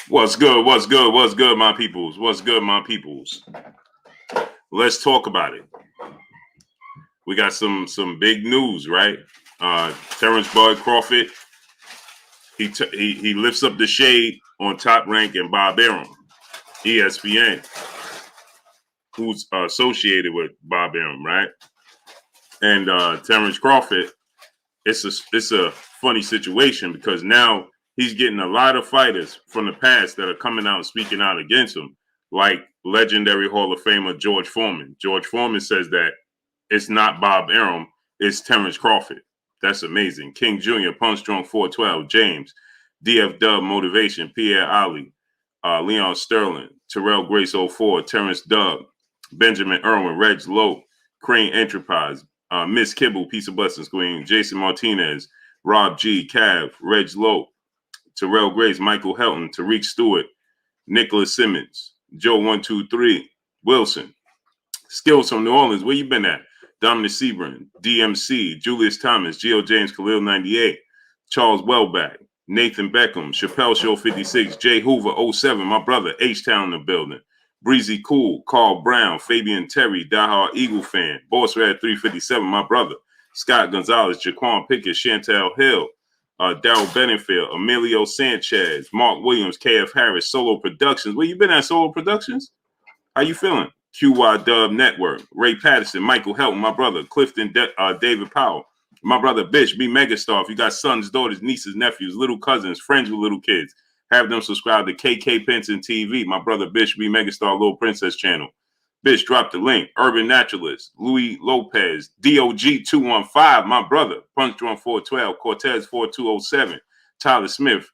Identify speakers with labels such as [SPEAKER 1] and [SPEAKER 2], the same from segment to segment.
[SPEAKER 1] What's good? What's good? What's good, my peoples? What's good, my peoples? Let's talk about it. We got some big news, right? Terrence Bud Crawford, he lifts up the shade on Top Rank and Bob Arum, ESPN, who's associated with Bob Arum, right? And Terrence Crawford, it's a funny situation because now he's getting a lot of fighters from the past that are coming out and speaking out against him, like legendary Hall of Famer George Foreman. George Foreman says that it's not Bob Arum, it's Terrence Crawford. That's amazing. King Jr., Punch Drunk 412, James, DF Dub Motivation, Pierre Ali, Leon Sterling, Terrell Grace 04, Terrence Dub, Benjamin Irwin, Reg Lowe, Crane Enterprise, Miss Kibble, Peace of Blessings Queen, Jason Martinez, Rob G, Cav, Reg Lowe, Terrell Grace, Michael Helton, Tariq Stewart, Nicholas Simmons, Joe 123, Wilson, Skills from New Orleans, where you been at? Dominic Sebring, DMC, Julius Thomas, Geo James Khalil 98, Charles Welbeck, Nathan Beckham, Chappelle Show 56, Jay Hoover 07, my brother, H-Town in the building, Breezy Cool, Carl Brown, Fabian Terry, diehard Eagle fan, Boss Red 357, my brother, Scott Gonzalez, Jaquan Pickett, Chantel Hill, Daryl Benningfield, Emilio Sanchez, Mark Williams, KF Harris, Solo Productions. Where you been at, Solo Productions? How you feeling? QY Dub Network, Ray Patterson, Michael Helton, my brother, Clifton David Powell, my brother Bish, be Megastar. If you got sons, daughters, nieces, nephews, little cousins, friends with little kids, have them subscribe to KK Penson TV, my brother Bish, be Megastar Little Princess channel. Bish, drop the link. Urban Naturalist, Louis Lopez, DOG 215, my brother, Punch Drunk 412, Cortez 4207, Tyler Smith,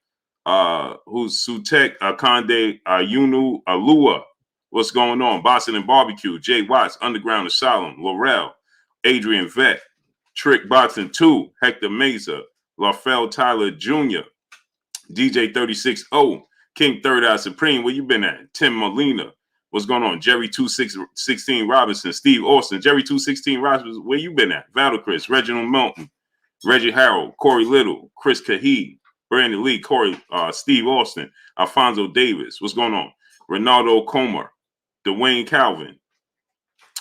[SPEAKER 1] who's Sutek Akande Yunu Alua. What's going on? Boston and Barbecue, Jay Watts, Underground Asylum, Laurel, Adrian Vett, Trick Boxing 2, Hector Mesa, LaFell Tyler Jr., DJ 36O, King Third Eye Supreme, where you been at? Tim Molina, what's going on? Jerry 216 Robinson, Steve Austin, Jerry 216 Robinson, where you been at? Chris, Reginald Melton, Reggie Harold, Corey Little, Chris Kahee, Brandon Lee, Corey, Steve Austin, Alfonso Davis, what's going on? Ronaldo Comer, Dwayne Calvin.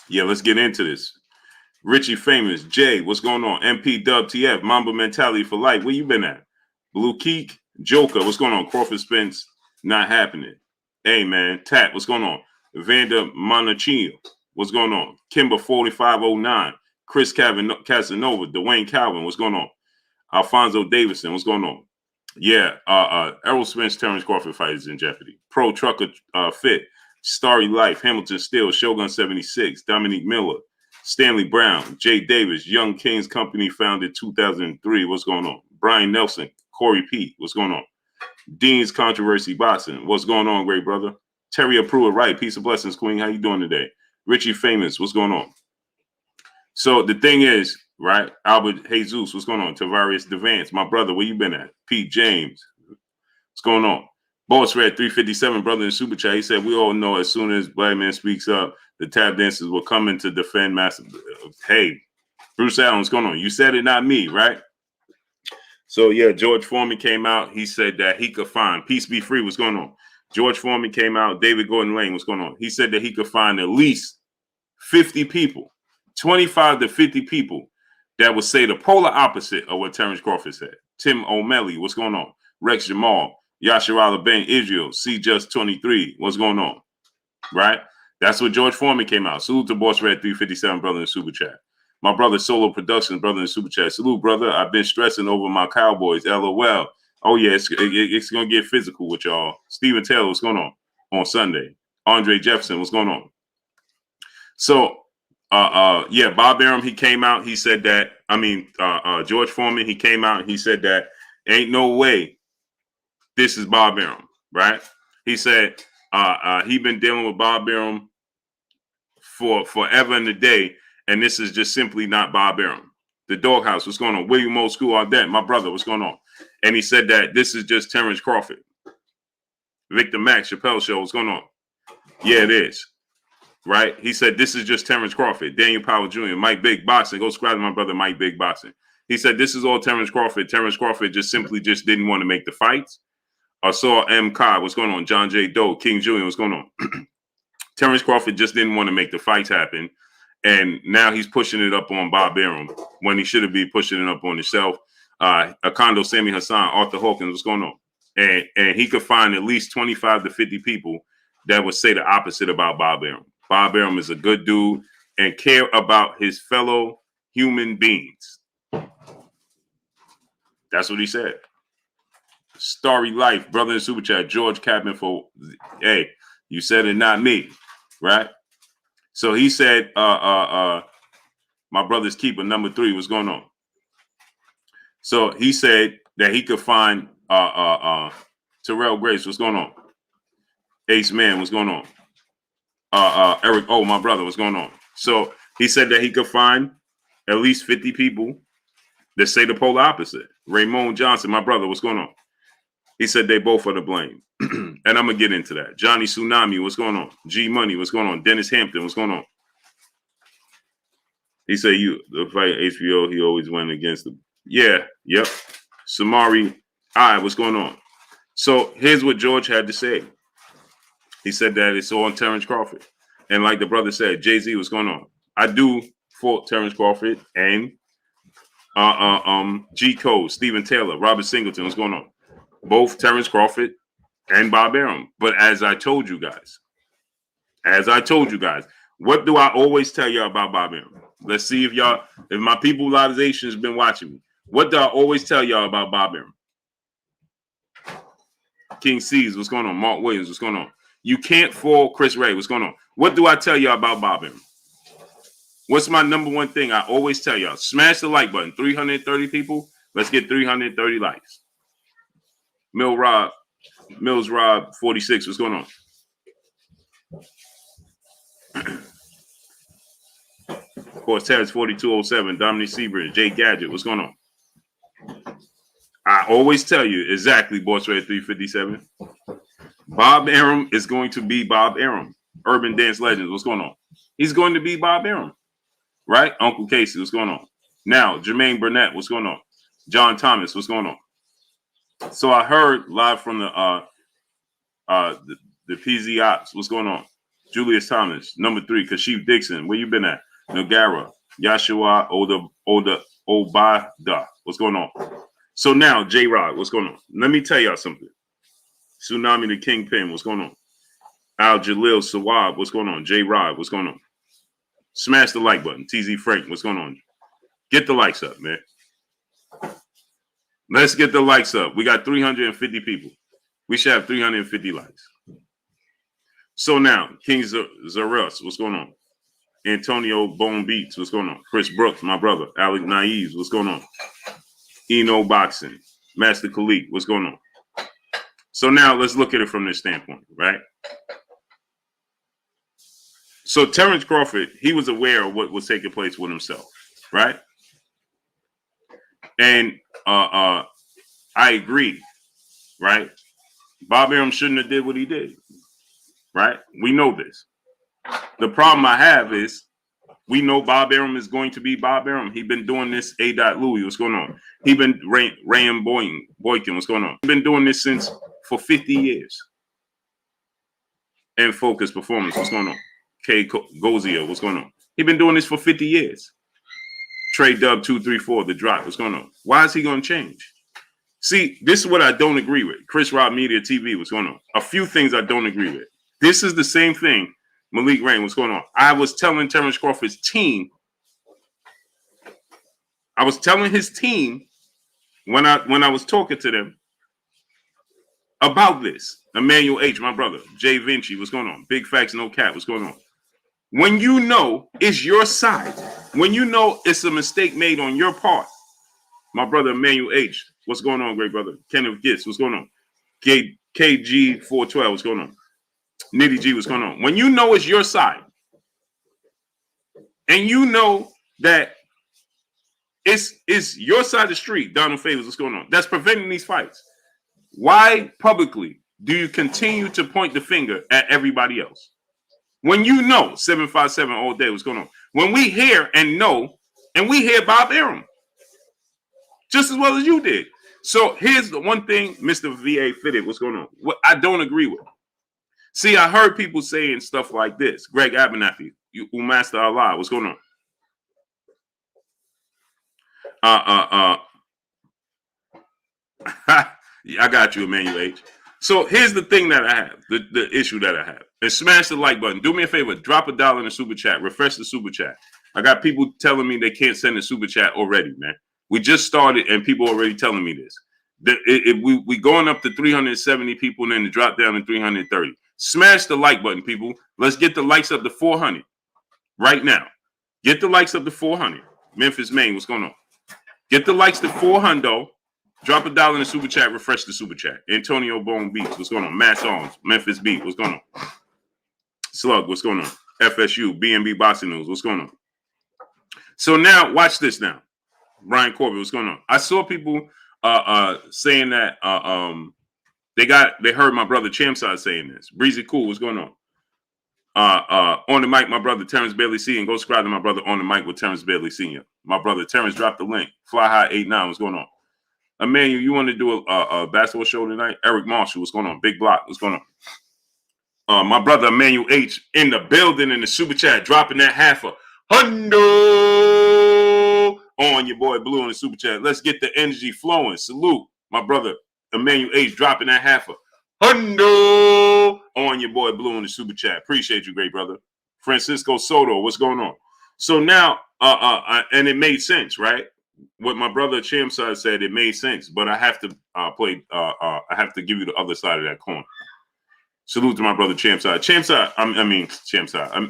[SPEAKER 1] Yeah, let's get into this. Richie Famous, Jay, what's going on? MP Dub TF, Mamba Mentality for Life, where you been at? Blue Keek, Joker, what's going on? Crawford Spence, not happening. Hey, man, Tat, what's going on? Vander Monachino, what's going on? Kimber 4509, Chris Casanova, Dwayne Calvin, what's going on? Alfonso Davidson, what's going on? Yeah, Errol Spence, Terrence Crawford fight is in jeopardy. Pro Trucker Fit, Starry Life, Hamilton Steel, Shogun 76, Dominique Miller, Stanley Brown, Jay Davis, Young Kings Company founded 2003. What's going on? Brian Nelson, Corey Pete, what's going on? Dean's Controversy Boxing, what's going on, great brother? Terry Apprua Wright, Peace of Blessings Queen, how you doing today? Richie Famous, what's going on? So the thing is, right, Albert Jesus, what's going on? Tavarius Devance, my brother, where you been at? Pete James, what's going on? Boss Red 357, brother in Super Chat, he said, we all know as soon as Black Man speaks up, the tap dancers will come in to defend Master. Hey, Bruce Allen, what's going on? You said it, not me, right? So, yeah, George Foreman came out. He said that he could find, peace be free, what's going on? George Foreman came out. David Gordon Lane, what's going on? He said that he could find at least 50 people, 25 to 50 people that would say the polar opposite of what Terrence Crawford said. Tim O'Malley, what's going on? Rex Jamal, Yasharala Ben Israel, C Just 23, what's going on? Right? That's what George Foreman came out. Salute to Boss Red 357, brother in Super Chat. My brother Solo Productions, brother in Super Chat. Salute, brother. I've been stressing over my Cowboys. LOL. Oh, yeah, it's going to get physical with y'all. Steven Taylor, what's going on Sunday? Andre Jefferson, what's going on? So, yeah, Bob Arum, he came out. He said that, George Foreman, he came out and he said that ain't no way this is Bob Arum, right? He said he been dealing with Bob Arum for forever and a day, and this is just simply not Bob Arum. The Doghouse, what's going on? William Old School Ardette, my brother, what's going on? And he said that this is just Terrence Crawford. Victor Max, Chappelle Show, what's going on? Yeah, it is. Right? He said this is just Terrence Crawford. Daniel Powell Jr., Mike Big Boxing. Go subscribe to my brother Mike Big Boxing. He said this is all Terrence Crawford. Terrence Crawford just simply didn't want to make the fights. Saw M. Kai, what's going on? John J. Doe, King Julian, what's going on? Terrence Crawford just didn't want to make the fights happen. And now he's pushing it up on Bob Arum when he should have been pushing it up on himself. Akondo, Sammy Hassan, Arthur Hawkins, what's going on? And he could find at least 25 to 50 people that would say the opposite about Bob Arum. Bob Arum is a good dude and care about his fellow human beings. That's what he said. Starry Life, brother in Super Chat, George Cabin for, hey, you said it, not me, right? So he said, my brother's keeper, number 3, what's going on? So he said that he could find Terrell Grace, what's going on? Ace Man, what's going on? Eric, oh, my brother, what's going on? So he said that he could find at least 50 people that say the polar opposite. Raymond Johnson, my brother, what's going on? He said they both are to blame. And I'm going to get into that. Johnny Tsunami, what's going on? G Money, what's going on? Dennis Hampton, what's going on? He said the fight HBO, he always went against the. Yeah, yep. Samari, what's going on? So here's what George had to say. He said that it's all on Terrence Crawford. And like the brother said, Jay-Z, what's going on? I do fault Terrence Crawford and G Code, Stephen Taylor, Robert Singleton, what's going on? Both Terrence Crawford and Bob Arum. But as I told you guys, what do I always tell y'all about Bob Arum? Let's see if my peopleization has been watching me. What do I always tell y'all about Bob Arum? King C's, what's going on? Mark Williams, what's going on? You can't fall Chris Ray, what's going on? What do I tell y'all about Bob Arum? What's my number one thing I always tell y'all? Smash the like button. 330 people. Let's get 330 likes. Mills Rob 46. What's going on? Of course, Terrence 4207. Dominic Seabridge. Jay Gadget. What's going on? I always tell you exactly, Boss Red 357. Bob Arum is going to be Bob Arum. Urban Dance Legends. What's going on? He's going to be Bob Arum. Right? Uncle Casey. What's going on? Now, Jermaine Burnett. What's going on? John Thomas. What's going on? So I heard live from the PZ Ops. What's going on? Julius Thomas, number 3. Kashif Dixon, where you been at? Nogara, Yashua, Obada. What's going on? So now, J-Rod, what's going on? Let me tell y'all something. Tsunami the Kingpin, what's going on? Al Jalil Sawab, what's going on? J-Rod, what's going on? Smash the like button. TZ Frank, what's going on? Get the likes up, man. Let's get the likes up. We got 350 people. We should have 350 likes. So now, King Zarus, what's going on? Antonio Bone Beats, what's going on? Chris Brooks, my brother. Alec Naives, what's going on? Eno Boxing, Master Khalik, what's going on? So now let's look at it from this standpoint, right? So Terrence Crawford, he was aware of what was taking place with himself, right? And I agree, right? Bob Arum shouldn't have did what he did, right? We know this. The problem I have is we know Bob Arum is going to be Bob Arum. He been doing this. A. Louis, what's going on? He been Rayam Boykin, what's going on? He been doing this for 50 years. And Focus Performance, what's going on? K. Gozia, what's going on? He been doing this for 50 years. Trey Dub 234, The Drop, what's going on? Why is he going to change? See, this is what I don't agree with. Chris Rob Media TV, what's going on? A few things I don't agree with. This is the same thing. Malik Rain, what's going on? I was telling Terrence Crawford's team. I was telling his team when I was talking to them about this. Emmanuel H, my brother. Jay Vinci, what's going on? Big Facts, No Cap, what's going on? When you know it's your side, when you know it's a mistake made on your part, my brother Emmanuel H, what's going on, great brother? Kenneth Gitz, what's going on? KG 412, what's going on? Nitty G, what's going on? When you know it's your side, and you know that it's your side of the street, Donald Favors, what's going on? That's preventing these fights. Why publicly do you continue to point the finger at everybody else? When you know 757 all day, what's going on? When we hear and know, and we hear Bob Arum, just as well as you did. So here's the one thing, Mr. VA Fitted, what's going on? What I don't agree with. See, I heard people saying stuff like this. Greg Abernathy, you Master Allah, what's going on? I got you, Emmanuel H. So here's the thing that I have, the issue that I have. And smash the like button. Do me a favor, drop $1 in the super chat. Refresh the super chat. I got people telling me they can't send a super chat already, man. We just started and people already telling me this. We going up to 370 people and then to drop down to 330. Smash the like button, people. Let's get the likes up to 400 right now. Get the likes up to 400. Memphis, Maine, what's going on? Get the likes to 400. Drop $1 in the super chat. Refresh the super chat. Antonio Bone Beats, what's going on? Mass Arms, Memphis Beat, what's going on? Slug, what's going on? FSU, BNB Boxing News, what's going on? So now, watch this now. Brian Corbett, what's going on? I saw people saying that they heard my brother Champside saying this. Breezy Cool, what's going on? On the mic, my brother Terrence Bailey Sr. Go subscribe to my brother On the Mic with Terrence Bailey Sr. My brother Terrence dropped the link. Fly High 89, what's going on? Emmanuel, you want to do a basketball show tonight? Eric Marshall, what's going on? Big Block, what's going on? My brother Emmanuel H in the building in the super chat, dropping that half a hundo on your boy Blue in the super chat. Let's get the energy flowing. Salute, my brother Emmanuel H dropping that half a hundo on your boy Blue in the super chat. Appreciate you, great brother. Francisco Soto, what's going on? So now, and it made sense, right? What my brother Champside said, it made sense, but I have to I have to give you the other side of that coin. Salute to my brother Champside. Champside,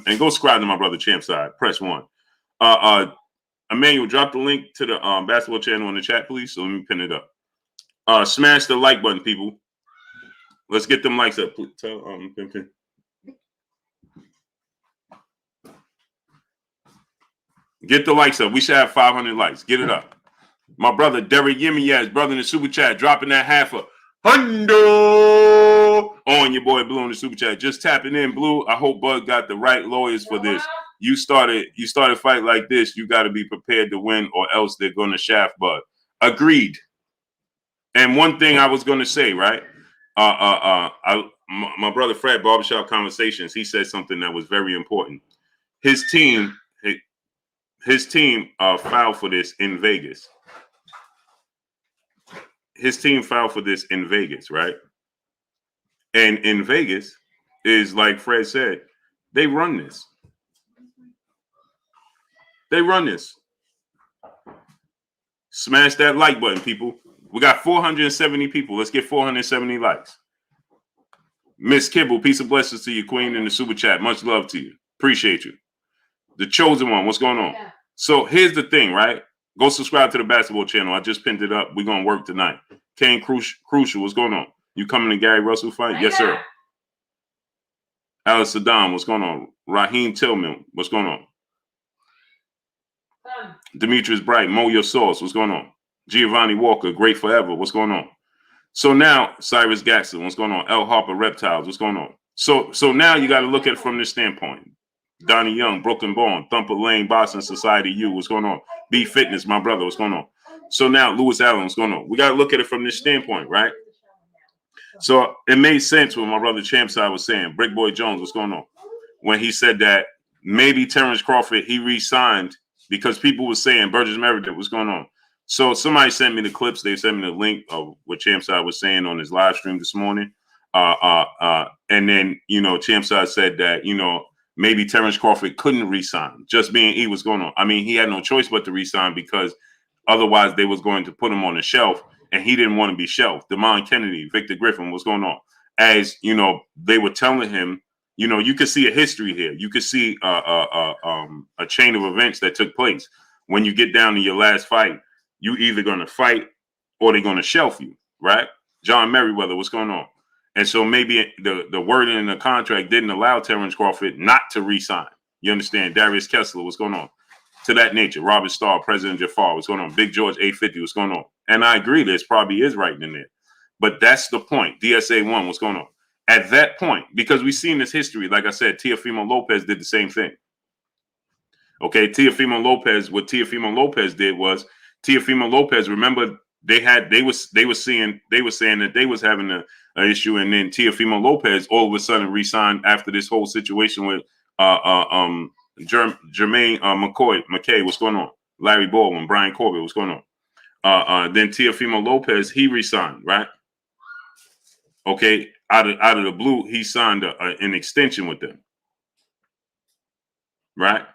[SPEAKER 1] and go subscribe to my brother Champside. Press 1. Emmanuel, drop the link to the basketball channel in the chat, please. So let me pin it up. Smash the like button, people. Let's get them likes up. Tell pin. Get the likes up. We should have 500 likes. Get it up. My brother Derek Yemiaz, brother in the super chat, dropping that half a hundo on your boy Blue in the super chat. Just tapping in, Blue. I hope Bud got the right lawyers for this. You started a fight like this. You got to be prepared to win, or else they're going to shaft Bud. Agreed. And one thing I was going to say, right? My brother Fred, Barbershop Conversations, he said something that was very important. His team filed for this in Vegas. His team filed for this in Vegas, right? And in Vegas is, like Fred said, they run this. They run this. Smash that like button, people. We got 470 people. Let's get 470 likes. Miss Kibble, peace and blessings to you, Queen, in the super chat. Much love to you. Appreciate you. The chosen one, what's going on? Yeah. So here's the thing, right? Go subscribe to the basketball channel. I just pinned it up. We're going to work tonight. Kane Crucial, what's going on? You coming to Gary Russell fight? Yes, sir. Alice Saddam, what's going on? Raheem Tillman, what's going on? Demetrius Bright, Mo Your Sauce, what's going on? Giovanni Walker, Great Forever, what's going on? So now, Cyrus Gaxton, what's going on? L. Harper Reptiles, what's going on? So now you got to look at it from this standpoint. Donnie Young, Brooklyn Born, Thumper Lane, Boston Society U, what's going on? B Fitness, my brother, what's going on? So now, Lewis Allen, what's going on? We got to look at it from this standpoint, right? So it made sense what my brother Champside was saying. Brick Boy Jones, what's going on? When he said that maybe Terrence Crawford, he re-signed because people were saying Burgess Meredith, what's going on? So somebody sent me the clips. They sent me the link of what Champside was saying on his live stream this morning. And then, Champside said that, maybe Terrence Crawford couldn't re-sign, just being he was going on. I mean, he had no choice but to re-sign because otherwise they was going to put him on the shelf, and he didn't want to be shelved. Damon Kennedy, Victor Griffin, what's going on? As, they were telling him, you could see a history here. You could see a chain of events that took place. When you get down to your last fight, you either going to fight or they're going to shelf you, right? John Merriweather, what's going on? And so maybe the wording in the contract didn't allow Terrence Crawford not to re-sign. You understand? Darius Kessler, what's going on? To that nature. Robert Starr, President Jafar, what's going on? Big George 850, what's going on? And I agree, this probably is right in there. But that's the point. DSA 1, what's going on? At that point, because we've seen this history, like I said, Teofimo Lopez did the same thing. Okay, Teofimo Lopez, what Teofimo Lopez did was, Teofimo Lopez, remember they were saying that they was having an issue, and then Teofimo Lopez all of a sudden re-signed after this whole situation with Jermaine McKay. What's going on? Larry Baldwin, Brian Corbett. What's going on? Then Teofimo Lopez, he re-signed, right? Okay, out of the blue, he signed an extension with them, right?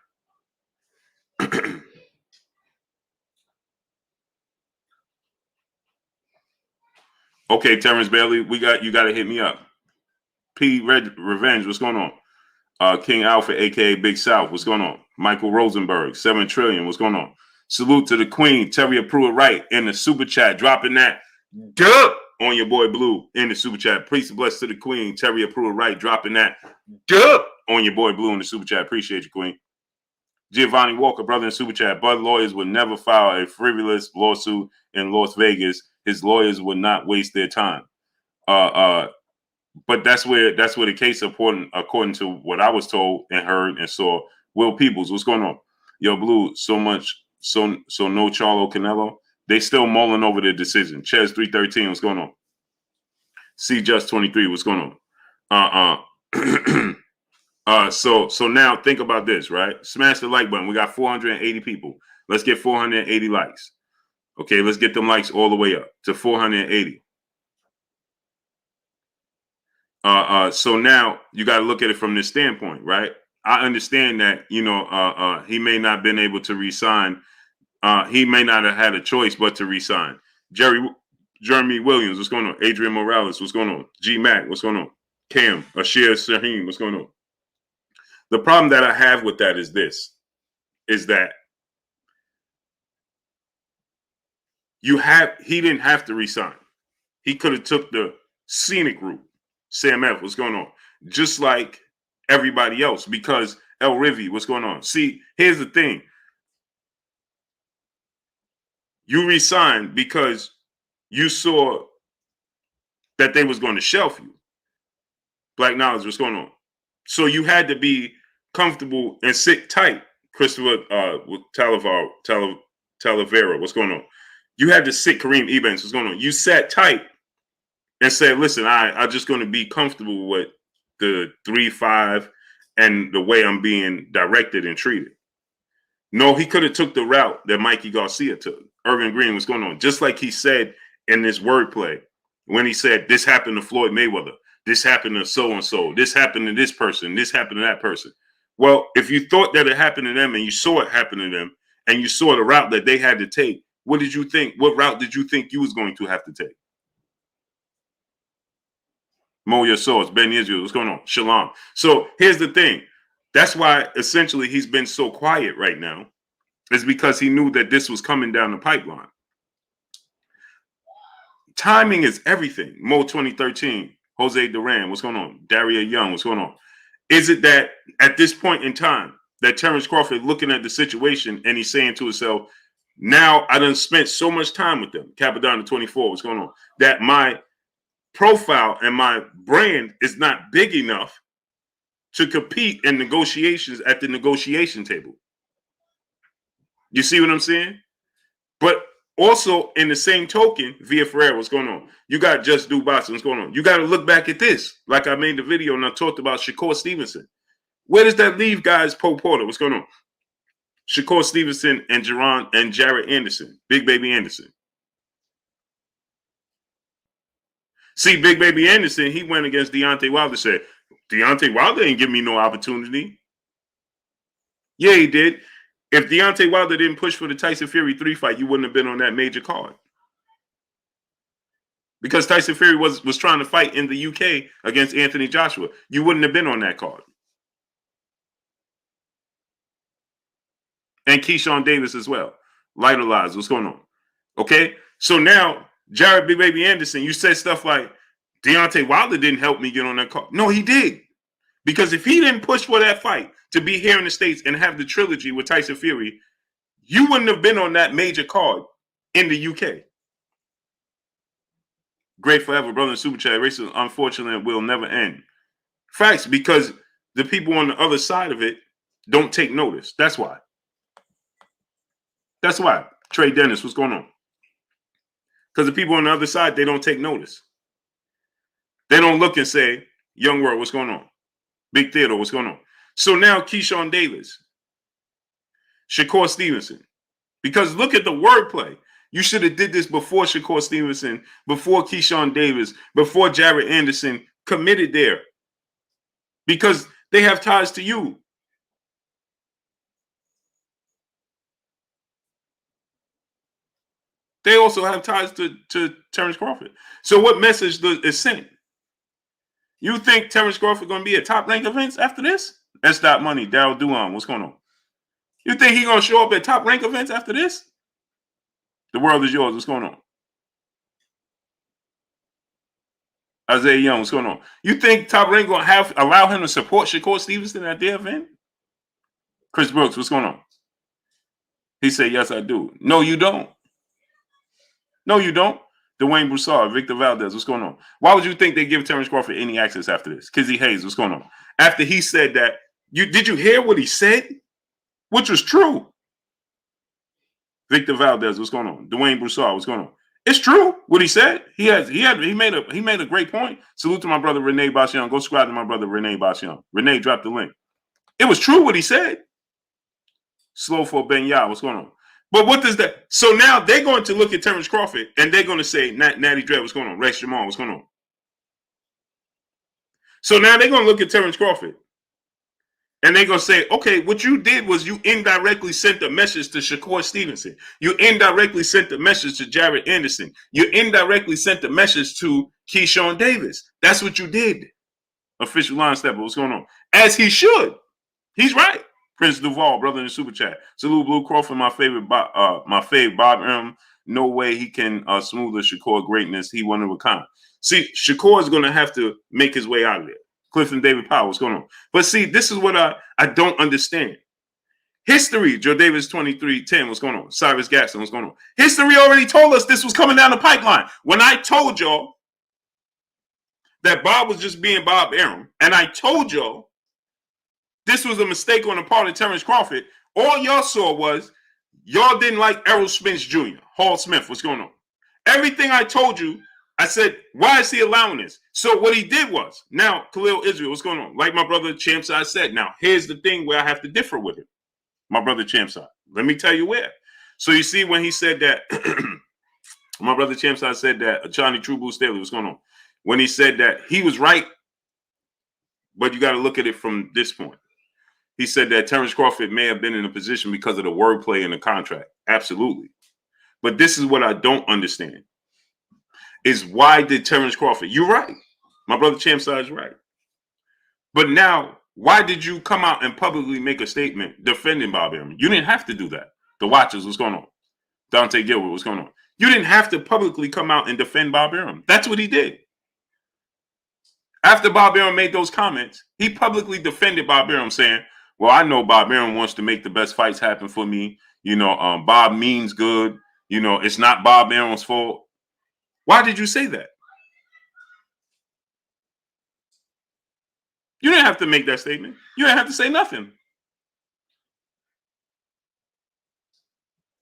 [SPEAKER 1] Okay, Terrence Bailey, you got to hit me up. P Revenge, what's going on? King Alpha, aka Big South, what's going on? Michael Rosenberg, 7 trillion, what's going on? Salute to the Queen, Terry Pruitt Wright in the super chat, dropping that dub on your boy Blue in the super chat. Peace and bless to the Queen, Terry Pruitt Wright, dropping that dub on your boy Blue in the super chat. Appreciate you, Queen. Giovanni Walker, brother in super chat. Bud lawyers would never file a frivolous lawsuit in Las Vegas. His lawyers would not waste their time. But that's where the case, according to what I was told and heard and saw. Will Peoples, what's going on? Yo, Blue, so no Charlo Canelo. They still mulling over their decision. Ches 313, what's going on? C Just 23, what's going on? So now think about this, right? Smash the like button. We got 480 people. Let's get 480 likes. Okay, let's get them likes all the way up to 480. So now you got to look at it from this standpoint, right? I understand that, he may not have been able to resign. He may not have had a choice but to resign. Jeremy Williams, what's going on? Adrian Morales, what's going on? G Mac, what's going on? Cam, Ashir Shaheen, what's going on? The problem that I have with that is that he didn't have to resign. He could have took the scenic route. Sam F, what's going on? Just like everybody else, because El Rivi, what's going on? See, here's the thing. You resigned because you saw that they was going to shelf you. Black Knowledge, what's going on? So you had to be comfortable and sit tight. Christopher Talavera, what's going on? You had to sit. Kareem Evans, what's going on? You sat tight and said, listen, I'm just going to be comfortable with the 3-5 and the way I'm being directed and treated. No, he could have took the route that Mikey Garcia took. Irvin Green, what's going on? Just like he said in this wordplay, when he said, this happened to Floyd Mayweather, this happened to so-and-so, this happened to this person, this happened to that person. Well, if you thought that it happened to them and you saw it happen to them and you saw the route that they had to take, what did you think? What route did you think you was going to have to take? Moya Source, Ben Israel, what's going on? Shalom. So here's the thing. That's why essentially he's been so quiet right now, is because he knew that this was coming down the pipeline. Timing is everything. Mo 2013, Jose Duran, what's going on? Daria Young, what's going on? Is it that at this point in time that Terence Crawford looking at the situation and he's saying to himself, now I done spent so much time with them, Capadonna 24, what's going on? That my profile and my brand is not big enough to compete in negotiations at the negotiation table. You see what I'm saying? But also in the same token, Via Ferreira, what's going on? You got Just Do Boxing, what's going on? You got to look back at this. Like I made the video and I talked about Shakur Stevenson. Where does that leave guys? Poe Porter, what's going on? Shakur Stevenson and Jared Anderson, Big Baby Anderson. See, Big Baby Anderson, he went against Deontay Wilder, said, Deontay Wilder ain't give me no opportunity. Yeah, he did. If Deontay Wilder didn't push for the Tyson Fury 3 fight, you wouldn't have been on that major card. Because Tyson Fury was trying to fight in the UK against Anthony Joshua. You wouldn't have been on that card. And Keyshawn Davis as well. Lighter Lies, what's going on? Okay? So now, Jared Big Baby Anderson, you said stuff like, Deontay Wilder didn't help me get on that card. No, he did. Because if he didn't push for that fight to be here in the States and have the trilogy with Tyson Fury, you wouldn't have been on that major card in the UK. Great forever, brother in Super Chat. Racism, unfortunately, will never end. Facts, because the people on the other side of it don't take notice. That's why. That's why. Trey Dennis, what's going on? Because the people on the other side, they don't take notice. They don't look and say, Young World, what's going on? Big Theater, what's going on? So now Keyshawn Davis, Shakur Stevenson. Because look at the wordplay. You should have did this before Shakur Stevenson, before Keyshawn Davis, before Jared Anderson committed there. Because they have ties to you. They also have ties to Terence Crawford. So what message is sent? You think Terence Crawford going to be at top-ranked events after this? That's that money. Daryl Duan, what's going on? You think he's going to show up at top-ranked events after this? The world is yours. What's going on? Isaiah Young, what's going on? You think Top Rank going to allow him to support Shakur Stevenson at their event? Chris Brooks, what's going on? He said, yes, I do. No, you don't. No, you don't. Dwayne Broussard, Victor Valdez, what's going on? Why would you think they give Terence Crawford any access after this? Kizzy Hayes, what's going on? After he said that, did you hear what he said? Which was true. Victor Valdez, what's going on? Dwayne Broussard, what's going on? It's true what he said. He made a great point. Salute to my brother Renee Bashion. Go subscribe to my brother Renee Bashion. Renee dropped the link. It was true what he said. Slow for Ben Yah, what's going on? But what does that? So now they're going to look at Terence Crawford and they're going to say, Natty Dread, what's going on? Rex Jamal, what's going on? So now they're going to look at Terence Crawford and they're going to say, okay, what you did was you indirectly sent a message to Shakur Stevenson. You indirectly sent a message to Jared Anderson. You indirectly sent a message to Keyshawn Davis. That's what you did. Official line stepper, what's going on? As he should. He's right. Prince Duval, brother in the super chat. Salute Blue Crawford, my fave Bob Arum. No way he can smooth the Shakur greatness. He one of a kind. See, Shakur is going to have to make his way out of there. Clifton David Powell, what's going on? But see, this is what I don't understand. History, Joe Davis 2310, what's going on? Cyrus Gaston, what's going on? History already told us this was coming down the pipeline. When I told y'all that Bob was just being Bob Arum, and I told y'all this was a mistake on the part of Terence Crawford, all y'all saw was y'all didn't like Errol Spence Jr., Hall Smith, what's going on? Everything I told you, I said, why is he allowing this? So what he did was, now, Khalil Israel, what's going on? Like my brother Champside said, now, here's the thing where I have to differ with him. My brother Champside. Let me tell you where. So you see when he said that, my brother Champside said that, Johnny True Blue Staley, what's going on? When he said that, he was right, but you got to look at it from this point. He said that Terence Crawford may have been in a position because of the wordplay in the contract. Absolutely. But this is what I don't understand. Is why did Terence Crawford? You're right. My brother Champside is right. But now, why did you come out and publicly make a statement defending Bob Arum? You didn't have to do that. The Watchers, what's going on? Dante Gilbert, what's going on? You didn't have to publicly come out and defend Bob Arum. That's what he did. After Bob Arum made those comments, he publicly defended Bob Arum, saying, well, I know Bob Arum wants to make the best fights happen for me. You know, Bob means good. You know, it's not Bob Arum's fault. Why did you say that? You didn't have to make that statement. You didn't have to say nothing.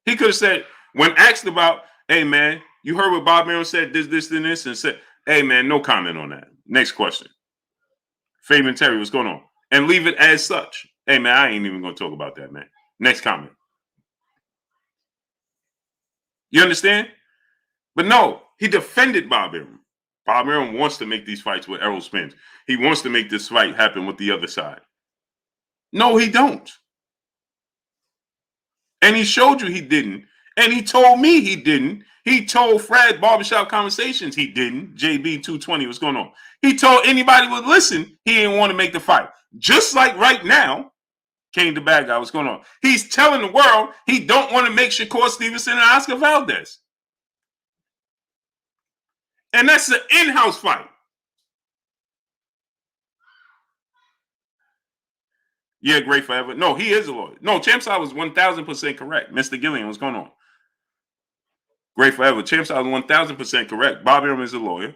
[SPEAKER 1] He could have said, when asked about, hey, man, you heard what Bob Arum said, this, and this, and said, hey, man, no comment on that. Next question. Fabian Terry, what's going on? And leave it as such. Hey, man, I ain't even going to talk about that, man. Next comment. You understand? But no, he defended Bob Arum. Bob Arum wants to make these fights with Errol Spence. He wants to make this fight happen with the other side. No, he don't. And he showed you he didn't. And he told me he didn't. He told Fred Barbershop Conversations he didn't. JB220, what's going on? He told anybody would listen, he didn't want to make the fight. Just like right now, Kane the bad guy, what's going on? He's telling the world he don't want to make Shakur Stevenson and Oscar Valdez. And that's an in-house fight. Yeah, great forever. No, he is a lawyer. No, Champside was 1,000% correct. Mr. Gillian, what's going on? Great forever. Champside was 1,000% correct. Bob Arum is a lawyer.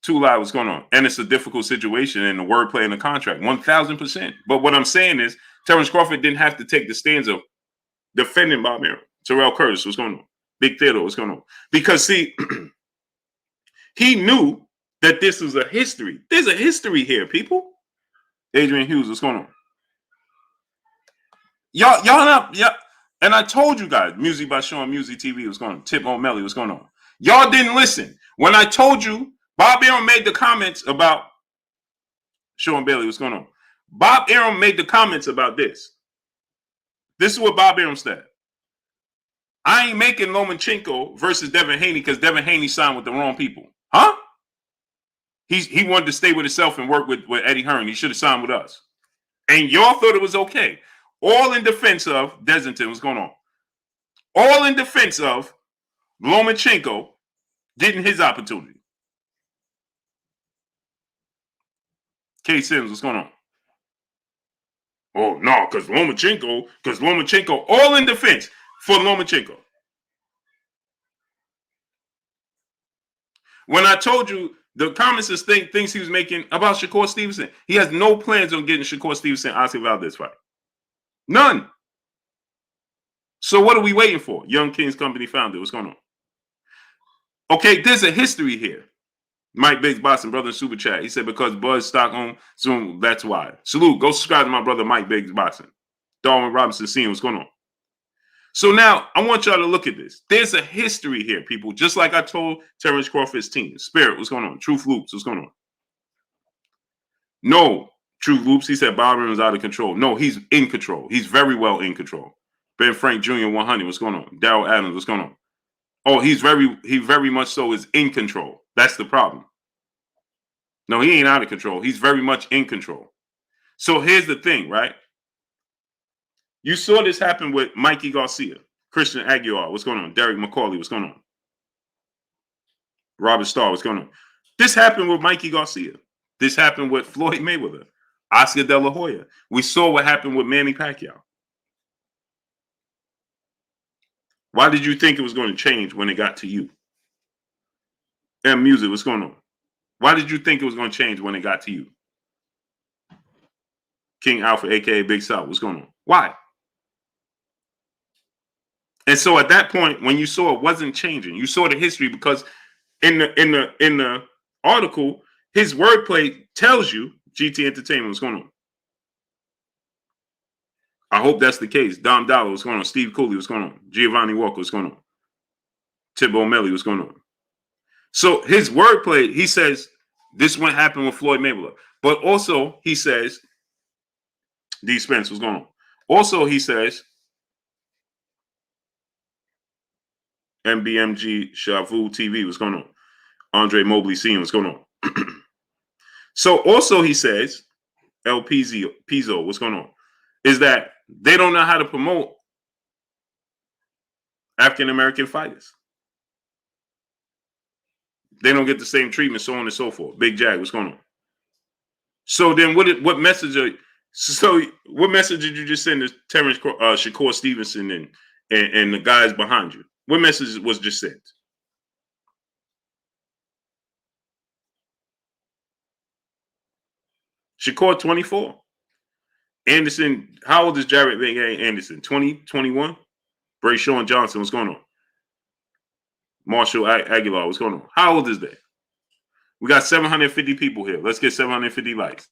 [SPEAKER 1] Two Live, what's going on? And it's a difficult situation in the wordplay in the contract. 1,000%. But what I'm saying is, Terence Crawford didn't have to take the stance of defending Bob Arum. Terrell Curtis, what's going on? Big Theodore, what's going on? Because see, he knew that this was a history. There's a history here, people. Adrian Hughes, what's going on? Y'all not, yeah. And I told you guys, Music by Sean, Music TV, what's going on? Tip O'Malley, what's going on? Y'all didn't listen. When I told you, Bob Arum made the comments about Sean Bailey, what's going on? Bob Arum made the comments about this. This is what Bob Arum said. I ain't making Lomachenko versus Devin Haney because Devin Haney signed with the wrong people. Huh? He wanted to stay with himself and work with Eddie Hearn. He should have signed with us. And y'all thought it was okay. All in defense of Desington. What's going on? All in defense of Lomachenko getting his opportunity. K. Sims, what's going on? Oh, no, because Lomachenko, all in defense for Lomachenko. When I told you the comments things he was making about Shakur Stevenson, he has no plans on getting Shakur Stevenson Oscar Valdez fight. None. So what are we waiting for? Young Kings Company founder, what's going on? Okay, there's a history here. Mike Biggs Boxing, brother in Super Chat. He said because Buzz Stockholm Zoom, that's why. Salute. Go subscribe to my brother Mike Biggs Boxing. Darwin Robinson seeing what's going on. So now I want y'all to look at this. There's a history here, people. Just like I told Terrence Crawford's team. Spirit, what's going on? Truth Loops, what's going on? No, Truth Loops. He said Bob Arum is out of control. No, he's in control. He's very well in control. Ben Frank Jr. 100, what's going on? Darryl Adams, what's going on? Oh, he very much so is in control. That's the problem. No, he ain't out of control. He's very much in control. So here's the thing, right? You saw this happen with Mikey Garcia, Christian Aguilar, what's going on? Derek McCauley, what's going on? Robert Starr, what's going on? This happened with Mikey Garcia. This happened with Floyd Mayweather, Oscar De La Hoya. We saw what happened with Manny Pacquiao. Why did you think it was going to change when it got to you? And Music, what's going on? Why did you think it was going to change when it got to you? King Alpha, aka Big South, what's going on? Why? And so at that point, when you saw it wasn't changing, you saw the history because in the article, his wordplay tells you GT Entertainment, what's going on? I hope that's the case. Dom Dollar, what's going on? Steve Cooley, what's going on? Giovanni Walker, what's going on? Tib O'Malley, what's going on? So his wordplay, he says this won't happen with Floyd Mayweather. But also he says, D. Spence, what's going on? Also he says, MBMG Shavu TV, what's going on? Andre Mobley seeing what's going on? So also he says, El Pizzo, what's going on? Is that they don't know how to promote African-American fighters. They don't get the same treatment, so on and so forth. Big Jag, what's going on? So then what message did you just send to Terrence Shakur Stevenson and the guys behind you? What message was just sent? Shakur 24. Anderson, how old is Jared Van Anderson? 20, 21? Bray Sean Johnson, what's going on? Marshall Aguilar, what's going on? How old is that? We got 750 people here. Let's get 750 likes.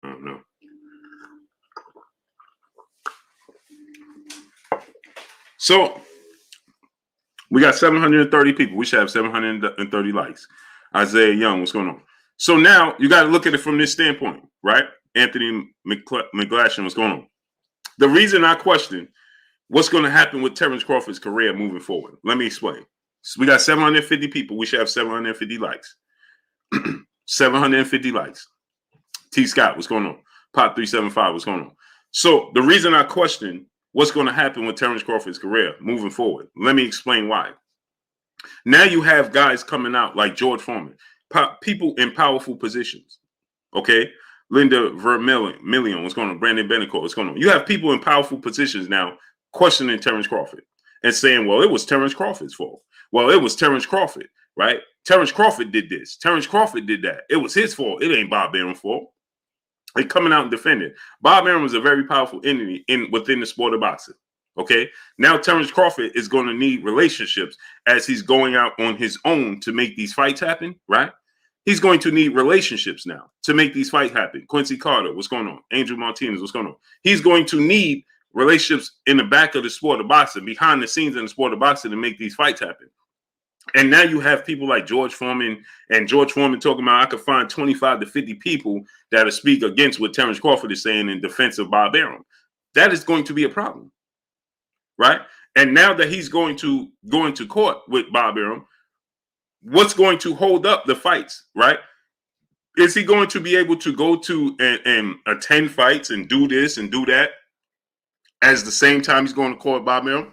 [SPEAKER 1] I don't know. So we got 730 people. We should have 730 likes. Isaiah Young, what's going on? So now you got to look at it from this standpoint, right? Anthony McGlashan, what's going on? The reason I question what's going to happen with Terence Crawford's career moving forward? Let me explain. So we got 750 people. We should have 750 likes. 750 likes. T. Scott, what's going on? Pop 375, what's going on? So the reason I question what's going to happen with Terence Crawford's career moving forward, let me explain why. Now you have guys coming out like George Foreman, people in powerful positions. Okay, Linda Vermillion, what's going on? Brandon Benecourt, what's going on? You have people in powerful positions now questioning Terence Crawford and saying, well, it was Terence Crawford's fault. Well, it was Terence Crawford, right? Terence Crawford did this. Terence Crawford did that. It was his fault. It ain't Bob Arum's fault. They coming out and defending. Bob Arum was a very powerful entity within the sport of boxing. Okay, now Terence Crawford is going to need relationships as he's going out on his own to make these fights happen, right? He's going to need relationships now to make these fights happen. Quincy Carter, what's going on? Angel Martinez, what's going on? He's going to need relationships in the back of the sport of boxing, behind the scenes in the sport of boxing to make these fights happen. And now you have people like George Foreman, and George Foreman talking about I could find 25 to 50 people that'll speak against what Terence Crawford is saying in defense of Bob Arum. That is going to be a problem, right? And now that he's going to go into court with Bob Arum, what's going to hold up the fights, right? Is he going to be able to go to and attend fights and do this and do that as the same time he's going to court Bob Arum?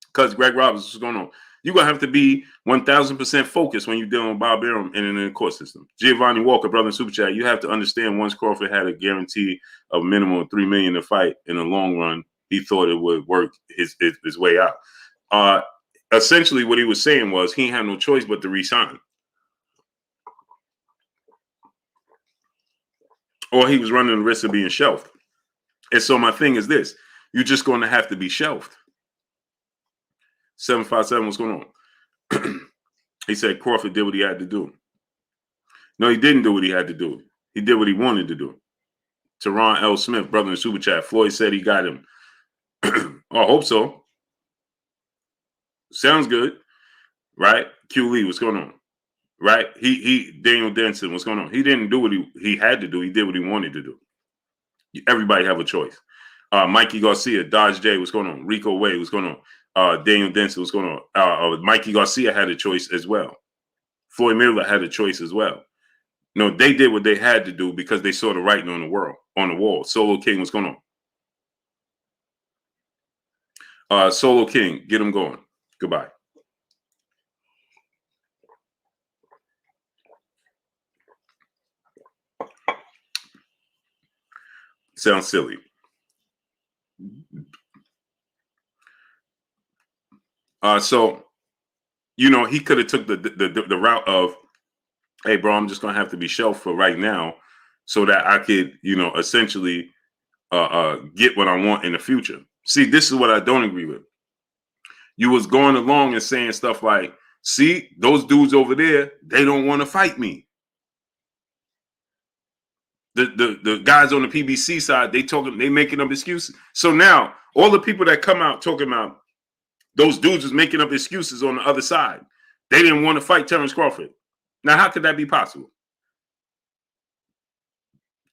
[SPEAKER 1] Because Greg Roberts, what's going on? You're going to have to be 1,000% focused when you're dealing with Bob Arum and in the court system. Giovanni Walker, brother in Super Chat, you have to understand once Crawford had a guarantee of minimum of $3 million to fight in the long run, he thought it would work his way out. Essentially, what he was saying was he had no choice but to resign. Or he was running the risk of being shelved. And so my thing is this. You're just going to have to be shelved. 757, what's going on? He said Crawford did what he had to do. No, he didn't do what he had to do. He did what he wanted to do. Teron L. Smith, brother in Super Chat. Floyd said he got him. I hope so. Sounds good. Right? Q Lee, what's going on? Right? Daniel Denson, what's going on? He didn't do what he had to do. He did what he wanted to do. Everybody have a choice. Mikey Garcia, Dodge J, what's going on? Rico Way, what's going on? Daniel Denson, what's going on? Mikey Garcia had a choice as well. Floyd Miller had a choice as well. No, they did what they had to do because they saw the writing on the wall. Solo King, what's going on? Solo King, get him going. Goodbye. Sounds silly. So, he could have took the route of, hey, bro, I'm just going to have to be shelved for right now so that I could, essentially get what I want in the future. See, this is what I don't agree with. You was going along and saying stuff like, see, those dudes over there, they don't want to fight me. The guys on the PBC side, they making up excuses. So now all the people that come out talking about those dudes was making up excuses on the other side. They didn't want to fight Terence Crawford. Now, how could that be possible?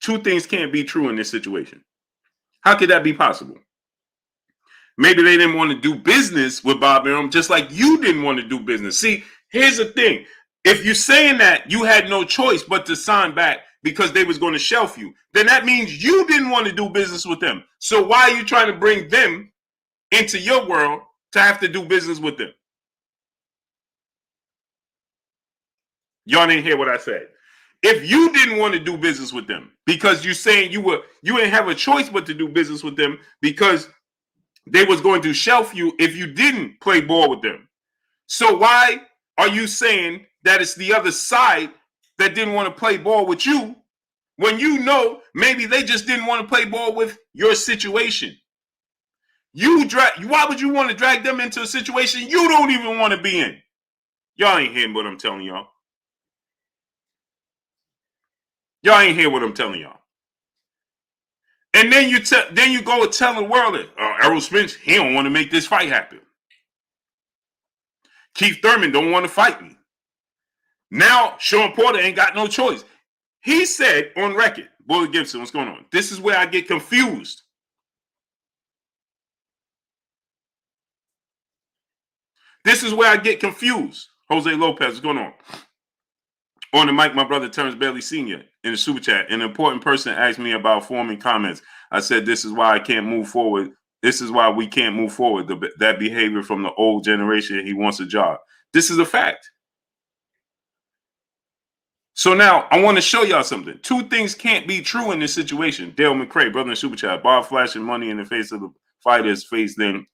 [SPEAKER 1] Two things can't be true in this situation. How could that be possible? Maybe they didn't want to do business with Bob Arum, just like you didn't want to do business. See, here's the thing. If you're saying that you had no choice but to sign back because they was going to shelf you, then that means you didn't want to do business with them. So why are you trying to bring them into your world to have to do business with them? Y'all didn't hear what I said. If you didn't want to do business with them because you're saying you didn't have a choice but to do business with them because they was going to shelf you if you didn't play ball with them. So why are you saying that it's the other side that didn't want to play ball with you when you know maybe they just didn't want to play ball with your situation? Why would you want to drag them into a situation you don't even want to be in? Y'all ain't hearing what I'm telling y'all. Y'all ain't hear what I'm telling y'all. And then you go and tell the world that Errol Spence, he don't want to make this fight happen. Keith Thurman don't want to fight me. Now Sean Porter ain't got no choice. He said on record, Bullet Gibson, what's going on? This is where I get confused. This is where I get confused. Jose Lopez, what's going on? On the mic, my brother Terrence Bailey Sr. in the super chat. An important person asked me about Foreman comments. I said, this is why I can't move forward. This is why we can't move forward. That behavior from the old generation, he wants a job. This is a fact. So now I want to show y'all something. Two things can't be true in this situation. Dale McCray, brother in super chat. Bob flashing money in the face of the fighters, face them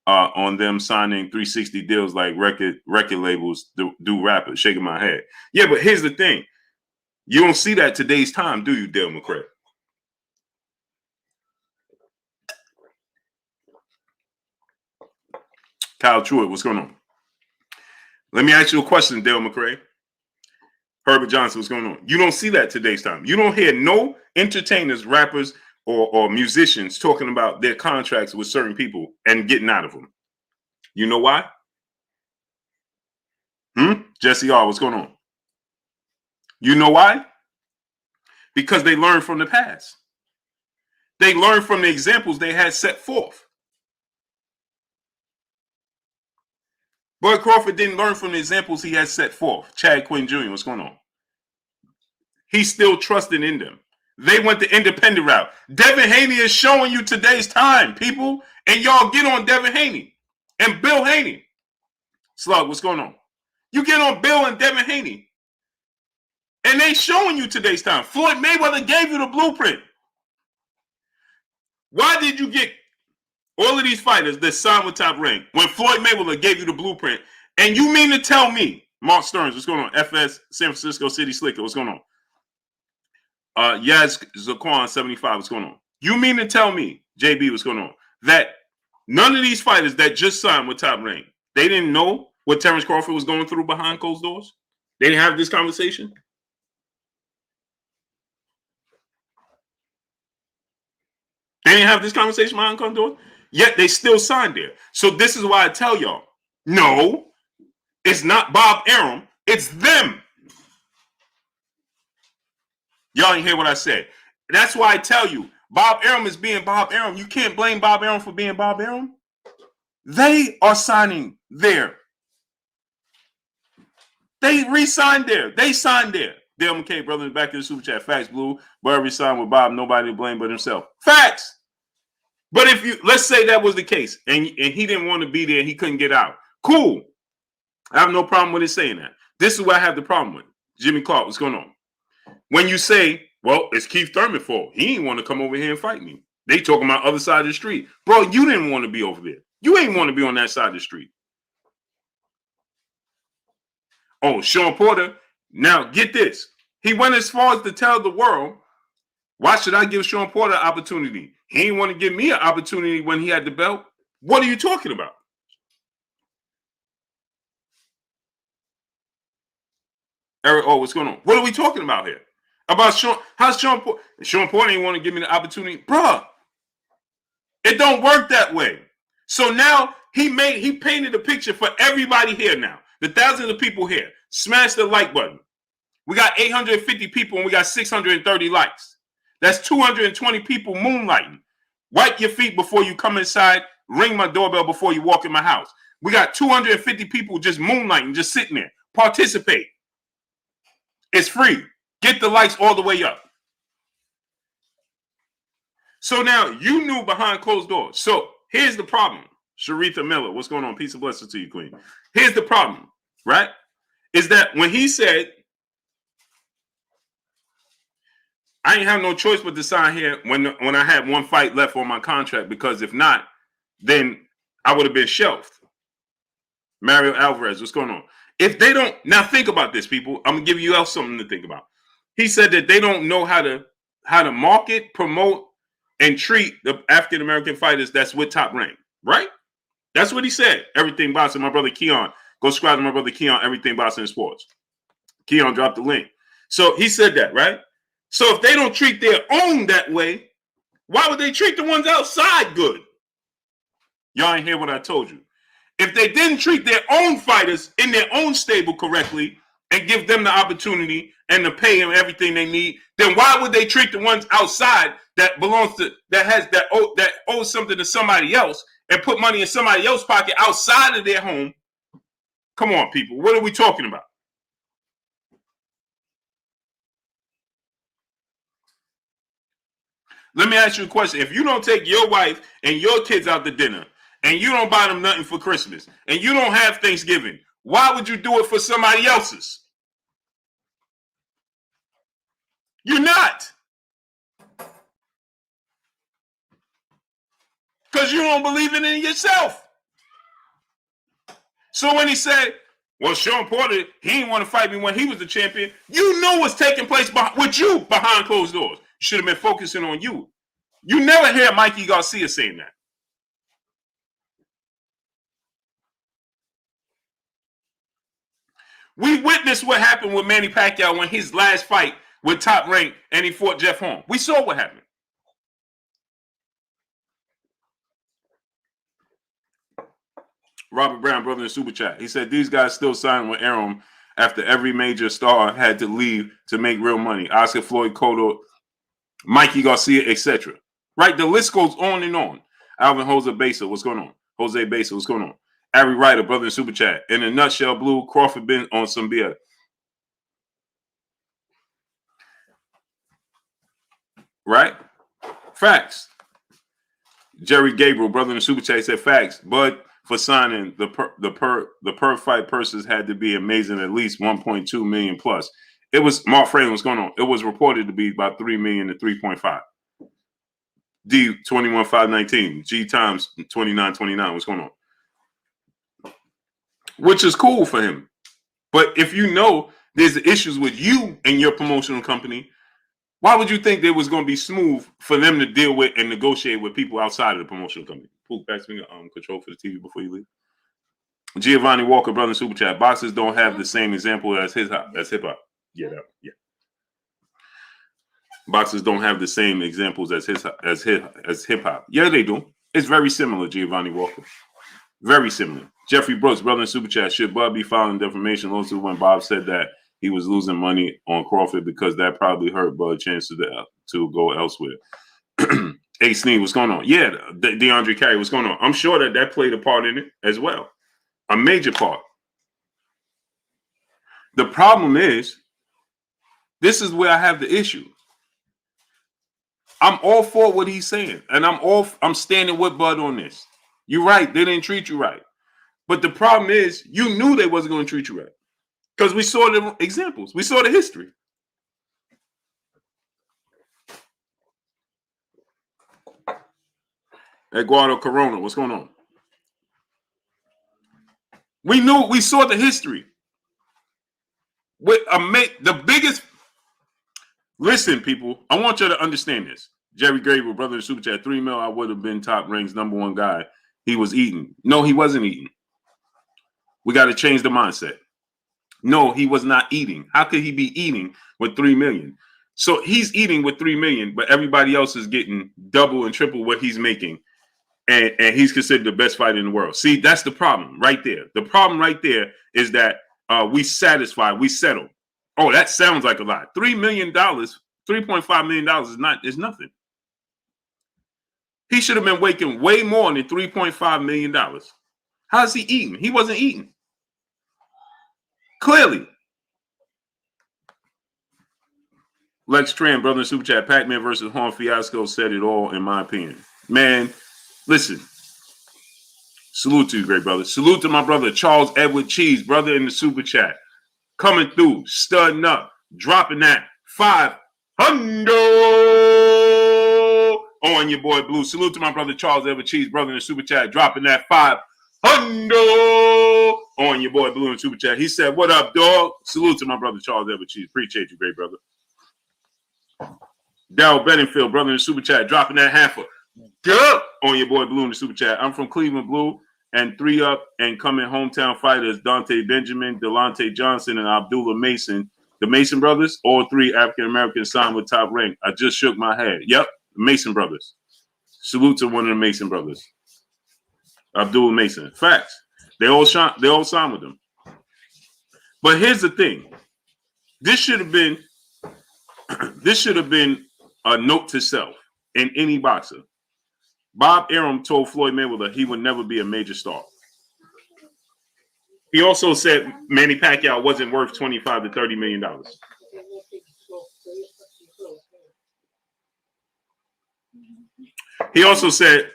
[SPEAKER 1] on them signing 360 deals like record labels do rappers. Shaking my head. Yeah, but here's the thing. You don't see that today's time, do you, Dale McCray? Kyle Truitt, what's going on? Let me ask you a question, Dale McCray. Herbert Johnson, what's going on? You don't see that today's time. You don't hear no entertainers, rappers, or musicians talking about their contracts with certain people and getting out of them. You know why? Jesse R., what's going on? You know why? Because they learned from the past. They learned from the examples they had set forth. Boyd Crawford didn't learn from the examples he had set forth. Chad Quinn Jr., what's going on? He's still trusting in them. They went the independent route. Devin Haney is showing you today's time, people. And y'all get on Devin Haney and Bill Haney. Slug, what's going on? You get on Bill and Devin Haney. And they showing you today's time. Floyd Mayweather gave you the blueprint. Why did you get all of these fighters that signed with Top Rank when Floyd Mayweather gave you the blueprint? And you mean to tell me, Mark Stearns, what's going on? FS, San Francisco City Slicker, what's going on? Yaz Zaquan, 75, what's going on? You mean to tell me, JB, what's going on, that none of these fighters that just signed with Top Rank, they didn't know what Terence Crawford was going through behind closed doors? They didn't have this conversation? They didn't have this conversation behind closed doors? Yet they still signed there. So this is why I tell y'all, no, it's not Bob Arum, it's them. Y'all didn't hear what I said. That's why I tell you, Bob Arum is being Bob Arum. You can't blame Bob Arum for being Bob Arum. They are signing there. They re-signed there. They signed there. Dale McKay, brother, in the back of the super chat. Facts, Blue. But re-signed with Bob. Nobody to blame but himself. Facts. But if you, let's say that was the case, and he didn't want to be there, and he couldn't get out. Cool. I have no problem with it saying that. This is what I have the problem with. Jimmy Clark, what's going on? When you say, well, it's Keith Thurman's fault. He didn't want to come over here and fight me. They talking about other side of the street. Bro, you didn't want to be over there. You ain't want to be on that side of the street. Oh, Sean Porter. Now, get this. He went as far as to tell the world, why should I give Sean Porter an opportunity? He didn't want to give me an opportunity when he had the belt. What are you talking about? Eric, oh, what's going on? What are we talking about here? About Sean? How's Sean Porter? Sean Porter didn't want to give me the opportunity. Bruh, it don't work that way. So now he painted a picture for everybody here now. The thousands of people here. Smash the like button. We got 850 people and we got 630 likes. That's 220 people moonlighting. Wipe your feet before you come inside. Ring my doorbell before you walk in my house. We got 250 people just moonlighting, just sitting there. Participate. It's free. Get the likes all the way up. So now you knew behind closed doors. So here's the problem. Sharitha Miller, what's going on? Peace and blessings to you, Queen. Here's the problem, right? Is that when he said, I ain't have no choice but to sign here when I had one fight left on my contract, because if not, then I would have been shelved. Mario Alvarez, what's going on? If they don't, now think about this, people. I'm gonna give you else something to think about. He said that they don't know how to market, promote, and treat the African American fighters that's with Top Rank, right? That's what he said. Everything Boxing, my brother Keon. Go subscribe to my brother Keon, Everything Boxing and Sports. Keon dropped the link. So he said that, right? So if they don't treat their own that way, why would they treat the ones outside good? Y'all ain't hear what I told you. If they didn't treat their own fighters in their own stable correctly and give them the opportunity and the pay and everything they need, then why would they treat the ones outside that belongs to that owes something to somebody else and put money in somebody else's pocket outside of their home Come on, people. What are we talking about? Let me ask you a question. If you don't take your wife and your kids out to dinner, and you don't buy them nothing for Christmas, and you don't have Thanksgiving, why would you do it for somebody else's? You're not. Because you don't believe it in yourself. So when he said, well, Sean Porter, he didn't want to fight me when he was the champion, you know what's taking place with you behind closed doors. You should have been focusing on you. You never hear Mikey Garcia saying that. We witnessed what happened with Manny Pacquiao when his last fight with Top Rank and he fought Jeff Horn. We saw what happened. Robert Brown, brother in Super Chat. He said, these guys still sign with ARUM after every major star had to leave to make real money. Oscar, Floyd, Cotto, Mikey Garcia, etc. Right? The list goes on and on. Alvin Jose Besa, what's going on? Jose Besa, what's going on? Ari Ryder, brother in Super Chat. In a nutshell, Blue, Crawford been on some beer. Right? Facts. Jerry Gabriel, brother in the Super Chat, said facts. But for signing, the per fight purses had to be amazing, at least 1.2 million plus. It was Mark Franklin, what's going on? It was reported to be about 3 million to 3.5. D 21,519. G times 2929. What's going on? Which is cool for him. But if you know there's issues with you and your promotional company, why would you think it was going to be smooth for them to deal with and negotiate with people outside of the promotional company? Pull back to me, control for the TV before you leave. Giovanni Walker, brother in Super Chat. Boxers don't have the same example as hip hop. Yeah. Boxers don't have the same examples as hip hop. Yeah, they do. It's very similar, Giovanni Walker. Very similar. Jeffrey Brooks, brother in Super Chat. Should Bud be filing defamation lawsuit when Bob said that he was losing money on Crawford because that probably hurt Bud's chances to go elsewhere? A Sneed, what's going on? Yeah, DeAndre Carey, what's going on? I'm sure that played a part in it as well. A major part. The problem is, this is where I have the issue. I'm all for what he's saying, and I'm standing with Bud on this. You're right, they didn't treat you right. But the problem is, you knew they wasn't going to treat you right. Because we saw the examples. We saw the history. Eduardo Corona, what's going on? We saw the history. With the biggest. Listen, people, I want you to understand this. Jerry Gabriel, brother in Super Chat, 3 mil, I would have been Top Rank's #1 guy. He was eating. No, he wasn't eating. We got to change the mindset. No, he was not eating. How could he be eating with 3 million? So he's eating with 3 million, but everybody else is getting double and triple what he's making. And he's considered the best fighter in the world. See, that's the problem right there. The problem right there is that we settle. Oh, that sounds like a lot. $3 million, $3.5 million is nothing. He should have been making way more than $3.5 million. How's he eating? He wasn't eating. Clearly. Lex Tran, brother in Super Chat, Pac-Man versus Horn fiasco said it all, in my opinion. Man, listen. Salute to you, great brother. Salute to my brother, Charles Edward Cheese, brother in the Super Chat. Coming through, studding up, dropping that 500 on your boy Blue. Salute to my brother, Charles Edward Cheese, brother in the Super Chat, dropping that 500 on your boy Blue in the Super Chat. He said, what up, dog? Salute to my brother, Charles Edward Cheese. Appreciate you, great brother. Darryl Benningfield, brother in the Super Chat, dropping that half on your boy Blue in the Super Chat. I'm from Cleveland, Blue, and 3 up and coming hometown fighters, Dante Benjamin, Delonte Johnson, and Abdullah Mason. The Mason brothers, all 3 African-Americans signed with Top Rank. I just shook my head. Yep, Mason brothers. Salute to one of the Mason brothers. Abdullah Mason. Facts. They all signed with them. But here's the thing. This should have been a note to self in any boxer. Bob Arum told Floyd Mayweather he would never be a major star. He also said Manny Pacquiao wasn't worth $25 to $30 million. He also said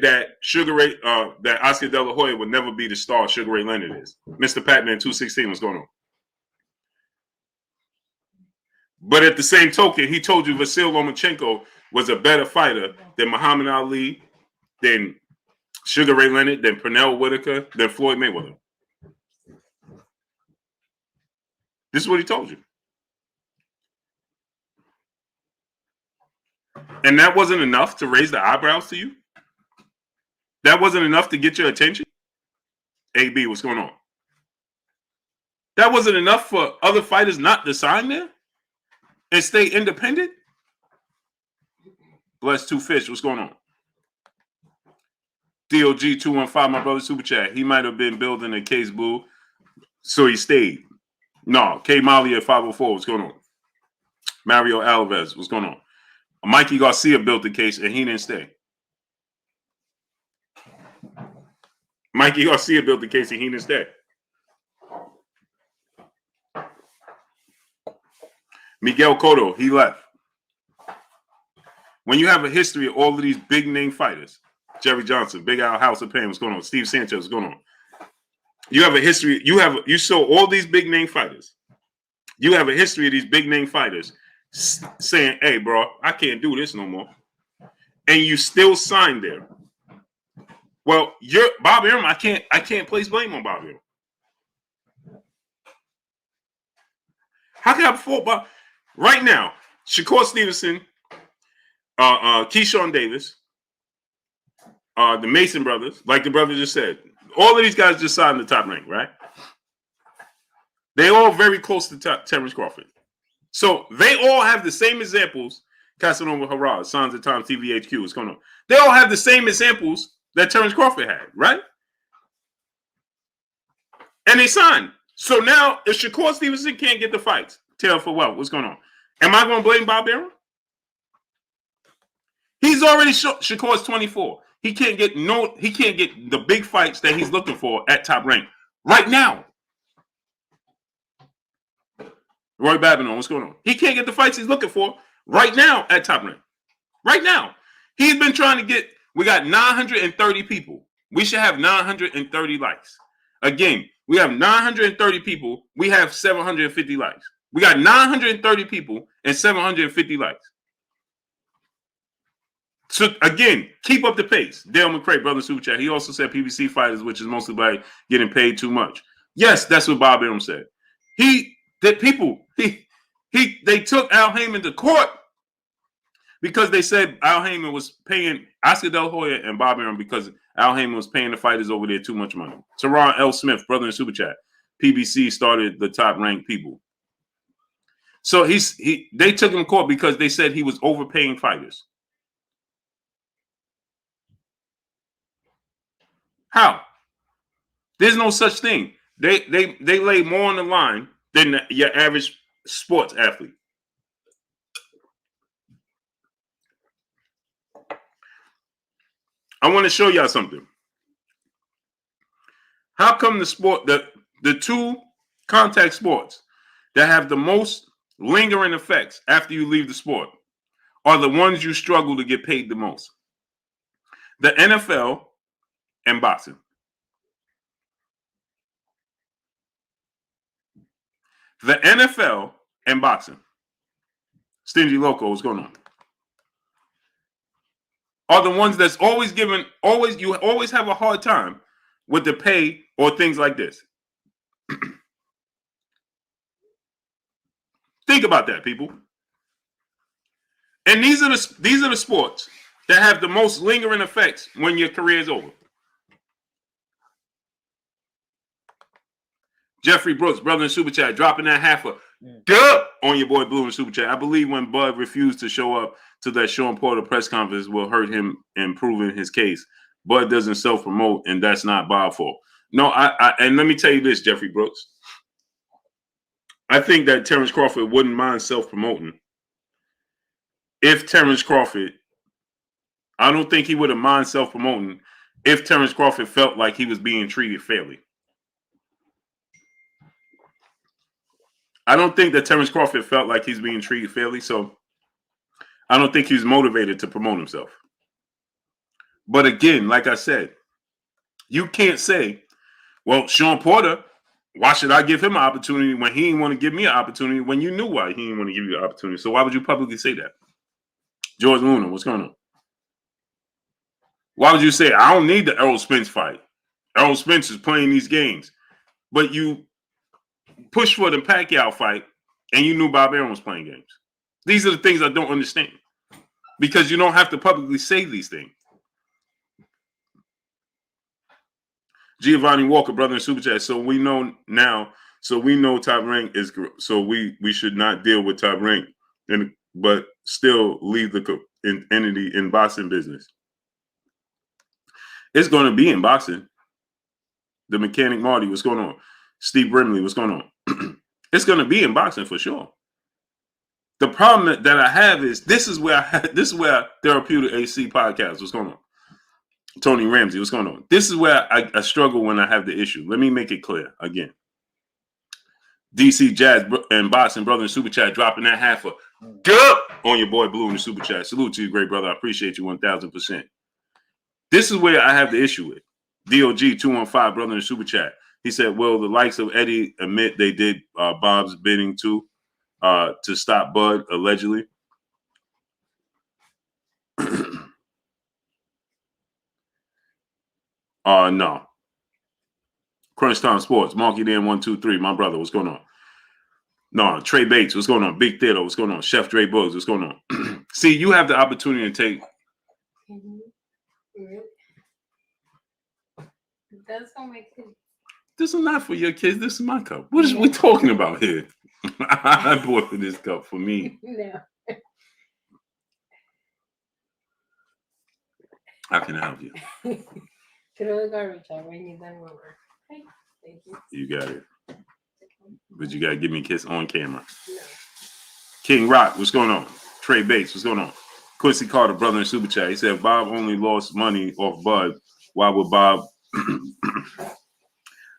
[SPEAKER 1] that Sugar Ray, that Oscar De La Hoya would never be the star Sugar Ray Leonard is. Mr. Patman 216, what's going on? But at the same token, he told you Vasyl Lomachenko was a better fighter than Muhammad Ali, than Sugar Ray Leonard, than Pernell Whitaker, than Floyd Mayweather. This is what he told you. And that wasn't enough to raise the eyebrows to you? That wasn't enough to get your attention? AB, what's going on? That wasn't enough for other fighters not to sign there and stay independent? Bless Two Fish, what's going on? DOG 215, my brother, super chat. He might have been building a case, boo, so he stayed. No, K Molly at 504, what's going on? Mario Alvarez, what's going on? Mikey Garcia built the case and he didn't stay. Mikey Garcia built the case and he didn't stay. Miguel Cotto, he left. When you have a history of all of these big name fighters, Jerry Johnson, Big Al, House of Pain, what's going on? Steve Sanchez, what's going on? You have a history. You saw all these big name fighters. You have a history of these big name fighters saying, "Hey, bro, I can't do this no more," and you still signed there. Well, you're Bob Arum. I can't place blame on Bob Arum. How can I fault Bob? Right now, Shakur Stevenson, Keyshawn Davis, the Mason brothers, like the brother just said, all of these guys just signed the top rank, right? They all very close to Terence Crawford. So they all have the same examples. Casanova Haraz, Sons of Time, TVHQ, what's going on? They all have the same examples that Terence Crawford had, right? And they signed. So now, if Shakur Stevenson can't get the fights, tell for what? What's going on? Am I going to blame Bob Arum? He's already Shakur's 24. He can't get the big fights that he's looking for at top rank right now. Roy Babinon, what's going on? He can't get the fights he's looking for right now at top rank. Right now. He's been trying to get, we got 930 people. We should have 930 likes. Again, we have 930 people. We have 750 likes. We got 930 people and 750 likes. So, again, keep up the pace. Dale McCray, brother super chat. He also said PBC fighters, which is mostly by getting paid too much. Yes, that's what Bob Arum said. They took Al Heyman to court because they said Al Heyman was paying Oscar De La Hoya and Bob Arum because Al Heyman was paying the fighters over there too much money. Teron L. Smith, brother in super chat. PBC started the top ranked people. So they took him to court because they said he was overpaying fighters. How? There's no such thing. They lay more on the line than your average sports athlete. I want to show y'all something. How come the two contact sports that have the most lingering effects after you leave the sport are the ones you struggle to get paid the most? The NFL and boxing. The NFL and boxing. Stingy Loco, what's going on? Are the ones that's always you always have a hard time with the pay or things like this. Think about that, people. And these are the sports that have the most lingering effects when your career is over. Jeffrey Brooks, brother in super chat, dropping that half a dub on your boy Blue in super chat. I believe when Bud refused to show up to that Sean Porter press conference will hurt him in proving his case. Bud doesn't self-promote, and that's not Bob's fault. No, and let me tell you this, Jeffrey Brooks. I think that Terence Crawford wouldn't mind self-promoting if Terence Crawford, I don't think he would have mind self-promoting if Terence Crawford felt like he was being treated fairly. I don't think that Terence Crawford felt like he's being treated fairly, so I don't think he's motivated to promote himself. But again, like I said, you can't say, well, Sean Porter, why should I give him an opportunity when he didn't want to give me an opportunity when you knew why he didn't want to give you an opportunity? So why would you publicly say that? George Luna, what's going on? Why would you say, I don't need the Errol Spence fight? Errol Spence is playing these games. But you push for the Pacquiao fight and you knew Bob Arum was playing games. These are the things I don't understand. Because you don't have to publicly say these things. Giovanni Walker, brother in Super Chat. So we know now, so we know Top Rank is, so we should not deal with Top Rank, but still leave the entity in boxing business. It's going to be in boxing. The Mechanic Marty, what's going on? Steve Brimley, what's going on? It's going to be in boxing for sure. The problem that I have is this is where Therapeutic AC podcast, what's going on? Tony Ramsey, what's going on? This is where I struggle when I have the issue. Let me make it clear again. DC Jazz and Boxing brother in Super Chat dropping that half a gut on your boy Blue in the Super Chat. Salute to you, great brother. I appreciate you 1,000%. This is where I have the issue with. DOG 215 brother in the Super Chat. He said, "Will the likes of Eddie admit they did Bob's bidding too to stop Bud allegedly?" No. Crunch Time Sports, Monkey Dan 123, my brother, what's going on? No, Trey Bates, what's going on? Big Theater, what's going on? Chef Dre Bugs, what's going on? See, you have the opportunity to take.
[SPEAKER 2] That's for my kids.
[SPEAKER 1] This is not for your kids. This is my cup. What is we talking about here? I bought for this cup for me.
[SPEAKER 2] No.
[SPEAKER 1] How can I help you?
[SPEAKER 2] Throw the garbage out when you're done with work. Okay. Thank you.
[SPEAKER 1] You got it. But you got to give me a kiss on camera.
[SPEAKER 2] No.
[SPEAKER 1] King Rock, what's going on? Trey Bates, what's going on? Quincy Carter, brother in Super Chat. He said, if Bob only lost money off Bud, why would Bob...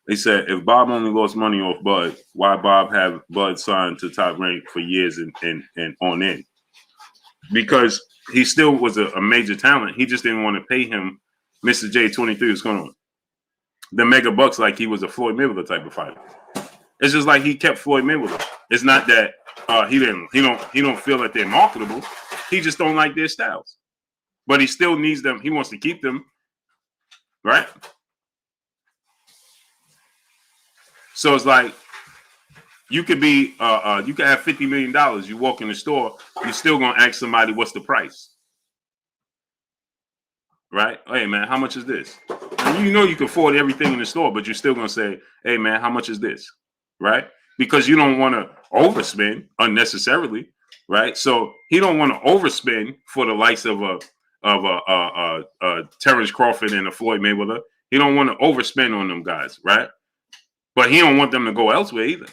[SPEAKER 1] They said, if Bob only lost money off Bud, why Bob have Bud signed to Top Rank for years and on end? Because he still was a major talent. He just didn't want to pay him. Mr. J23, what's going on? The mega bucks like he was a Floyd Mayweather type of fighter. It's just like he kept Floyd Mayweather. It's not that he don't feel that they're marketable. He just don't like their styles. But he still needs them. He wants to keep them, right? So it's like you could be you could have $50 million. You walk in the store, you're still gonna ask somebody what's the price. Right? Hey man, how much is this? And you know you can afford everything in the store, but you're still gonna say, hey man, how much is this? Right? Because you don't want to overspend unnecessarily, right? So he don't want to overspend for the likes of a Terence Crawford and a Floyd Mayweather. He don't want to overspend on them guys, right? But he don't want them to go elsewhere either.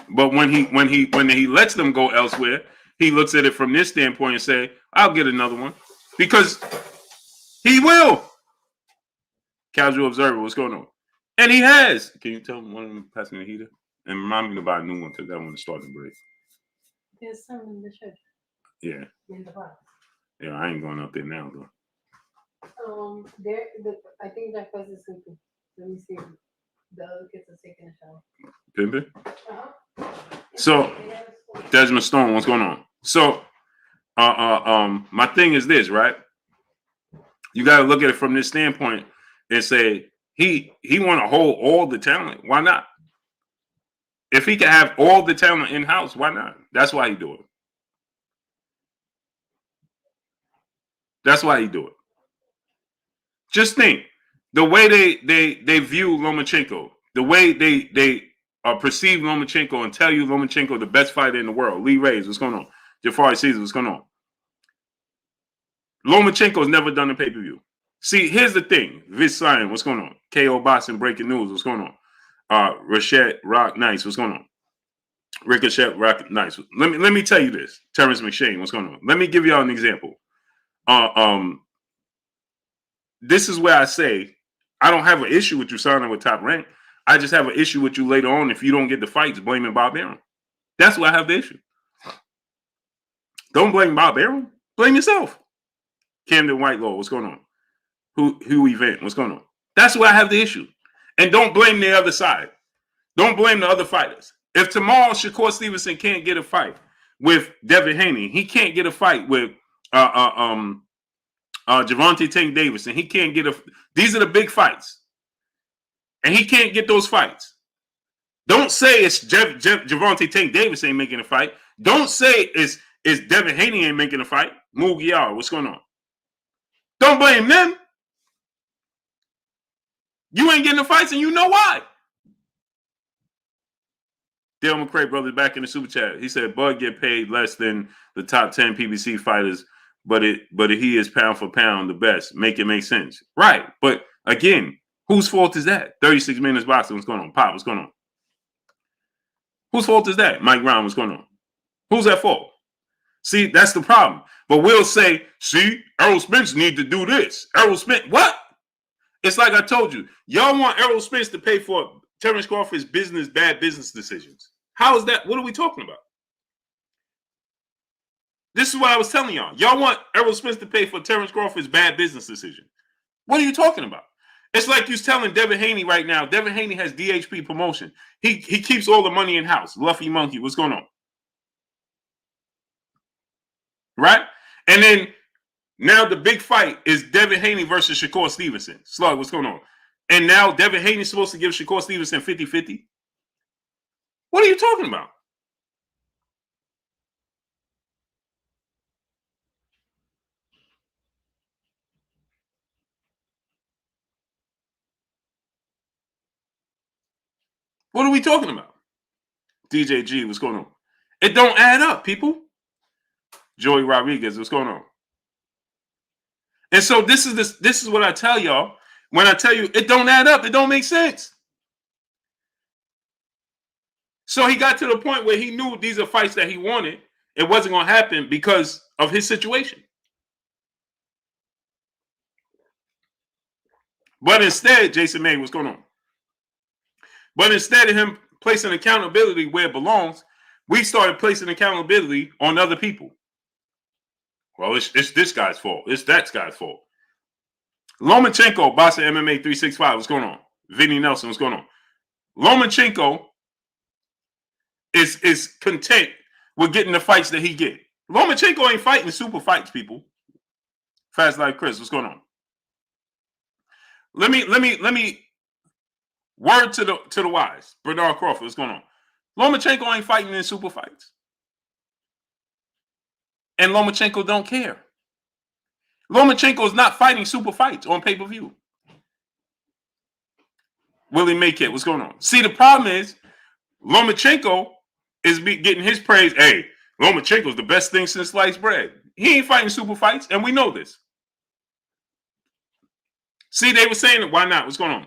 [SPEAKER 1] But when he lets them go elsewhere, he looks at it from this standpoint and say, I'll get another one. Because he will. Casual observer, what's going on? And he has. Can you tell one of them passing the heater? And remind me to buy a new one because that one is starting to break.
[SPEAKER 2] There's some in the church.
[SPEAKER 1] Yeah.
[SPEAKER 2] In the box.
[SPEAKER 1] Yeah, I ain't going up there now, though.
[SPEAKER 2] I think that class is sleeping. Let me see. The other kids are taking a shower.
[SPEAKER 1] Pimpin'?
[SPEAKER 2] Uh-huh.
[SPEAKER 1] So, Desmond Stone, what's going on? So, my thing is this, right? You got to look at it from this standpoint and say he want to hold all the talent. Why not? If he can have all the talent in house, why not? That's why he do it. That's why he do it. Just think the way they view Lomachenko, the way they perceive Lomachenko and tell you Lomachenko the best fighter in the world. Lee Reyes, what's going on? Jafari Caesar, what's going on? Lomachenko's never done a pay-per-view. See, here's the thing. Viz Sion, what's going on? KO Boxing breaking news, what's going on? Rashad Rock Nice, what's going on? Ricochet Rock Nice. Let me tell you this. Terrence McShane, what's going on? Let me give y'all an example. this is where I say I don't have an issue with you signing with Top Rank. I just have an issue with you later on if you don't get the fights blaming Bob Arum. That's why I have the issue. Don't blame Bob Arum. Blame yourself. Camden Whitelaw, what's going on? Who event? What's going on? That's why I have the issue. And don't blame the other side. Don't blame the other fighters. If tomorrow Shakur Stevenson can't get a fight with Devin Haney, he can't get a fight with Gervonta Tank Davis, and he can't get a. These are the big fights, and he can't get those fights. Don't say it's Gervonta Tank Davis ain't making a fight. Don't say it's Devin Haney ain't making a fight. Mugiar, what's going on? Don't blame them. You ain't getting the fights, and you know why. Dale McCray, brothers, back in the super chat. He said Bud get paid less than the top 10 PBC fighters, but he is pound for pound the best. Make it make sense. Right. But again, whose fault is that? 36 minutes boxing. What's going on? Pop, what's going on? Whose fault is that? Mike Brown, what's going on? Who's at fault? See, that's the problem. But we'll say, see, Errol Spence need to do this. Errol Spence, what? It's like I told you. Y'all want Errol Spence to pay for Terence Crawford's bad business decisions. How is that? What are we talking about? This is what I was telling y'all. Y'all want Errol Spence to pay for Terence Crawford's bad business decision. What are you talking about? It's like you're telling Devin Haney right now. Devin Haney has DHP promotion. He keeps all the money in-house. Luffy Monkey, what's going on? Right? And then now the big fight is Devin Haney versus Shakur Stevenson. Slug, what's going on? And now Devin Haney is supposed to give Shakur Stevenson 50-50? What are you talking about? What are we talking about? DJ G, what's going on? It don't add up, people. Joey Rodriguez, what's going on? And so this is what I tell y'all. When I tell you it don't add up, it don't make sense. So he got to the point where he knew these are fights that he wanted. It wasn't going to happen because of his situation. But instead, Jason May, what's going on? But instead of him placing accountability where it belongs, we started placing accountability on other people. Well, it's this guy's fault. It's that guy's fault. Lomachenko, boss of MMA 365, what's going on? Vinny Nelson, what's going on? Lomachenko is content with getting the fights that he get. Lomachenko ain't fighting super fights, people. Fast Life Chris, what's going on? Let me word to the wise. Bernard Crawford, what's going on? Lomachenko ain't fighting in super fights. And Lomachenko don't care. Lomachenko is not fighting super fights on pay-per-view. Willie Maykett, what's going on? See, the problem is Lomachenko is getting his praise. Hey, Lomachenko's the best thing since sliced bread. He ain't fighting super fights, and we know this. See, they were saying it. Why not? What's going on?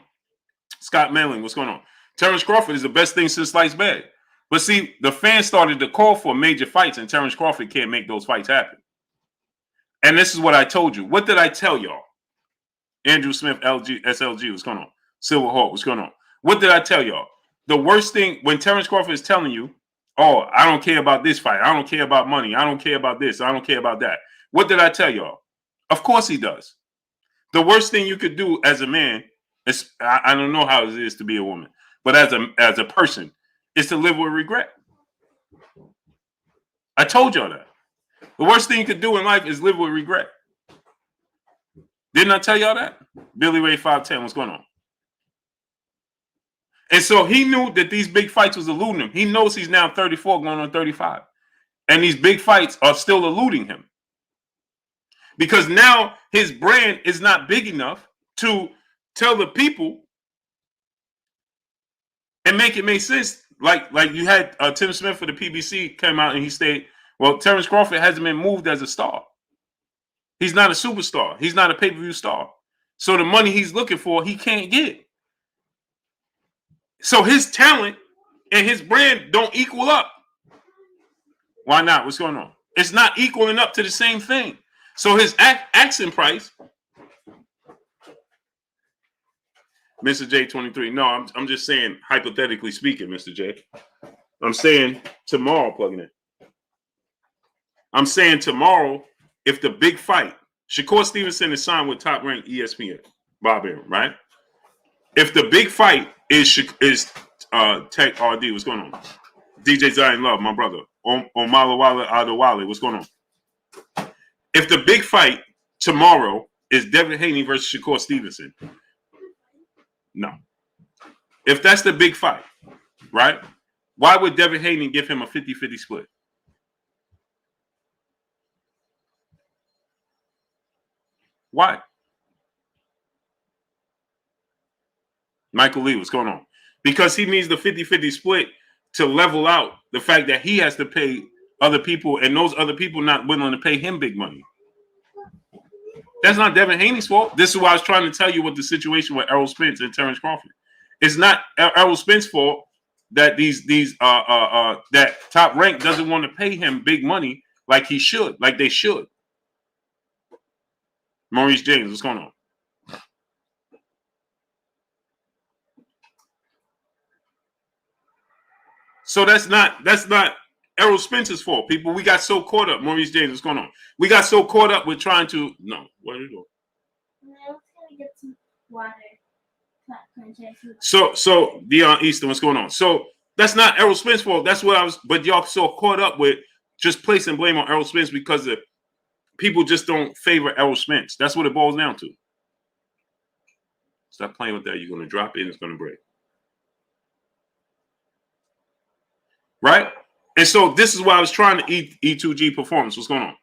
[SPEAKER 1] Scott Manling, what's going on? Terence Crawford is the best thing since sliced bread. But see, the fans started to call for major fights, and Terence Crawford can't make those fights happen. And this is what I told you. What did I tell y'all? Andrew Smith, SLG, what's going on? Silver Hawk, what's going on? What did I tell y'all? The worst thing when Terence Crawford is telling you, oh, I don't care about this fight. I don't care about money. I don't care about this. I don't care about that. What did I tell y'all? Of course he does. The worst thing you could do as a man, is, I don't know how it is to be a woman, but as a person, is to live with regret. I told y'all that. The worst thing you could do in life is live with regret. Didn't I tell y'all that? Billy Ray 510, what's going on? And so he knew that these big fights was eluding him. He knows he's now 34 going on 35. And these big fights are still eluding him. Because now his brand is not big enough to tell the people and make it make sense. Like you had Tim Smith for the PBC come out and he stated, well, Terence Crawford hasn't been moved as a star. He's not a superstar. He's not a pay-per-view star. So the money he's looking for, he can't get. So his talent and his brand don't equal up. Why not? What's going on? It's not equaling up to the same thing. So his asking price Mr. J23. No, I'm just saying, hypothetically speaking, Mr. J. I'm saying tomorrow, plugging in. I'm saying tomorrow, if the big fight, Shakur Stevenson is signed with top ranked ESPN, Bob Arum, right? If the big fight is Tech RD, what's going on? DJ Zion Love, my brother. Omalawale Adewale, what's going on? If the big fight tomorrow is Devin Haney versus Shakur Stevenson, no. If that's the big fight, right? Why would Devin Haney give him a 50-50 split? Why? Michael Lee, what's going on? Because he needs the 50-50 split to level out the fact that he has to pay other people, and those other people not willing to pay him big money. That's not Devin Haney's fault. This is why I was trying to tell you what the situation with Errol Spence and Terence Crawford. It's not Errol Spence's fault that that Top Rank doesn't want to pay him big money like he should, like they should. Maurice James, what's going on? So that's not Errol Spence's fault, people. We got so caught up. Maurice James, what's going on? We got so caught up with trying to what are you doing?
[SPEAKER 3] I was gonna get some water.
[SPEAKER 1] So Dion Easton, what's going on? So that's not Errol Spence's fault. That's what I was, but y'all so caught up with just placing blame on Errol Spence because the people just don't favor Errol Spence. That's what it boils down to. Stop playing with that. You're gonna drop it and it's gonna break. Right? And so this is why I was trying to E2G performance. What's going on?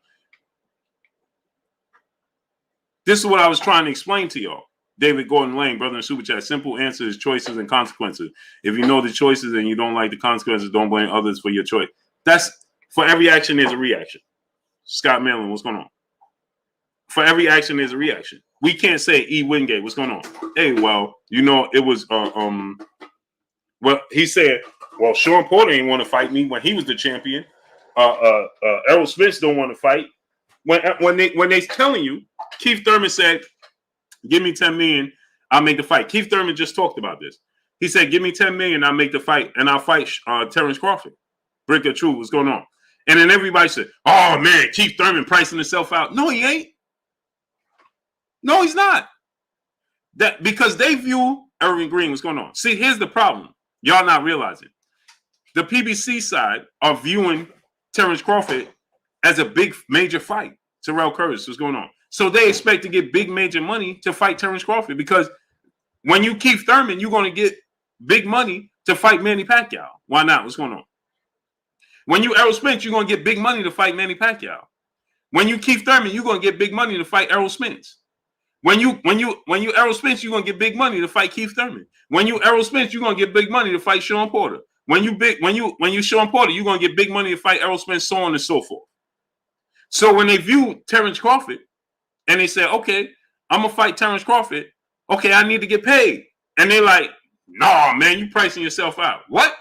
[SPEAKER 1] This is what I was trying to explain to y'all. David Gordon Lane, brother in Super Chat. Simple answer is choices and consequences. If you know the choices and you don't like the consequences, don't blame others for your choice. That's for every action, there's a reaction. Scott Malin, what's going on? For every action, there's a reaction. We can't say E. Wingate, what's going on? Hey, well, you know, it was well, he said, well, Sean Porter didn't want to fight me when he was the champion. Errol Spence don't want to fight. When they telling you, Keith Thurman said, give me 10 million, I'll make the fight. Keith Thurman just talked about this. He said, give me 10 million, I'll make the fight, and I'll fight Terence Crawford. Brick of Truth, what's going on? And then everybody said, oh, man, Keith Thurman pricing himself out. No, he ain't. No, he's not. That because they view Irving Green, what's going on? See, here's the problem. Y'all not realizing. The PBC side are viewing Terence Crawford as a big major fight. Terrell Curtis, what's going on? So they expect to get big major money to fight Terence Crawford because when you Keith Thurman, you're going to get big money to fight Manny Pacquiao. Why not? What's going on? When you Errol Spence, you're going to get big money to fight Manny Pacquiao. When you Keith Thurman, you're going to get big money to fight Errol Spence. When you Errol Spence, you're gonna get big money to fight Keith Thurman. When you Errol Spence, you're gonna get big money to fight Sean Porter. When you Sean Porter, you're gonna get big money to fight Errol Spence, so on and so forth. So when they view Terence Crawford and they say, okay, I'm gonna fight Terence Crawford, okay, I need to get paid. And they're like, nah, man, you pricing yourself out. What?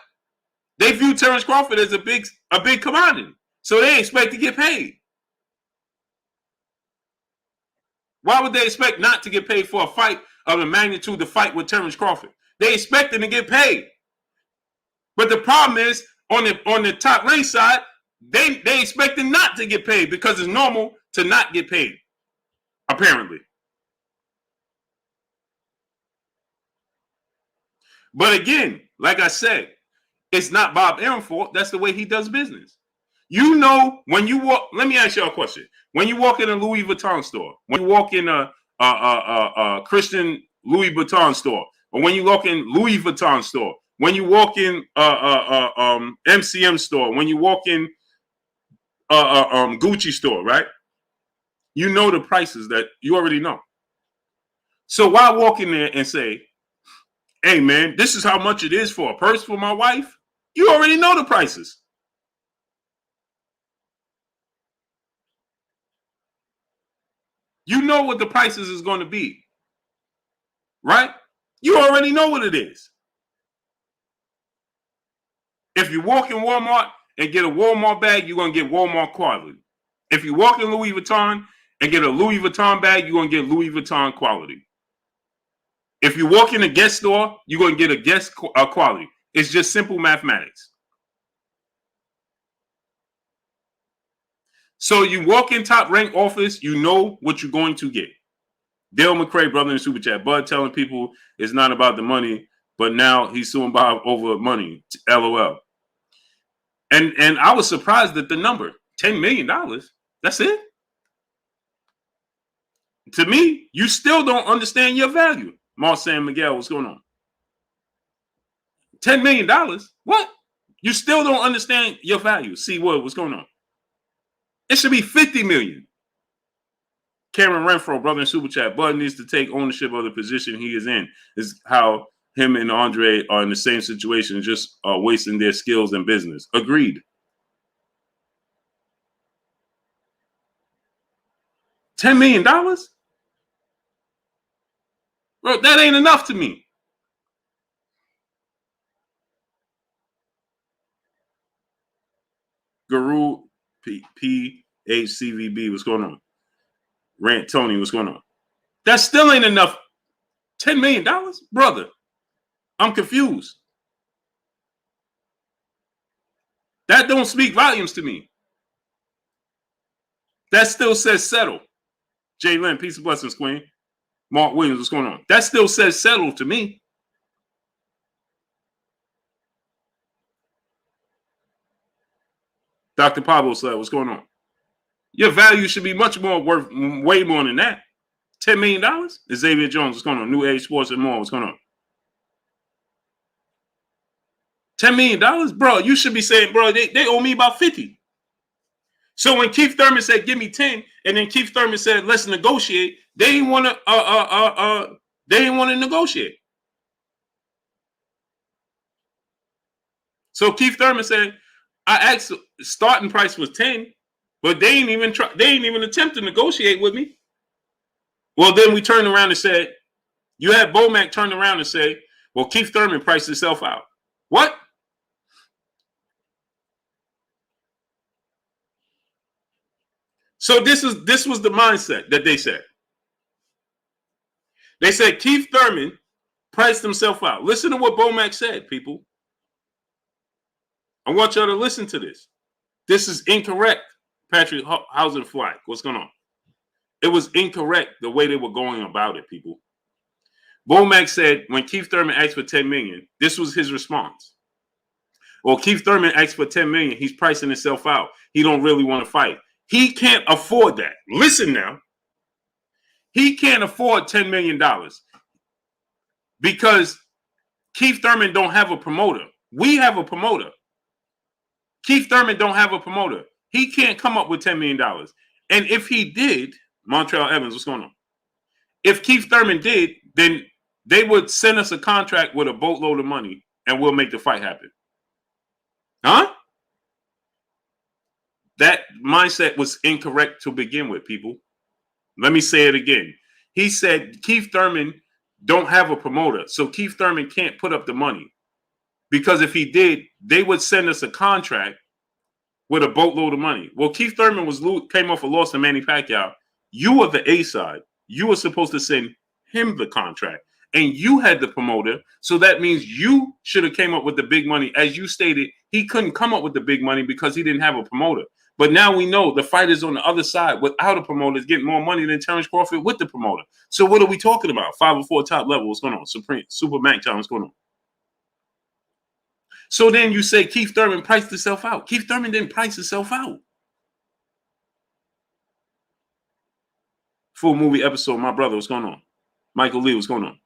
[SPEAKER 1] They view Terence Crawford as a big commodity. So they expect to get paid. Why would they expect not to get paid for a fight of the magnitude to fight with Terence Crawford? They expect them to get paid. But the problem is, on the top rank side, they expect them not to get paid because it's normal to not get paid, apparently. But again, like I said, it's not Bob Arum's fault. That's the way he does business. You know, when you walk, let me ask y'all a question. When you walk in a Louis Vuitton store, when you walk in a Christian Louis Vuitton store, or when you walk in Louis Vuitton store, when you walk in MCM store, when you walk in Gucci store, right? You know the prices that you already know. So why walk in there and say, hey, man, this is how much it is for a purse for my wife? You already know the prices. You know what the prices is going to be, right? You already know what it is. If you walk in Walmart and get a Walmart bag, you're going to get Walmart quality. If you walk in Louis Vuitton and get a Louis Vuitton bag, you're going to get Louis Vuitton quality. If you walk in a guest store, you're going to get a guest quality. It's just simple mathematics. So you walk in top rank office, you know what you're going to get. Dale McCray, brother in Super Chat. Bud telling people it's not about the money, but now he's suing Bob over money. LOL. And I was surprised at the number. $10 million. That's it. To me, you still don't understand your value. Marcel Miguel, what's going on? $10 million? What? You still don't understand your value. See what's going on? It should be $50 million. Cameron Renfro, brother in Super Chat. Bud needs to take ownership of the position he is in. This is how him and Andre are in the same situation, just wasting their skills in business. Agreed. $10 million? Bro, that ain't enough to me. Guru PHCVB, what's going on? Rant Tony, what's going on? That still ain't enough. $10 million? Brother, I'm confused. That don't speak volumes to me. That still says settle. Jay Lynn, peace and blessings, Queen. Mark Williams, what's going on? That still says settle to me. Dr. Pablo said, what's going on? Your value should be much more worth, way more than that. $10 million? Xavier Jones, what's going on? New Age Sports and more, what's going on? $10 million? Bro, you should be saying, bro, they owe me about 50. So when Keith Thurman said, give me 10, and then Keith Thurman said, let's negotiate, they didn't want to negotiate. So Keith Thurman said, I asked, starting price was 10, but they ain't even attempt to negotiate with me. Well, then we turned around and said, you had Bomac turn around and say, well, Keith Thurman priced himself out. What? So this was the mindset that they said. They said Keith Thurman priced himself out. Listen to what Bomac said, people. I want y'all to listen to this. This is incorrect, Patrick Hausen-Flack. What's going on? It was incorrect the way they were going about it, people. Bomac said when Keith Thurman asked for $10 million, this was his response. Well, Keith Thurman asked for $10 million. He's pricing himself out. He don't really want to fight. He can't afford that. Listen now. He can't afford $10 million because Keith Thurman don't have a promoter. We have a promoter. Keith Thurman don't have a promoter. He can't come up with $10 million. And if he did, Montreal Evans, what's going on? If Keith Thurman did, then they would send us a contract with a boatload of money and we'll make the fight happen. Huh? That mindset was incorrect to begin with, people. Let me say it again. He said Keith Thurman don't have a promoter, so Keith Thurman can't put up the money. Because if he did, they would send us a contract with a boatload of money. Well, Keith Thurman came off a loss to Manny Pacquiao. You were the A side. You were supposed to send him the contract. And you had the promoter, so that means you should have came up with the big money. As you stated, he couldn't come up with the big money because he didn't have a promoter. But now we know the fighters on the other side without a promoter is getting more money than Terence Crawford with the promoter. So what are we talking about? 504 top level, what's going on? Super Mac Town, what's going on? So then you say Keith Thurman priced himself out. Keith Thurman didn't price himself out. Full movie episode, my brother, what's going on? Michael Lee, what's going on?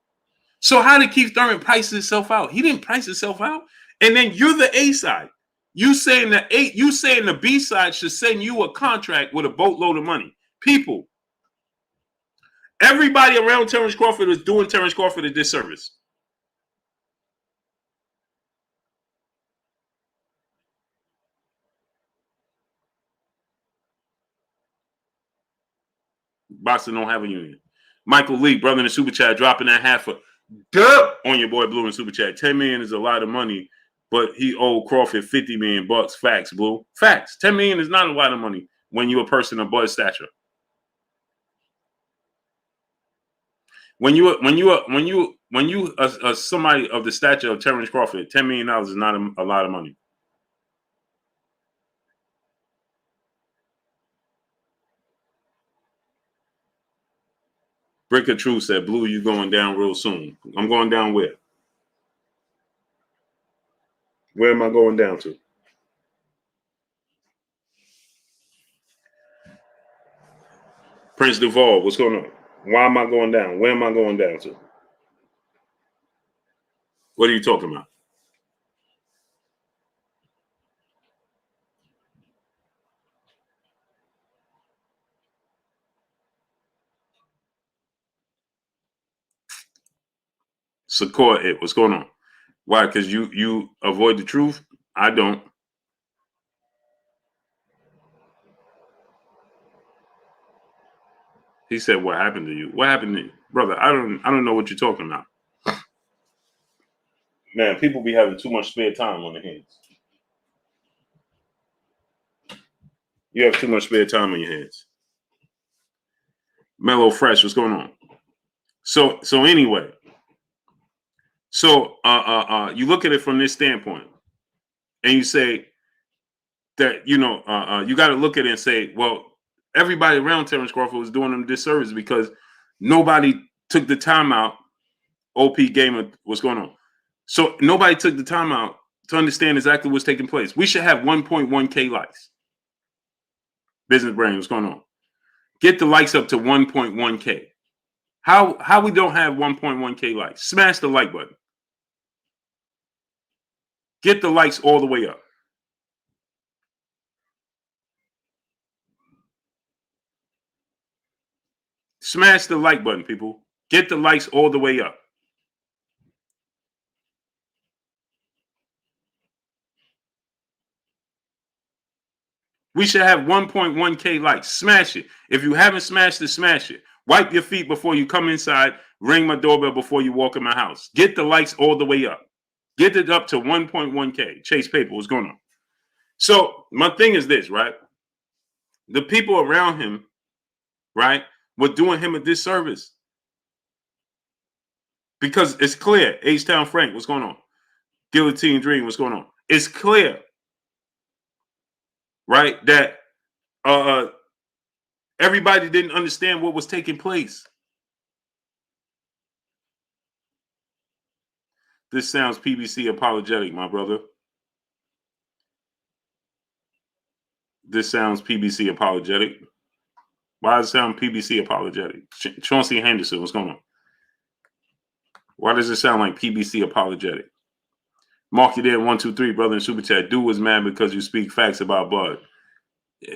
[SPEAKER 1] So how did Keith Thurman price himself out? He didn't price himself out. And then you're the A side. You saying the B side should send you a contract with a boatload of money. People, everybody around Terence Crawford is doing Terence Crawford a disservice. Boxing don't have a union. Michael Lee, brother in the Super Chat, dropping that half a dub on your boy Blue in Super Chat. $10 million is a lot of money, but he owed Crawford $50 million. Facts, Blue. Facts. $10 million is not a lot of money when you're a person of Bud stature. When you somebody of the stature of Terence Crawford, $10 million is not a lot of money. Brick of Truth said, Blue, you going down real soon. I'm going down where? Where am I going down to? Prince Duval, what's going on? Why am I going down? Where am I going down to? What are you talking about? Support it. What's going on? Why? Because you avoid the truth? I don't. He said, what happened to you? What happened to you? Brother, I don't know what you're talking about. Man, people be having too much spare time on their hands. You have too much spare time on your hands. Mellow Fresh, what's going on? So anyway, you look at it from this standpoint, and you say that you got to look at it and say, well, everybody around Terence Crawford was doing him disservice because nobody took the time out. OP Gamer, what's going on? So nobody took the time out to understand exactly what's taking place. We should have 1.1K likes. Business Brain, what's going on? Get the likes up to 1.1K. How we don't have 1.1K likes? Smash the like button. Get the likes all the way up. Smash the like button, people. Get the likes all the way up. We should have 1.1K likes. Smash it. If you haven't smashed it, smash it. Wipe your feet before you come inside. Ring my doorbell before you walk in my house. Get the likes all the way up. Get it up to 1.1K. Chase Paper, what's going on? So my thing is this, right? The people around him, right, were doing him a disservice. Because it's clear. H-Town Frank, what's going on? Guillotine Dream, what's going on? It's clear, right, that everybody didn't understand what was taking place. This sounds PBC apologetic, my brother. This sounds PBC apologetic. Why does it sound PBC apologetic? Chauncey Henderson, what's going on? Why does it sound like PBC apologetic? Mark you there, 123, brother in Super Chat. Dude was mad because you speak facts about Bud.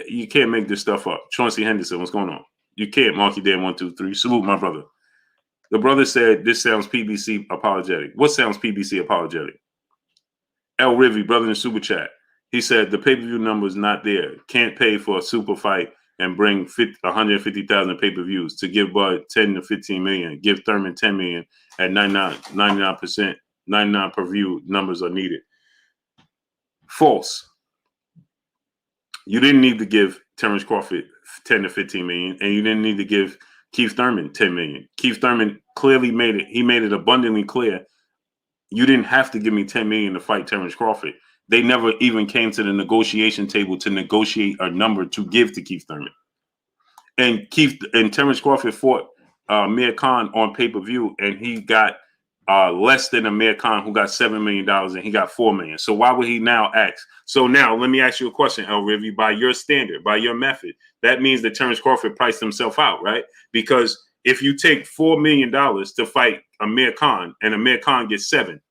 [SPEAKER 1] You can't make this stuff up. Chauncey Henderson, what's going on? You can't. Mark you there, 123. Salute, my brother. The brother said this sounds PBC apologetic. What sounds PBC apologetic? El Rivy, brother in Super Chat. He said the pay-per-view number is not there. Can't pay for a super fight and bring 150,000 pay-per-views to give Bud 10 to 15 million. Give Thurman 10 million at 99%. 99 per view numbers are needed. False. You didn't need to give Terence Crawford 10 to 15 million, and you didn't need to give Keith Thurman 10 million. Keith Thurman clearly made it. He made it abundantly clear. You didn't have to give me 10 million to fight Terence Crawford. They never even came to the negotiation table to negotiate a number to give to Keith Thurman. And Terence Crawford fought Amir Khan on pay-per-view, and he got less than Amir Khan, who got $7 million, and he got $4 million. So why would he now ask? So now let me ask you a question, El Rivy. By your standard, by your method, that means that Terence Crawford priced himself out, right? Because if you take $4 million to fight Amir Khan, and Amir Khan gets $7 million,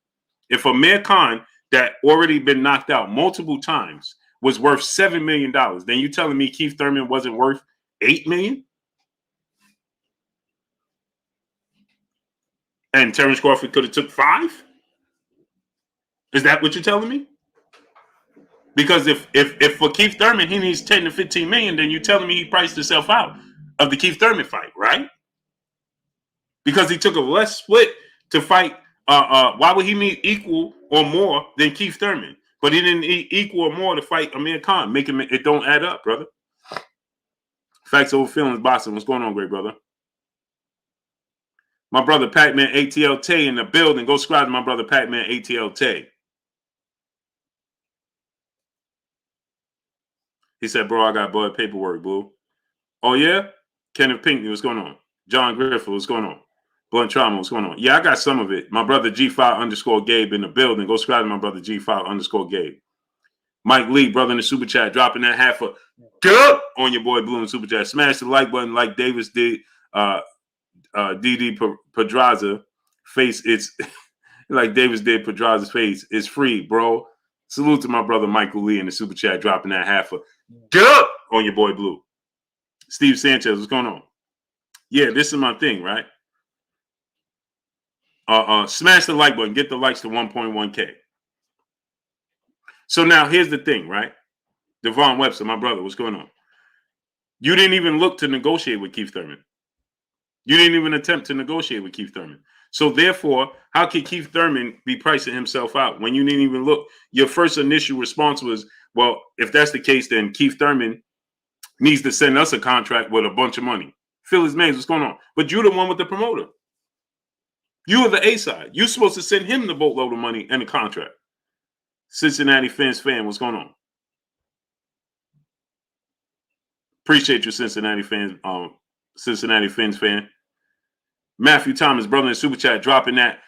[SPEAKER 1] if Amir Khan that already been knocked out multiple times was worth $7 million, then you telling me Keith Thurman wasn't worth $8 million? And Terence Crawford could have took $5 million? Is that what you're telling me? Because if for Keith Thurman he needs 10 to 15 million, then you're telling me he priced himself out of the Keith Thurman fight, right? Because he took a less split to fight. Why would he need equal or more than Keith Thurman? But he didn't need equal or more to fight Amir Khan. It don't add up, brother. Facts over feelings, Boston. What's going on, great brother? My brother Pac-Man ATL Tay in the building. Go subscribe to my brother Pac-Man ATL Tay. He said, bro, I got blood paperwork, boo. Oh, yeah? Kenneth Pinckney, what's going on? John Griffith, what's going on? Blunt Trauma, what's going on? Yeah, I got some of it. My brother G5_Gabe in the building. Go subscribe to my brother G5_Gabe. Mike Lee, brother in the super chat, dropping that half a good on your boy Blue in the super chat. Smash the like button like Davis did. DD Pedraza face. It's like Davis did Pedraza's face. It's free, bro. Salute to my brother Michael Lee in the super chat, dropping that half a good on your boy Blue. Steve Sanchez, what's going on? Yeah, this is my thing, right? Smash the like button. Get the likes to 1.1K. So now here's the thing, right? Devon Webster, my brother, what's going on? You didn't even look to negotiate with Keith Thurman. You didn't even attempt to negotiate with Keith Thurman. So therefore, how could Keith Thurman be pricing himself out when you didn't even look? Your first initial response was, well, if that's the case, then Keith Thurman needs to send us a contract with a bunch of money. Phyllis Mays, what's going on? But you're the one with the promoter. You are the A side. You're supposed to send him the boatload of money and the contract. Cincinnati Fins fan, what's going on? Appreciate you, Cincinnati fans. Cincinnati Fins fan. Matthew Thomas, brother in super chat, dropping that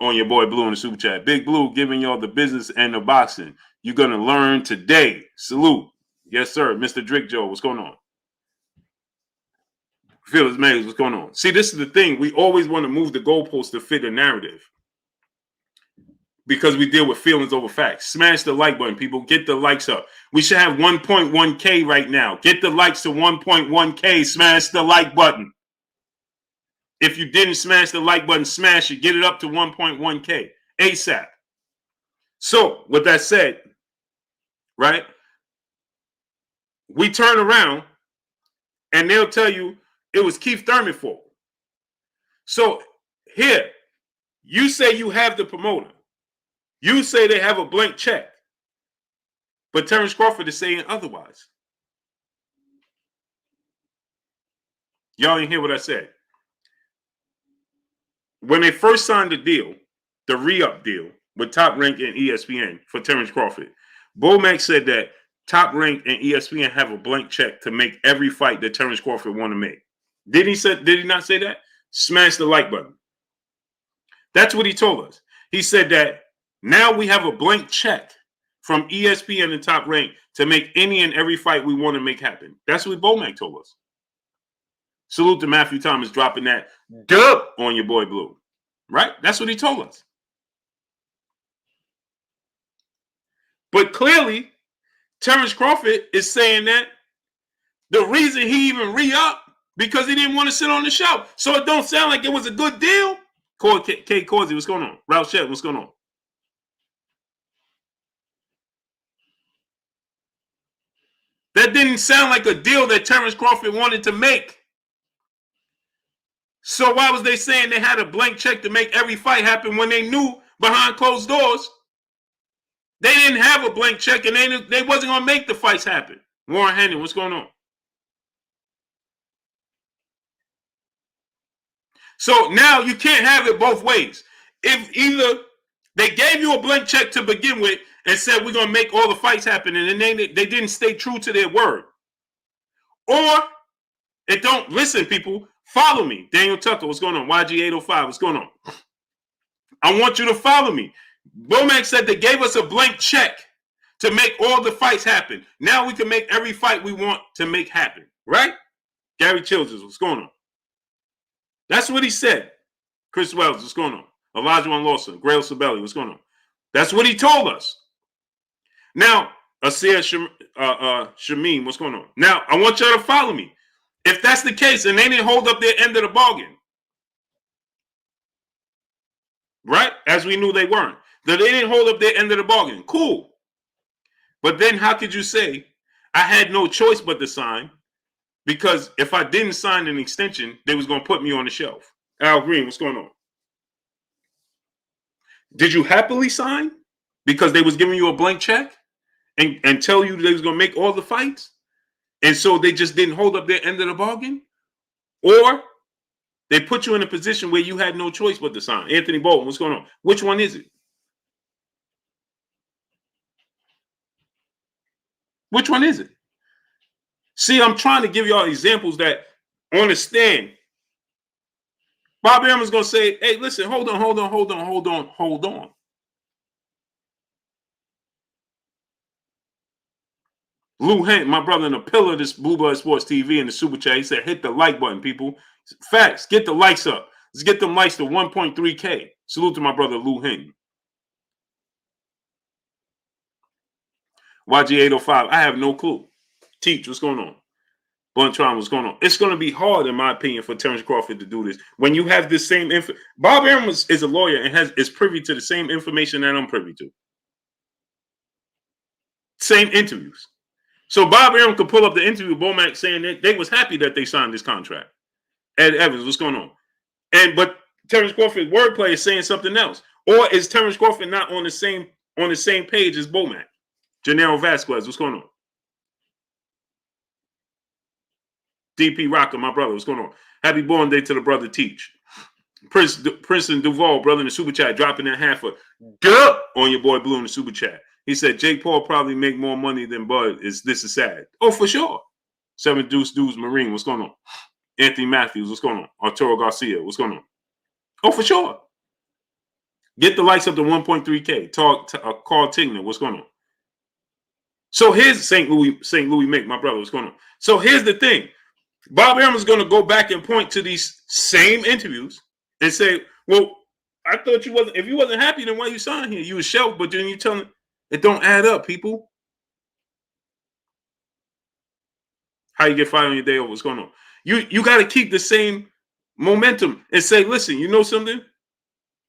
[SPEAKER 1] on your boy Blue in the super chat. Big Blue giving y'all the business and the boxing. You're gonna learn today. Salute. Yes, sir. Mr. Drake Joe, what's going on? Phyllis Mays, what's going on? See, this is the thing. We always want to move the goalposts to fit a narrative because we deal with feelings over facts. Smash the like button, people. Get the likes up. We should have 1.1K right now. Get the likes to 1.1K. Smash the like button. If you didn't smash the like button, smash it. Get it up to 1.1K ASAP. So, with that said, right, we turn around and they'll tell you it was Keith Thurman's fault. So, here, you say you have the promoter. You say they have a blank check. But Terence Crawford is saying otherwise. Y'all didn't hear what I said. When they first signed the deal, the re-up deal with Top Rank and ESPN for Terence Crawford, Bomac said that Top Rank and ESPN have a blank check to make every fight that Terence Crawford want to make. Did he not say that? Smash the like button. That's what he told us. He said that now we have a blank check from ESPN and Top Rank to make any and every fight we want to make happen. That's what Bomac told us. Salute to Matthew Thomas dropping that dub on your boy Blue. Right? That's what he told us. But clearly, Terence Crawford is saying that the reason he even re-upped because he didn't want to sit on the show. So it don't sound like it was a good deal. K. Causey, what's going on? Ralph Shedd, what's going on? That didn't sound like a deal that Terence Crawford wanted to make. So why was they saying they had a blank check to make every fight happen when they knew behind closed doors they didn't have a blank check and they wasn't going to make the fights happen? Warren Henry, what's going on? So now you can't have it both ways. If either they gave you a blank check to begin with and said we're going to make all the fights happen and then they didn't stay true to their word. Or it don't, listen people, follow me. Daniel Tucker, what's going on? YG805, what's going on? I want you to follow me. Bomac said they gave us a blank check to make all the fights happen. Now we can make every fight we want to make happen. Right? Gary Childers, what's going on? That's what he said. Chris Wells, what's going on? Elijah One Lawson, Grail Sabelli, what's going on? That's what he told us. Now, Asir Shamim, what's going on? Now, I want y'all to follow me. If that's the case and they didn't hold up their end of the bargain, right? As we knew they weren't. That they didn't hold up their end of the bargain. Cool. But then how could you say I had no choice but to sign? Because if I didn't sign an extension, they was going to put me on the shelf. Al Green, what's going on? Did you happily sign because they was giving you a blank check and tell you they was going to make all the fights? And so they just didn't hold up their end of the bargain? Or They put you in a position where you had no choice but to sign. Anthony Bolton, what's going on? Which one is it? Which one is it? See, I'm trying to give y'all examples that on the stand, Bob Arum is going to say, hey, listen, hold on. Lou Hent, my brother, and a pillar of this Blue Blood Sports TV and the Super Chat, he said, hit the like button, people. Facts, get the likes up. Let's get them likes to 1.3K. Salute to my brother, Lou Hent. YG805, I have no clue. Teach, what's going on? Buntron, what's going on? It's going to be hard, in my opinion, for Terence Crawford to do this. When you have this same info, Bob Arum is a lawyer and is privy to the same information that I'm privy to. Same interviews. So Bob Arum could pull up the interview with Bomac saying that they was happy that they signed this contract. Ed Evans, what's going on? But Terence Crawford's wordplay is saying something else. Or is Terence Crawford not on the same page as Bomac? Janelle Vasquez, what's going on? DP Rocker, my brother, what's going on? Happy born day to the brother Teach. Princeton Duval, brother in the Super Chat, dropping that half a duh on your boy Blue in the Super Chat. He said Jake Paul probably make more money than Bud. This is sad. Oh, for sure. 7 Deuce Dudes Marine, what's going on? Anthony Matthews, what's going on? Arturo Garcia, what's going on? Oh, for sure. Get the likes up to 1.3K. Carl Tigner, what's going on? So here's St. Louis Mick, my brother, what's going on? So here's the thing. Bob Arum is going to go back and point to these same interviews and say, well, I thought if you wasn't happy, then why you signed here? You was shelved, but then you tell them it don't add up, people. How you get fired on your day off? What's going on? You got to keep the same momentum and say, listen, you know something?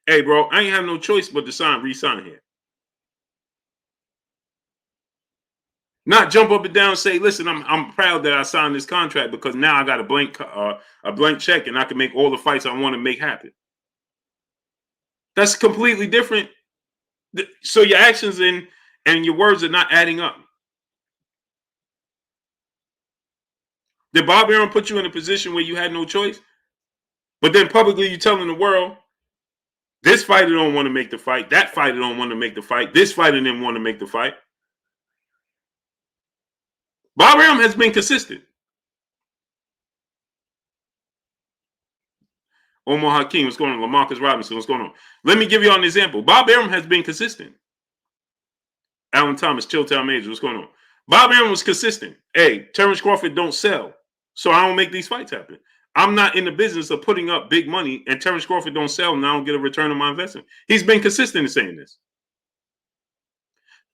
[SPEAKER 1] Hey, bro, I ain't have no choice but to re-sign here. Not jump up and down and say, listen, I'm proud that I signed this contract because now I got a blank check and I can make all the fights I want to make happen. That's completely different. So your actions and your words are not adding up. Did Bob Arum put you in a position where you had no choice? But then publicly you telling the world, this fighter don't want to make the fight, that fighter don't want to make the fight, this fighter didn't want to make the fight. Bob Arum has been consistent. Omar Hakeem, what's going on? LaMarcus Robinson, what's going on? Let me give you an example. Bob Arum has been consistent. Alan Thomas, Chilltown Major, what's going on? Bob Arum was consistent. Hey, Terence Crawford don't sell, so I don't make these fights happen. I'm not in the business of putting up big money, and Terence Crawford don't sell, and I don't get a return on my investment. He's been consistent in saying this.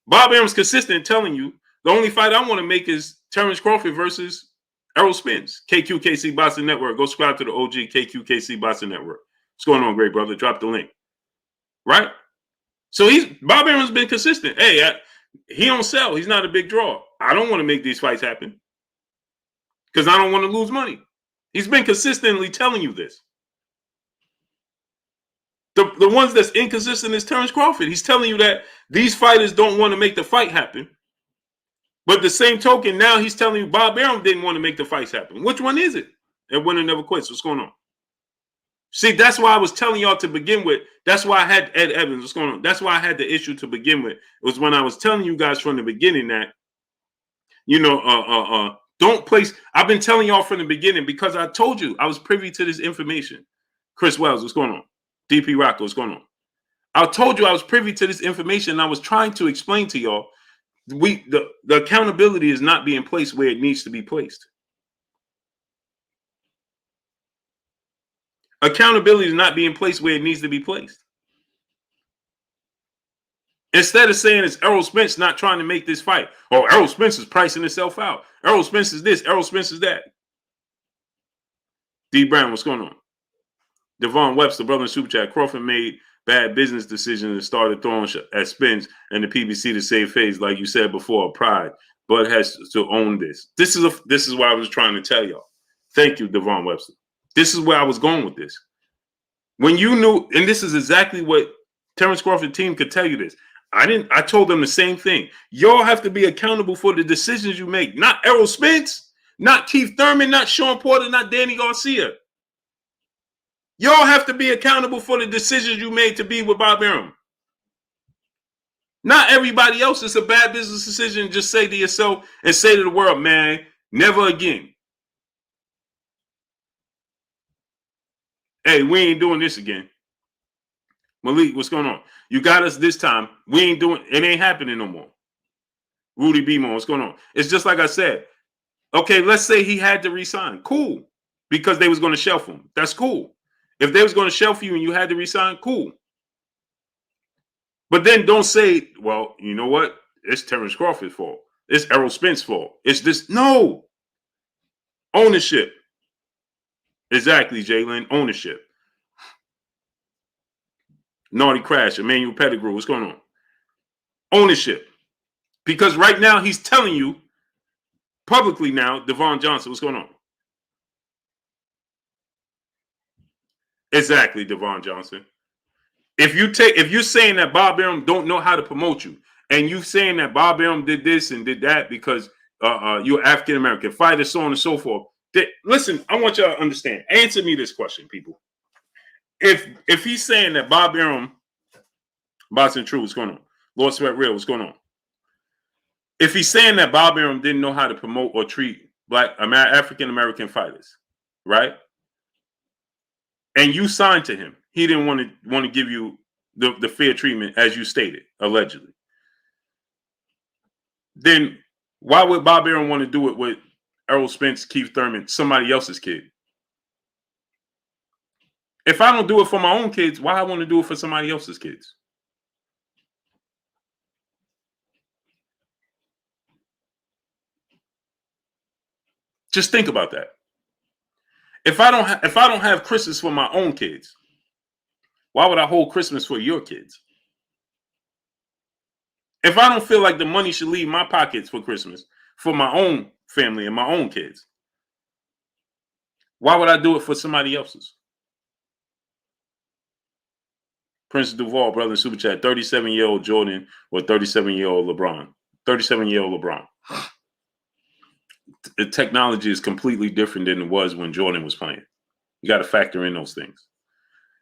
[SPEAKER 1] Bob Arum's consistent in telling you the only fight I want to make is Terence Crawford versus Errol Spence. KQKC Boxing Network. Go subscribe to the OG KQKC Boxing Network. What's going on, great brother? Drop the link. Right? So Bob Arum's been consistent. Hey, he don't sell. He's not a big draw. I don't want to make these fights happen because I don't want to lose money. He's been consistently telling you this. The ones that's inconsistent is Terence Crawford. He's telling you that these fighters don't want to make the fight happen. But the same token, now he's telling you Bob Arum didn't want to make the fights happen. Which one is it? And winner never quits. What's going on? See, that's why I was telling y'all to begin with. That's why I had Ed Evans. What's going on? That's why I had the issue to begin with. It was when I was telling you guys from the beginning that, don't place. I've been telling y'all from the beginning because I told you I was privy to this information. Chris Wells, what's going on? DP Rocco, what's going on? I told you I was privy to this information and I was trying to explain to y'all the accountability is not being placed where it needs to be placed. Accountability is not being placed where it needs to be placed. Instead of saying it's Errol Spence not trying to make this fight. Oh, Errol Spence is pricing himself out. Errol Spence is this. Errol Spence is that. D. Brown, what's going on? Devon Webster, brother in Super Chat. Crawford made bad business decisions and started throwing at Spence and the PBC to save face, like you said before, pride. But has to own this. This is what I was trying to tell y'all. Thank you, Devon Webster. This is where I was going with this. When you knew, and this is exactly what Terence Crawford team could tell you this. I told them the same thing. Y'all have to be accountable for the decisions you make. Not Errol Spence, not Keith Thurman, not Sean Porter, not Danny Garcia. Y'all have to be accountable for the decisions you made to be with Bob Arum. Not everybody else. It's a bad business decision. Just say to yourself and say to the world, man, never again. Hey, we ain't doing this again. Malik, what's going on? You got us this time. We ain't doing it. Ain't happening no more. Rudy Beamon, what's going on? It's just like I said. Okay, let's say he had to resign. Cool. Because they was going to shelf him. That's cool. If they was going to shelf you and you had to resign, cool. But then don't say, well, you know what? It's Terence Crawford's fault. It's Errol Spence's fault. It's this. No. Ownership. Exactly, Jalen. Ownership. Naughty Crash. Emmanuel Pettigrew. What's going on? Ownership. Because right now he's telling you publicly now, Devon Johnson, what's going on? Exactly, Devon Johnson. If you're saying that Bob Arum don't know how to promote you, and you saying that Bob Arum did this and did that because you're African American fighter, so on and so forth. Listen, I want y'all to understand. Answer me this question, people. If he's saying that Bob Arum, Boston True, what's going on? Lord Sweat Real, what's going on? If he's saying that Bob Arum didn't know how to promote or treat Black African American fighters, right? And you signed to him, he didn't want to give you the fair treatment as you stated, allegedly. Then why would Bob Arum want to do it with Errol Spence, Keith Thurman, somebody else's kid? If I don't do it for my own kids, why I want to do it for somebody else's kids? Just think about that. If I don't have Christmas for my own kids, why would I hold Christmas for your kids? If I don't feel like the money should leave my pockets for Christmas for my own family and my own kids, why would I do it for somebody else's? Prince Duval, brother, super chat, 37-year-old Jordan or 37-year-old LeBron. 37-year-old LeBron. The technology is completely different than it was when Jordan was playing. You got to factor in those things.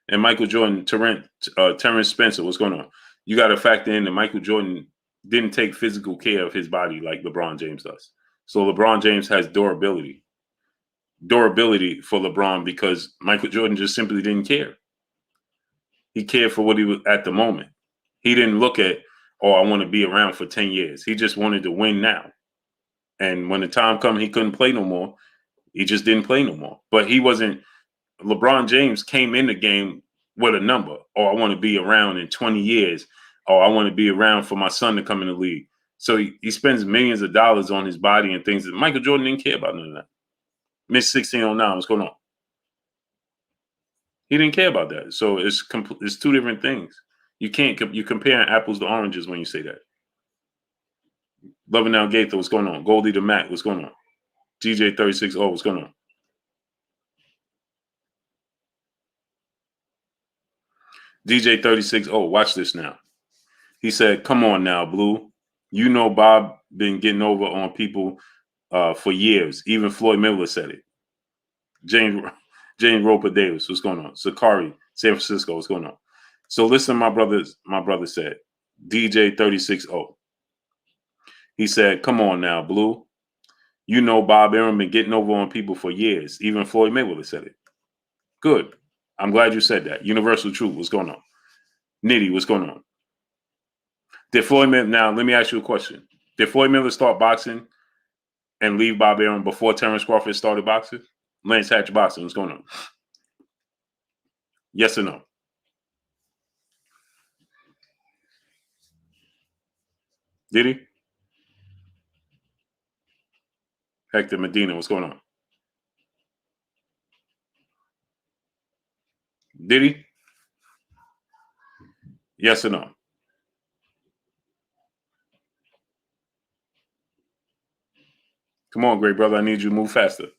[SPEAKER 1] And Michael Jordan, Terence Spencer, what's going on? You got to factor in that Michael Jordan didn't take physical care of his body like LeBron James does. So LeBron James has durability. Durability for LeBron because Michael Jordan just simply didn't care. He cared for what he was at the moment. He didn't look at, oh, I want to be around for 10 years. He just wanted to win now. And when the time come, he couldn't play no more. He just didn't play no more. But he wasn't. LeBron James came in the game with a number. Oh, I want to be around in 20 years. Oh, I want to be around for my son to come in the league. So he spends millions of dollars on his body and things that Michael Jordan didn't care about none of that. Miss 1609, what's going on? He didn't care about that. So it's two different things. You can't you're comparing apples to oranges when you say that. Loving Now Gaither, what's going on? Goldie the Mac, what's going on? DJ 36, what's going on? DJ 36, watch this now. He said, come on now, Blue. You know Bob been getting over on people for years. Even Floyd Mayweather said it. Jane Roper Davis, what's going on? Sakari, San Francisco, what's going on? So listen, my brother said, DJ 36, he said, come on now, Blue. You know Bob Arum been getting over on people for years. Even Floyd Mayweather said it. Good. I'm glad you said that. Universal Truth, what's going on? Nitty, what's going on? Did Floyd Mayweather, now let me ask you a question. Did Floyd Mayweather start boxing and leave Bob Arum before Terence Crawford started boxing? Lance Hatch boxing, what's going on? Yes or no? Did he? Hector Medina, what's going on? Did he? Yes or no? Come on, great brother. I need you to move faster.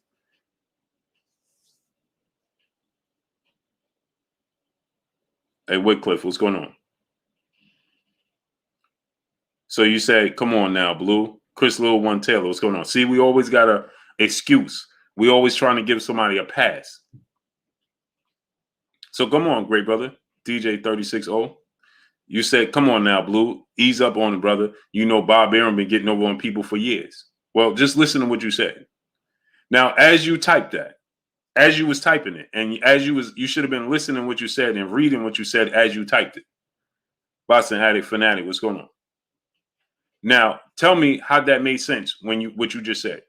[SPEAKER 1] Hey, Whitcliffe, what's going on? So you say, come on now, Blue. Chris Little One Taylor, what's going on? See, we always got an excuse. We always trying to give somebody a pass. So come on, great brother. DJ 36O. You said, come on now, Blue. Ease up on it, brother. You know Bob Arum been getting over on people for years. Well, just listen to what you said. Now, as you typed that, as you was typing it, and as you should have been listening to what you said and reading what you said as you typed it. Boston Addict Fanatic, what's going on? Now, tell me how that made sense when what you just said.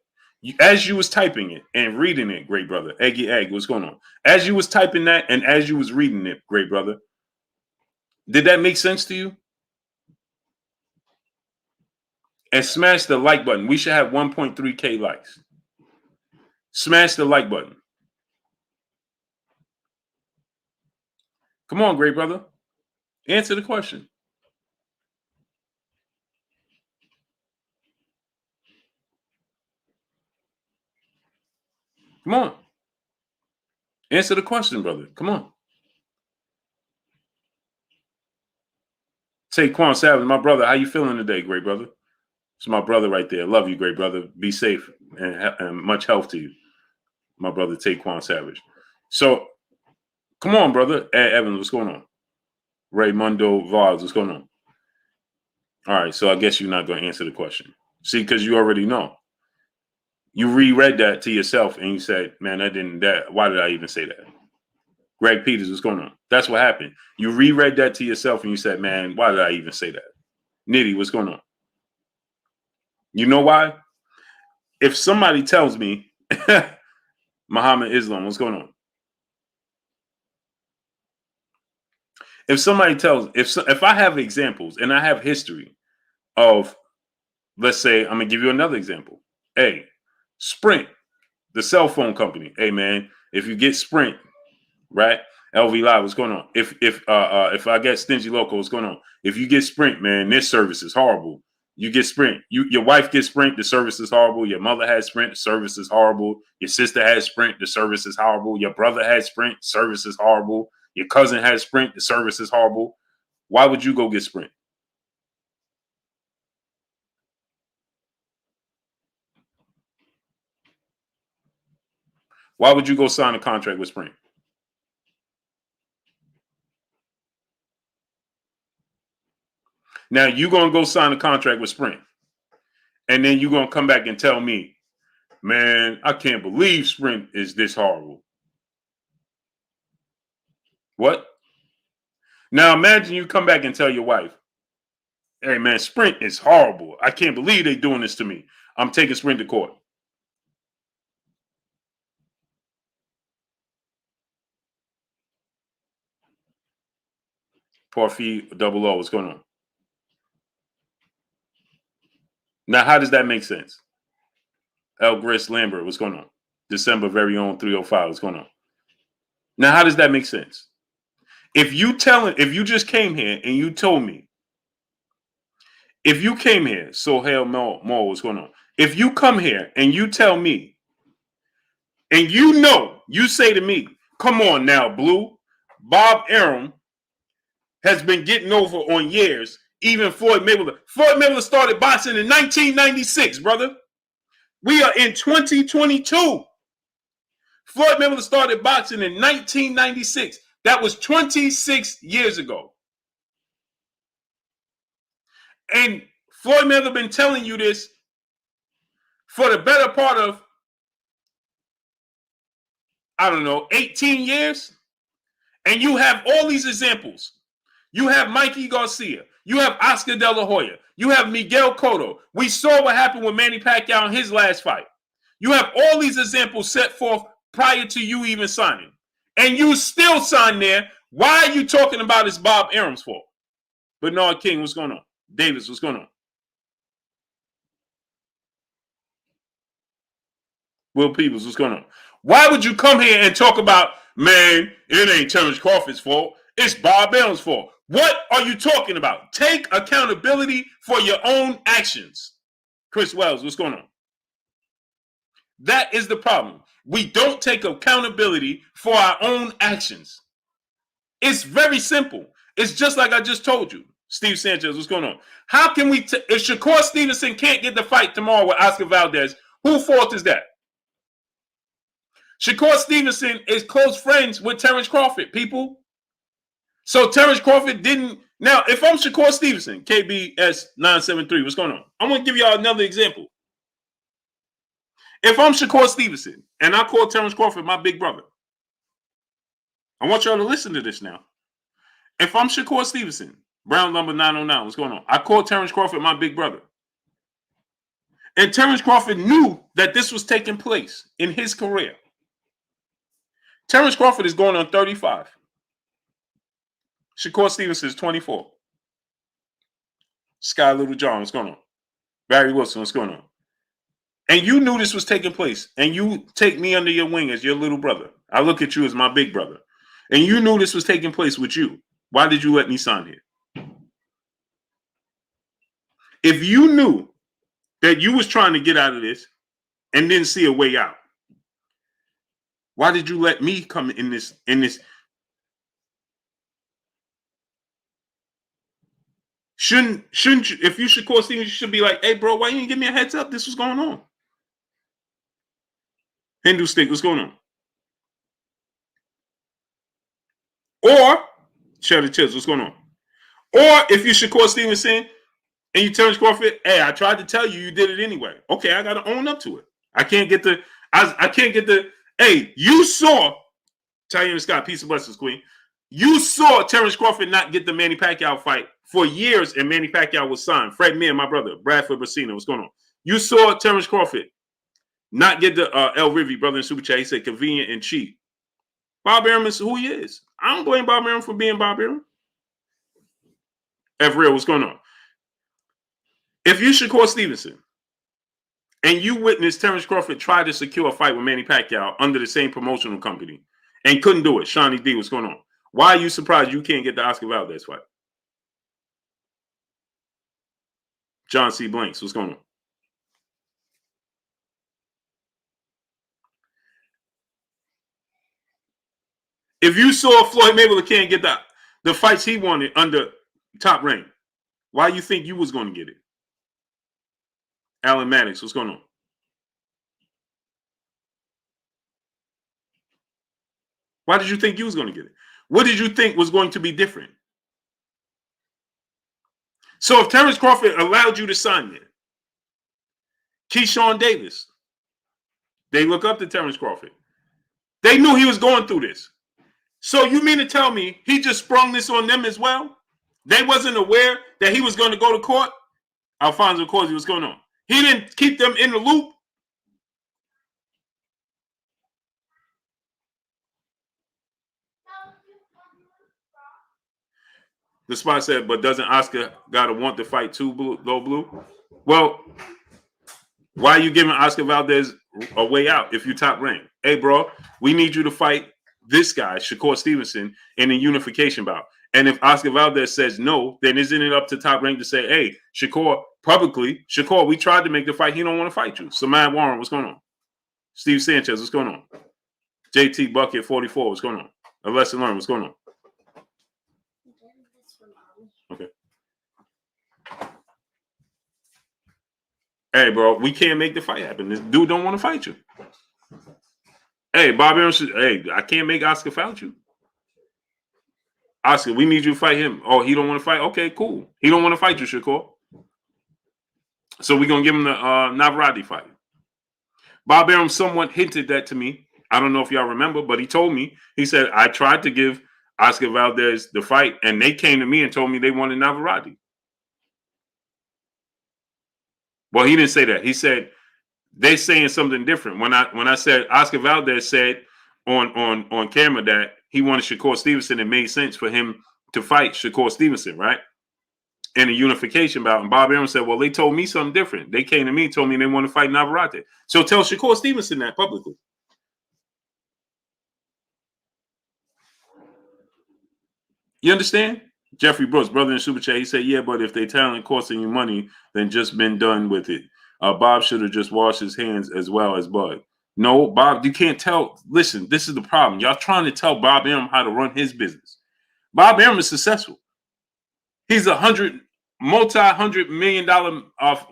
[SPEAKER 1] As you was typing it and reading it, great brother, Eggy Egg, what's going on? As you was typing that and as you was reading it, great brother, did that make sense to you? And smash the like button. We should have 1.3K likes. Smash the like button. Come on, great brother. Answer the question. Come on. Answer the question, brother. Come on. Taquan Savage, my brother, how you feeling today, great brother? It's my brother right there. Love you, great brother. Be safe and much health to you, my brother Taquan Savage. So, come on, brother. Ed Evans, what's going on? Raymundo Vaz, what's going on? All right, so I guess you're not going to answer the question. See, because you already know. You reread that to yourself and you said, man, why did I even say that? Greg Peters, what's going on? That's what happened. You reread that to yourself and you said, man, why did I even say that? Nitty, what's going on? You know why? If somebody tells me, Muhammad Islam, what's going on? If somebody tells, if I have examples and I have history of, let's say, I'm going to give you another example. Hey, Sprint, the cell phone company. Hey, man, if you get Sprint, right? LV Live, what's going on? If I get Stingy Loco, what's going on? If you get Sprint, man, this service is horrible. You get Sprint. Your wife gets Sprint, the service is horrible. Your mother has Sprint, the service is horrible. Your sister has Sprint, the service is horrible. Your brother has Sprint, service is horrible. Your cousin has Sprint, the service is horrible. Why would you go get Sprint? Why would you go sign a contract with Sprint? Now, you're going to go sign a contract with Sprint. And then you're going to come back and tell me, man, I can't believe Sprint is this horrible. What? Now, imagine you come back and tell your wife, hey, man, Sprint is horrible. I can't believe they're doing this to me. I'm taking Sprint to court. Porfi Double O, what's going on? Now, how does that make sense? El Gris Lambert, what's going on? December very own 305, what's going on? Now, how does that make sense? If you just came here and you told me, if you came here, Sohail Mo, what's going on? If you come here and you tell me, and you say to me, come on now, Blue, Bob Arum has been getting over on years. Even Floyd Mayweather. Floyd Mayweather started boxing in 1996, brother. We are in 2022. Floyd Mayweather started boxing in 1996. That was 26 years ago. And Floyd Mayweather been telling you this for the better part of, 18 years. And you have all these examples. You have Mikey Garcia. You have Oscar De La Hoya. You have Miguel Cotto. We saw what happened with Manny Pacquiao in his last fight. You have all these examples set forth prior to you even signing. And you still sign there. Why are you talking about it's Bob Arum's fault? Bernard King, what's going on? Davis, what's going on? Will Peebles, what's going on? Why would you come here and talk about, man, it ain't Terence Crawford's fault. It's Bob Arum's fault. What are you talking about? Take accountability for your own actions. Chris Wells, what's going on? That is the problem. We don't take accountability for our own actions. It's very simple. It's just like I just told you. Steve Sanchez, what's going on? How can we, if Shakur Stevenson can't get the fight tomorrow with Oscar Valdez, whose fault is that? Shakur Stevenson is close friends with Terence Crawford, people. So Terence Crawford didn't. Now, if I'm Shakur Stevenson, KBS973, what's going on? I'm going to give y'all another example. If I'm Shakur Stevenson and I call Terence Crawford my big brother, I want y'all to listen to this now. If I'm Shakur Stevenson, Brown number 909, what's going on? I call Terence Crawford my big brother. And Terence Crawford knew that this was taking place in his career. Terence Crawford is going on 35. Shakur Stevenson is 24. Sky Little John, what's going on? Barry Wilson, what's going on? And you knew this was taking place, and you take me under your wing as your little brother. I look at you as my big brother. And you knew this was taking place with you. Why did you let me sign here? If you knew that you was trying to get out of this and didn't see a way out, why did you let me come in this? Shouldn't you, if you should call Stevens, you should be like, hey, bro, why you didn't give me a heads up? This was going on. Hindu Stick, what's going on? Or, Cheddar Chips, what's going on? Or if you should call Stevenson and you Terence Crawford, hey, I tried to tell you, you did it anyway. Okay, I got to own up to it. I can't get the, hey, you saw, Taylor Scott, peace of blessings, Queen. You saw Terence Crawford not get the Manny Pacquiao fight for years, and Manny Pacquiao was signed. Fred Mir, my brother, Bradford Brasino, what's going on? You saw Terence Crawford not get the El Rivi, brother in Super Chat. He said convenient and cheap. Bob Arum is who he is. I don't blame Bob Arum for being Bob Arum. F real, what's going on? If you Shakur Stevenson and you witnessed Terence Crawford try to secure a fight with Manny Pacquiao under the same promotional company and couldn't do it, Shawnee D, what's going on? Why are you surprised you can't get the Oscar Valdez fight? John C. Blanks, what's going on? If you saw Floyd Mayweather can't get the fights he wanted under Top Rank, why you think you was going to get it? Alan Maddox, what's going on? Why did you think you was going to get it? What did you think was going to be different? So if Terence Crawford allowed you to sign there, Keyshawn Davis, they look up to Terence Crawford. They knew he was going through this. So you mean to tell me he just sprung this on them as well? They wasn't aware that he was going to go to court? Alfonso Corsi, what's going on? He didn't keep them in the loop? The spot said, but doesn't Oscar gotta want to fight too, Blue? Well, why are you giving Oscar Valdez a way out if you top rank? Hey, bro, we need you to fight this guy, Shakur Stevenson, in a unification bout. And if Oscar Valdez says no, then isn't it up to Top Rank to say, hey, Shakur, publicly, Shakur, we tried to make the fight. He don't want to fight you. Samad Warren, what's going on? Steve Sanchez, what's going on? JT Bucket 44, what's going on? A lesson learned, what's going on? Okay. Hey, bro, we can't make the fight happen. This dude don't want to fight you. Hey, Bob Arum, hey, I can't make Oscar fight you. Oscar, we need you to fight him. Oh, he don't want to fight? Okay, cool. He don't want to fight you, Shakur. So we're going to give him the Navarrete fight. Bob Arum somewhat hinted that to me. I don't know if y'all remember, but he told me, he said, I tried to give Oscar Valdez the fight, and they came to me and told me they wanted Navarrete. Well, he didn't say that. He said, they're saying something different. When I said Oscar Valdez said on camera that he wanted Shakur Stevenson, it made sense for him to fight Shakur Stevenson, right? In a unification bout. And Bob Arum said, well, they told me something different. They came to me and told me they want to fight Navarrete. So tell Shakur Stevenson that publicly. You understand? Jeffrey Brooks, brother in Super Chat, he said, yeah, but if they talent costing you money, then just been done with it. Bob should have just washed his hands as well as Bud. No, Bob, you can't tell. Listen, this is the problem. Y'all trying to tell Bob Arum how to run his business. Bob Arum is successful. He's a multi-hundred million dollar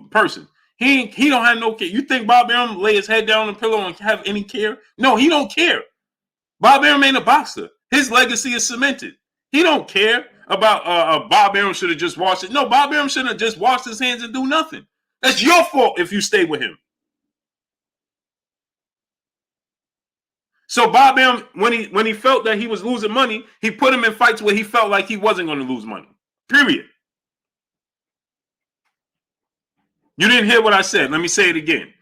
[SPEAKER 1] person. He don't have no care. You think Bob Arum lay his head down on the pillow and have any care? No, he don't care. Bob Arum ain't a boxer. His legacy is cemented. He don't care about Bob Arum should have just washed it. No, Bob Arum should have just washed his hands and do nothing. That's your fault if you stay with him. So Bob Arum, when he felt that he was losing money, he put him in fights where he felt like he wasn't going to lose money. Period. You didn't hear what I said. Let me say it again.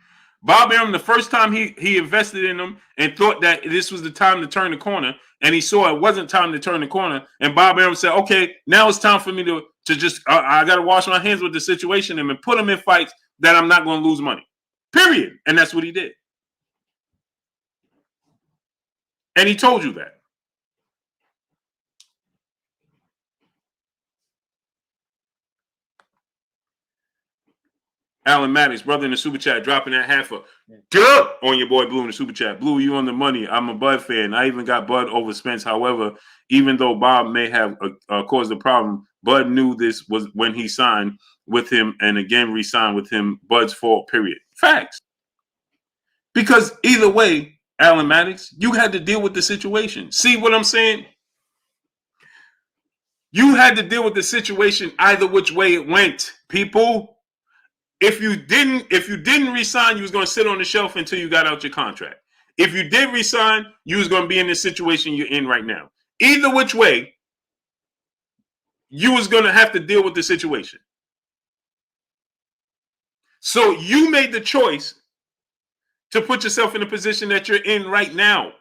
[SPEAKER 1] Bob Arum, the first time he invested in him and thought that this was the time to turn the corner, and he saw it wasn't time to turn the corner, and Bob Arum said, okay, now it's time for me to just, I got to wash my hands with the situation and put him in fights that I'm not going to lose money. Period. And that's what he did. And he told you that. Alan Maddox, brother in the super chat, dropping that half a dub on your boy Blue in the super chat. Blue, you on the money. I'm a Bud fan. I even got Bud over Spence. However, even though Bob may have caused the problem, Bud knew this was when he signed with him and again re-signed with him. Bud's fault, period. Facts. Because either way, Alan Maddox, you had to deal with the situation. See what I'm saying? You had to deal with the situation either which way it went, people. If you didn't resign, you was going to sit on the shelf until you got out your contract. If you did resign, you was going to be in the situation you're in right now. Either which way, you was going to have to deal with the situation. So you made the choice to put yourself in the position that you're in right now.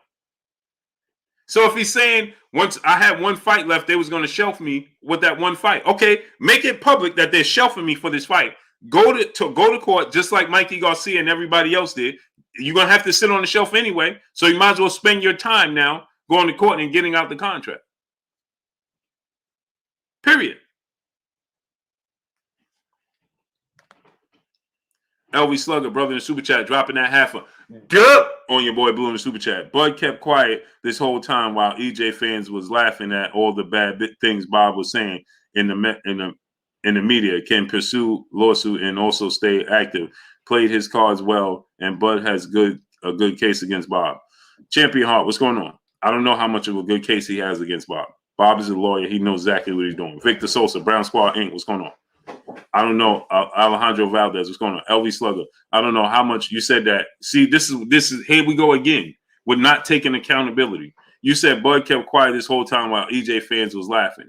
[SPEAKER 1] So if he's saying, once I had one fight left, they was going to shelf me with that one fight. Okay, make it public that they're shelving me for this fight. Go to court just like Mikey Garcia and everybody else did. You're going to have to sit on the shelf anyway, so you might as well spend your time now going to court and getting out the contract. Period. LV Slugger, brother in the super chat, dropping that half a dub on your boy Blue in the super chat. Bud kept quiet this whole time while EJ fans was laughing at all the bad things Bob was saying in the media. Can pursue lawsuit and also stay active. Played his cards well, and Bud has a good case against Bob. Champion Heart, what's going on? I don't know how much of a good case he has against Bob. Bob is a lawyer. He knows exactly what he's doing. Victor Sosa, Brown Squad Inc., what's going on? I don't know. Alejandro Valdez, what's going on? LV Slugger, I don't know how much you said that. See, this is here we go again with not taking accountability. You said Bud kept quiet this whole time while EJ fans was laughing.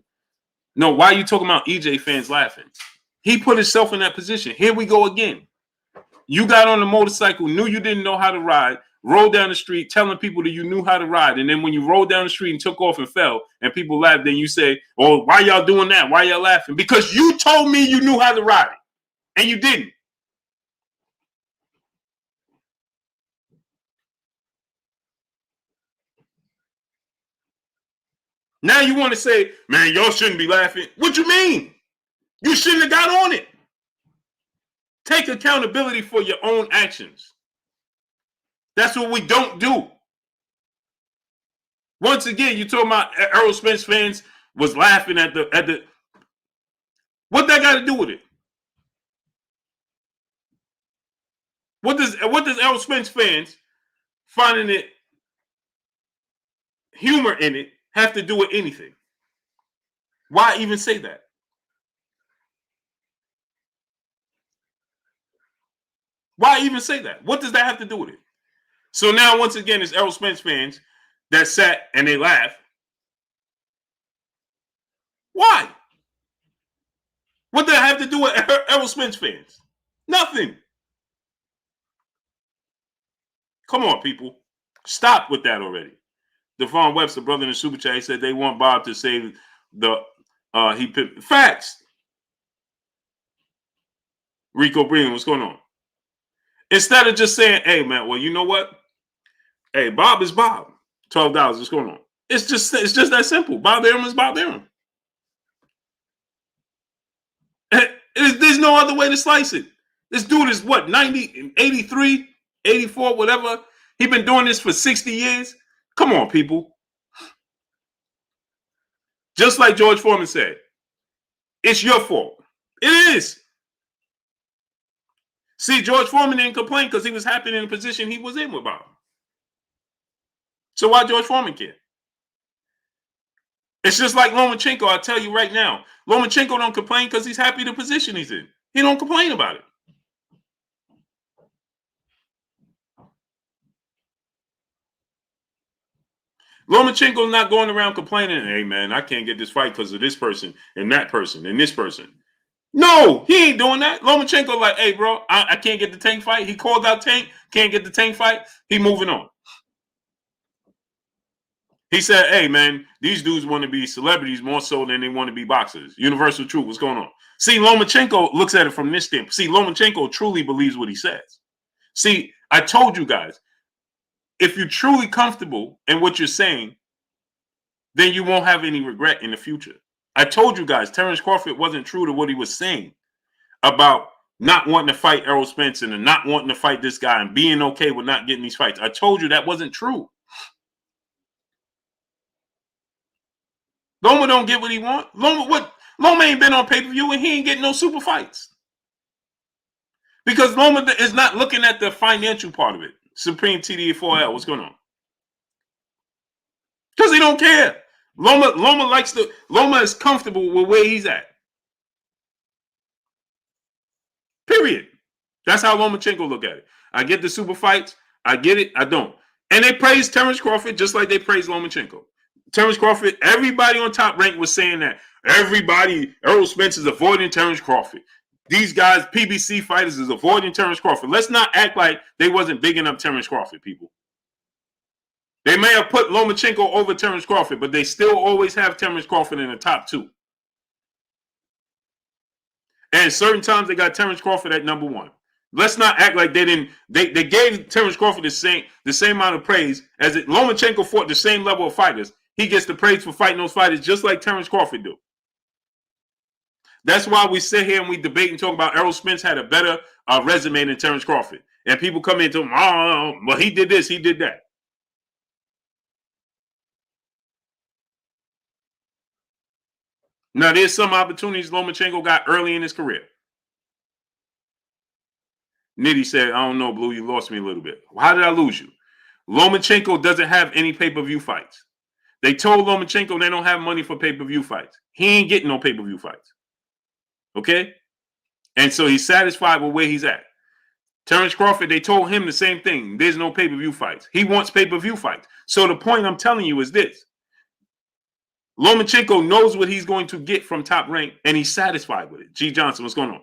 [SPEAKER 1] No, why are you talking about EJ fans laughing? He put himself in that position. Here we go again. You got on the motorcycle, knew you didn't know how to ride, rode down the street telling people that you knew how to ride. And then when you rode down the street and took off and fell and people laughed, then you say, oh, why y'all doing that? Why y'all laughing? Because you told me you knew how to ride it, and you didn't. Now you want to say, man, y'all shouldn't be laughing. What you mean? You shouldn't have got on it. Take accountability for your own actions. That's what we don't do. Once again, you're talking about Errol Spence fans was laughing at the. What that got to do with it? What does Errol Spence fans finding it humor in it have to do with anything? Why even say that? Why even say that? What does that have to do with it? So now, once again, it's Errol Spence fans that sat and they laugh. Why? What does that have to do with Errol Spence fans? Nothing. Come on, people. Stop with that already. Devon Webster, brother in the super chat, he said they want Bob to say facts. Rico Breen, what's going on? Instead of just saying, hey, man, well, you know what? Hey, Bob is Bob. $12, what's going on? It's just that simple. Bob Arum is Bob Arum. There's no other way to slice it. This dude is what, 90, 83, 84, whatever. He's been doing this for 60 years. Come on, people. Just like George Foreman said, it's your fault. It is. See, George Foreman didn't complain because he was happy in the position he was in with Bob. So why George Foreman care? It's just like Lomachenko. I tell you right now, Lomachenko don't complain because he's happy in the position he's in. He don't complain about it. Lomachenko's not going around complaining, hey, man, I can't get this fight because of this person and that person and this person. No, he ain't doing that. Lomachenko like, hey, bro, I can't get the Tank fight. He called out Tank, can't get the Tank fight. He moving on. He said, hey, man, these dudes want to be celebrities more so than they want to be boxers. Universal truth, what's going on? See, Lomachenko looks at it from this standpoint. See, Lomachenko truly believes what he says. See, I told you guys, if you're truly comfortable in what you're saying, then you won't have any regret in the future. I told you guys, Terence Crawford wasn't true to what he was saying about not wanting to fight Errol Spence and not wanting to fight this guy and being okay with not getting these fights. I told you that wasn't true. Loma don't get what he want. Loma ain't been on pay-per-view and he ain't getting no super fights. Because Loma is not looking at the financial part of it. Supreme TDA4L, what's going on? Because he don't care. Loma is comfortable with where he's at. Period. That's how Lomachenko look at it. I get the super fights. I get it. I don't. And they praise Terence Crawford just like they praise Lomachenko. Terence Crawford, everybody on Top Rank was saying that. Errol Spence is avoiding Terence Crawford. These guys, PBC fighters, is avoiding Terence Crawford. Let's not act like they wasn't bigging up Terence Crawford, people. They may have put Lomachenko over Terence Crawford, but they still always have Terence Crawford in the top two. And certain times they got Terence Crawford at number one. Let's not act like they didn't. They gave Terence Crawford the same amount of praise as it. Lomachenko fought the same level of fighters. He gets the praise for fighting those fighters just like Terence Crawford do. That's why we sit here and we debate and talk about Errol Spence had a better resume than Terence Crawford. And people come into him, well, he did this, he did that. Now, there's some opportunities Lomachenko got early in his career. Nitty said, I don't know, Blue, you lost me a little bit. How did I lose you? Lomachenko doesn't have any pay-per-view fights. They told Lomachenko they don't have money for pay-per-view fights. He ain't getting no pay-per-view fights. Okay? And so he's satisfied with where he's at. Terence Crawford, they told him the same thing. There's no pay-per-view fights. He wants pay-per-view fights. So the point I'm telling you is this. Lomachenko knows what he's going to get from Top Rank, and he's satisfied with it. G. Johnson, what's going on?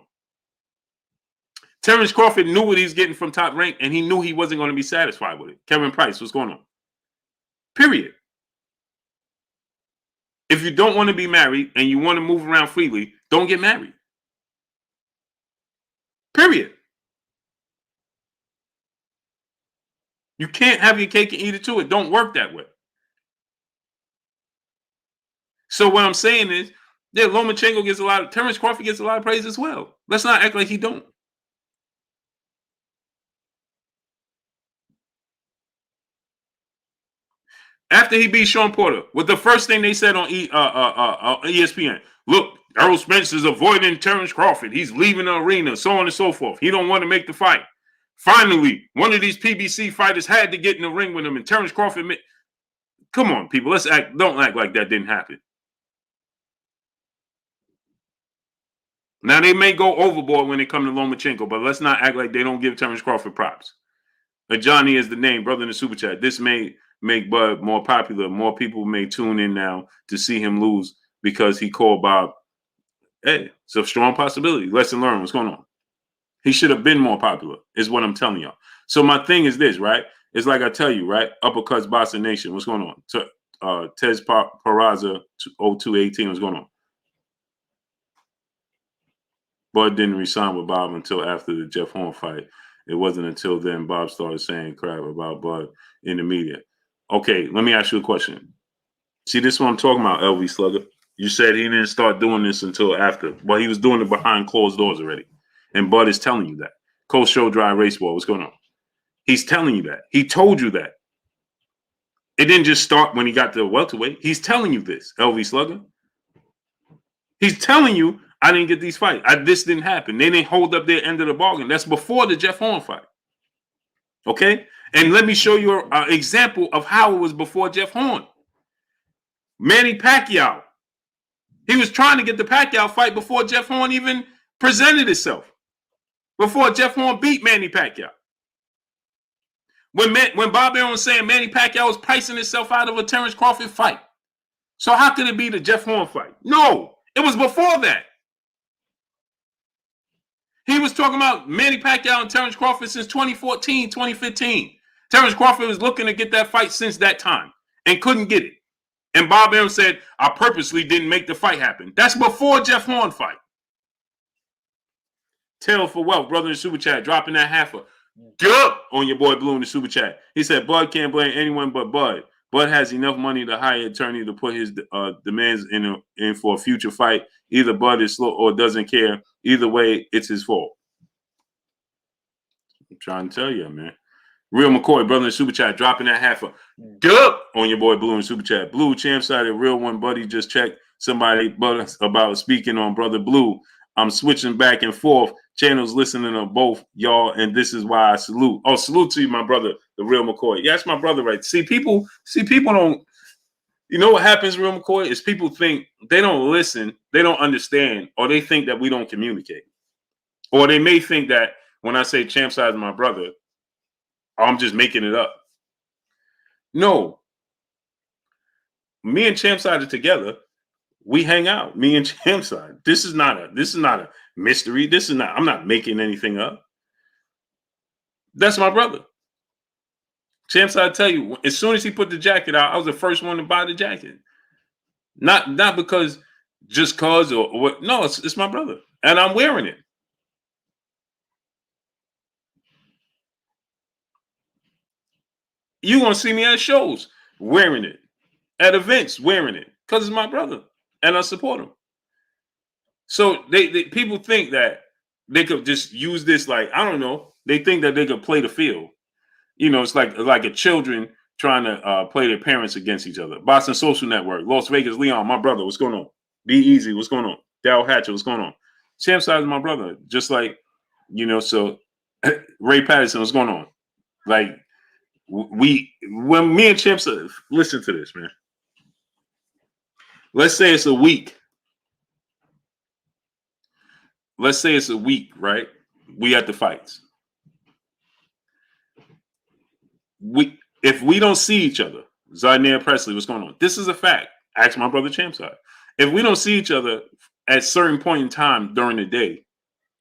[SPEAKER 1] Terence Crawford knew what he's getting from Top Rank, and he knew he wasn't going to be satisfied with it. Kevin Price, what's going on? Period. If you don't want to be married and you want to move around freely, don't get married. Period. You can't have your cake and eat it too. It don't work that way. So what I'm saying is, yeah, Lomachenko gets a lot of, Terence Crawford gets a lot of praise as well. Let's not act like he don't. After he beat Sean Porter, what the first thing they said on ESPN, look, Errol Spence is avoiding Terence Crawford. He's leaving the arena, so on and so forth. He don't want to make the fight. Finally, one of these PBC fighters had to get in the ring with him, and Terence Crawford. Come on, people. Don't act like that didn't happen. Now, they may go overboard when they come to Lomachenko, but let's not act like they don't give Terence Crawford props. Johnny is the name, brother in the super chat. This may make Bud more popular. More people may tune in now to see him lose because he called Bob. Hey, it's a strong possibility. Lesson learned. What's going on? He should have been more popular, is what I'm telling y'all. So my thing is this, right? It's like I tell you, right? Uppercuts, Bossa Nation. What's going on? Tez Peraza, 0218. What's going on? Bud didn't resign with Bob until after the Jeff Horn fight. It wasn't until then Bob started saying crap about Bud in the media. Okay, let me ask you a question. See, this is what I'm talking about, LV Slugger. You said he didn't start doing this until after. Well, he was doing it behind closed doors already. And Bud is telling you that. Coach Show Dry Race Ball, what's going on? He's telling you that. He told you that. It didn't just start when he got to welterweight. He's telling you this, LV Slugger. He's telling you, I didn't get these fights. This didn't happen. They didn't hold up their end of the bargain. That's before the Jeff Horn fight. Okay? And let me show you an example of how it was before Jeff Horn. Manny Pacquiao. He was trying to get the Pacquiao fight before Jeff Horn even presented itself. Before Jeff Horn beat Manny Pacquiao. When Bob Arum was saying Manny Pacquiao was pricing himself out of a Terence Crawford fight. So how could it be the Jeff Horn fight? No, it was before that. He was talking about Manny Pacquiao and Terence Crawford since 2014, 2015. Terence Crawford was looking to get that fight since that time and couldn't get it. And Bob Arum said, I purposely didn't make the fight happen. That's before Jeff Horn fight. Tail for Wealth, brother in the super chat, dropping that half on your boy Blue in the super chat. He said, Bud can't blame anyone but Bud. Bud has enough money to hire an attorney to put his demands in for a future fight. Either Bud is slow or doesn't care. Either way, it's his fault. I'm trying to tell you, man. Real McCoy, brother in the super chat, dropping that half on your boy Blue in the super chat. Blue, champ side, real one, buddy. Just checked somebody about speaking on brother Blue. I'm switching back and forth channels, listening to both y'all, and this is why I salute. Oh, salute to you, my brother, the real McCoy. Yeah, that's my brother, right? See, people don't. You know what happens, real McCoy, is people think they don't listen, they don't understand, or they think that we don't communicate, or they may think that when I say champ side is my brother, I'm just making it up. No, me and champ side are together. We hang out, me and Champside. This is not a mystery. I'm not making anything up. That's my brother. Champside, tell you, as soon as he put the jacket out, I was the first one to buy the jacket. Not because just cause or what. No, it's my brother. And I'm wearing it. You're gonna see me at shows wearing it, at events wearing it, because it's my brother. And I support him. So people think that they could just use this, like, I don't know. They think that they could play the field. You know, it's like a children trying to play their parents against each other. Boston Social Network, Las Vegas, Leon, my brother, what's going on? Be Easy, what's going on? Daryl Hatcher, what's going on? Champ Side is my brother. Just like, you know, so Ray Patterson, what's going on? Like, when me and Champ Side, listen to this, man. Let's say it's a week. Let's say it's a week, right? We at the fights. If we don't see each other, Zidane Presley, what's going on? This is a fact. Ask my brother Champside. If we don't see each other at a certain point in time during the day,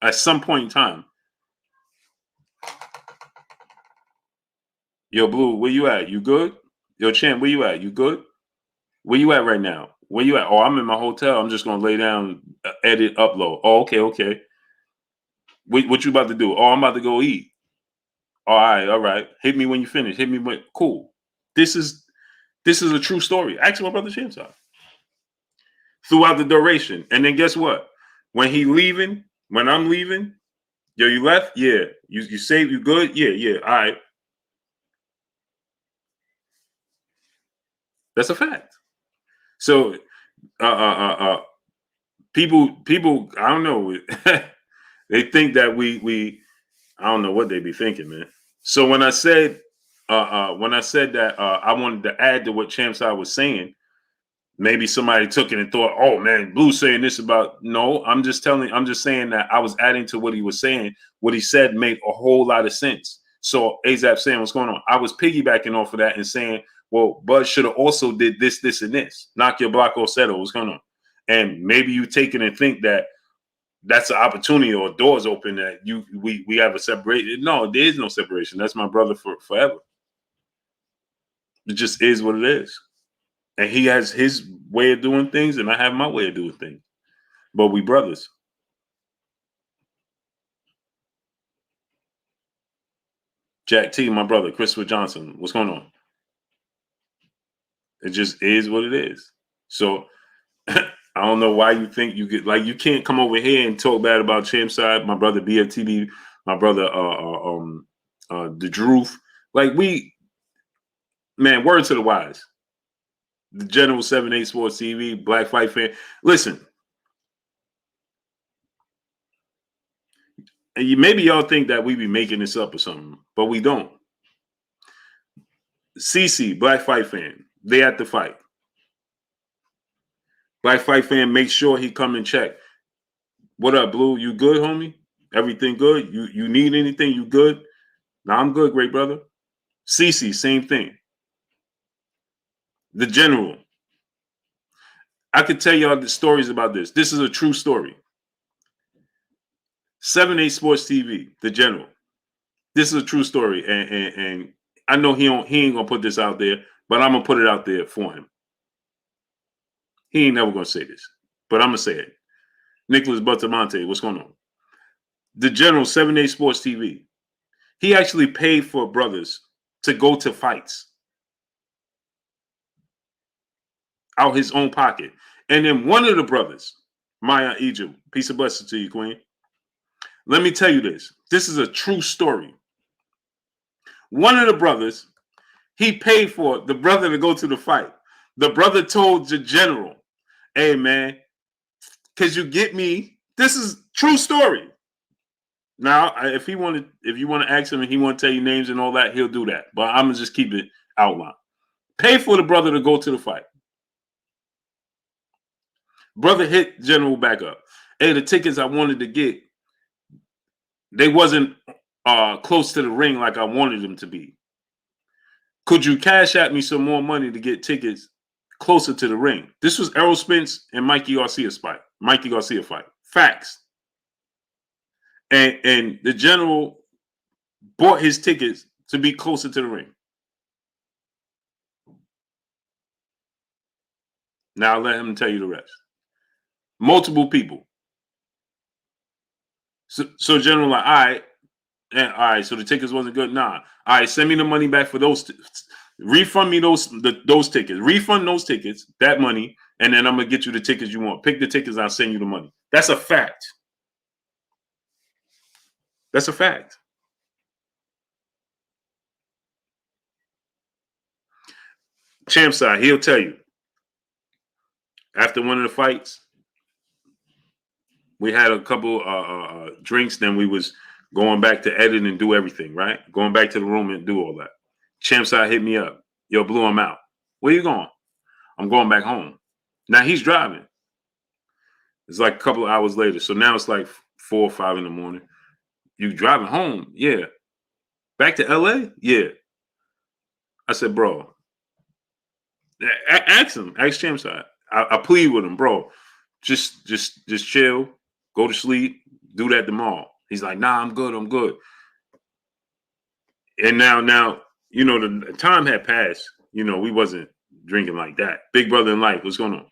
[SPEAKER 1] at some point in time, yo, Blue, where you at? You good? Yo, Champ, where you at? You good? Where you at right now? Where you at? Oh, I'm in my hotel. I'm just gonna lay down, edit, upload. Oh, okay. What you about to do? Oh, I'm about to go eat. All right. Hit me when you finish. Hit me when cool. This is a true story. Actually, my brother Champside. Throughout the duration. And then guess what? When I'm leaving, yo, you left? Yeah. You saved, you good? Yeah. All right. That's a fact. So people, I don't know. They think that we I don't know what they be thinking, man. So when I said that I wanted to add to what Champside was saying, maybe somebody took it and thought, oh man, Blue's saying this about. No, I'm just saying that I was adding to what he was saying. What he said made a whole lot of sense. So AZAP saying what's going on. I was piggybacking off of that and saying, well, Bud should have also did this, and this. Knock your block or settle. What's going on? And maybe you take it and think that that's an opportunity or doors open that we have a separation. No, there is no separation. That's my brother for forever. It just is what it is. And he has his way of doing things, and I have my way of doing things. But we brothers. Jack T, my brother, Christopher Johnson. What's going on? It just is what it is. So I don't know why you think you get you can't come over here and talk bad about Champside, my brother BFTV, my brother the Droof. Man, word to the wise. The General 7-8 Sports TV, Black Fight Fan. Listen, And maybe y'all think that we be making this up or something, but we don't. CC, Black Fight Fan, they at the fight. Black Fight Fan, make sure he come and check. What up, Blue? You good, homie? Everything good? You need anything? You good? Nah, I'm good, great brother. CC, same thing. The General. I could tell y'all the stories about this. This is a true story. 7-8 Sports TV, The General. This is a true story, and I know he ain't gonna put this out there, but I'm gonna put it out there for him. He ain't never gonna say this, but I'm gonna say it. Nicholas Butamonte, what's going on? The General, 7-8 Sports TV. He actually paid for brothers to go to fights out his own pocket. And then one of the brothers, Maya Egypt, peace and blessings to you, Queen. Let me tell you this. This is a true story. One of the brothers, he paid for the brother to go to the fight. The brother told the General, hey, man, could you get me? This is true story. Now, if you want to ask him and he want to tell you names and all that, he'll do that. But I'm going to just keep it outlined. Pay for the brother to go to the fight. Brother hit General back up. Hey, the tickets I wanted to get, they wasn't close to the ring like I wanted them to be. Could you cash at me some more money to get tickets closer to the ring? This was Errol Spence and Mikey Garcia fight. Facts. And the General bought his tickets to be closer to the ring. Now let him tell you the rest. Multiple people. So General, like, all right, so the tickets wasn't good. Nah. All right, send me the money back for those. Refund me those tickets. Refund those tickets, that money, and then I'm gonna get you the tickets you want. Pick the tickets, I'll send you the money. That's a fact. That's a fact. Champ side, he'll tell you. After one of the fights, we had a couple drinks. Then we was going back to edit and do everything, right? Going back to the room and do all that. Champ side hit me up. Yo, Blue, I'm out. Where you going? I'm going back home. Now he's driving. It's like a couple of hours later. So now it's like 4 or 5 in the morning. You driving home? Yeah. Back to LA? Yeah. I said, bro, ask him. Ask Champ side. I plead with him, bro. Just chill. Go to sleep. Do that tomorrow. He's like, nah, I'm good. I'm good. And now, you know, the time had passed. You know, we wasn't drinking like that. Big brother in life, what's going on?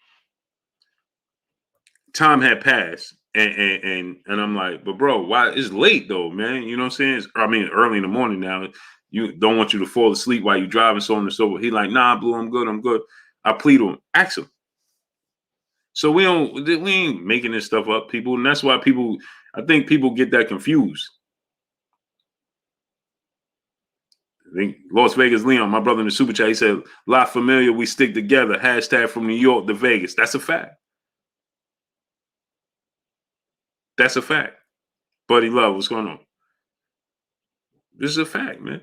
[SPEAKER 1] Time had passed. And I'm like, but bro, why? It's late though, man. You know what I'm saying? Early in the morning now. You don't want you to fall asleep while you're driving, so on and so forth. He like, nah, Blue, I'm good. I'm good. I plead with him. Ask him. So we ain't making this stuff up, people. And that's why I think people get that confused. I think Las Vegas Leon, my brother in the super chat, he said, La Familia, we stick together. # from New York to Vegas. That's a fact. That's a fact. Buddy Love, what's going on? This is a fact, man.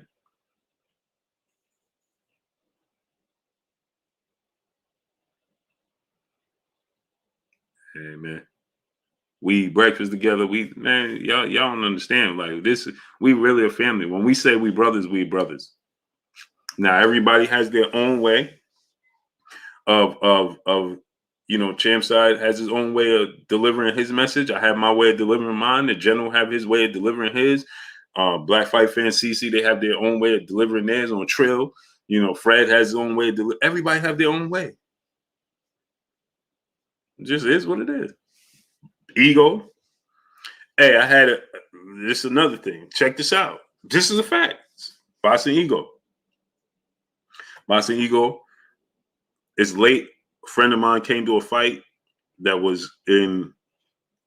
[SPEAKER 1] Hey, man. We eat breakfast together. Y'all don't understand. Like this, we really a family. When we say we brothers, we brothers. Now everybody has their own way of you know, Champ side has his own way of delivering his message. I have my way of delivering mine. The General have his way of delivering his. Black Fight Fan CC, they have their own way of delivering theirs on Trill. You know, Fred has his own way of delivering. Everybody have their own way. It just is what it is. Ego. Hey, I had this is another thing. Check this out. This is a fact. Boxing Ego. Boxing Ego. It's late. A friend of mine came to a fight that was in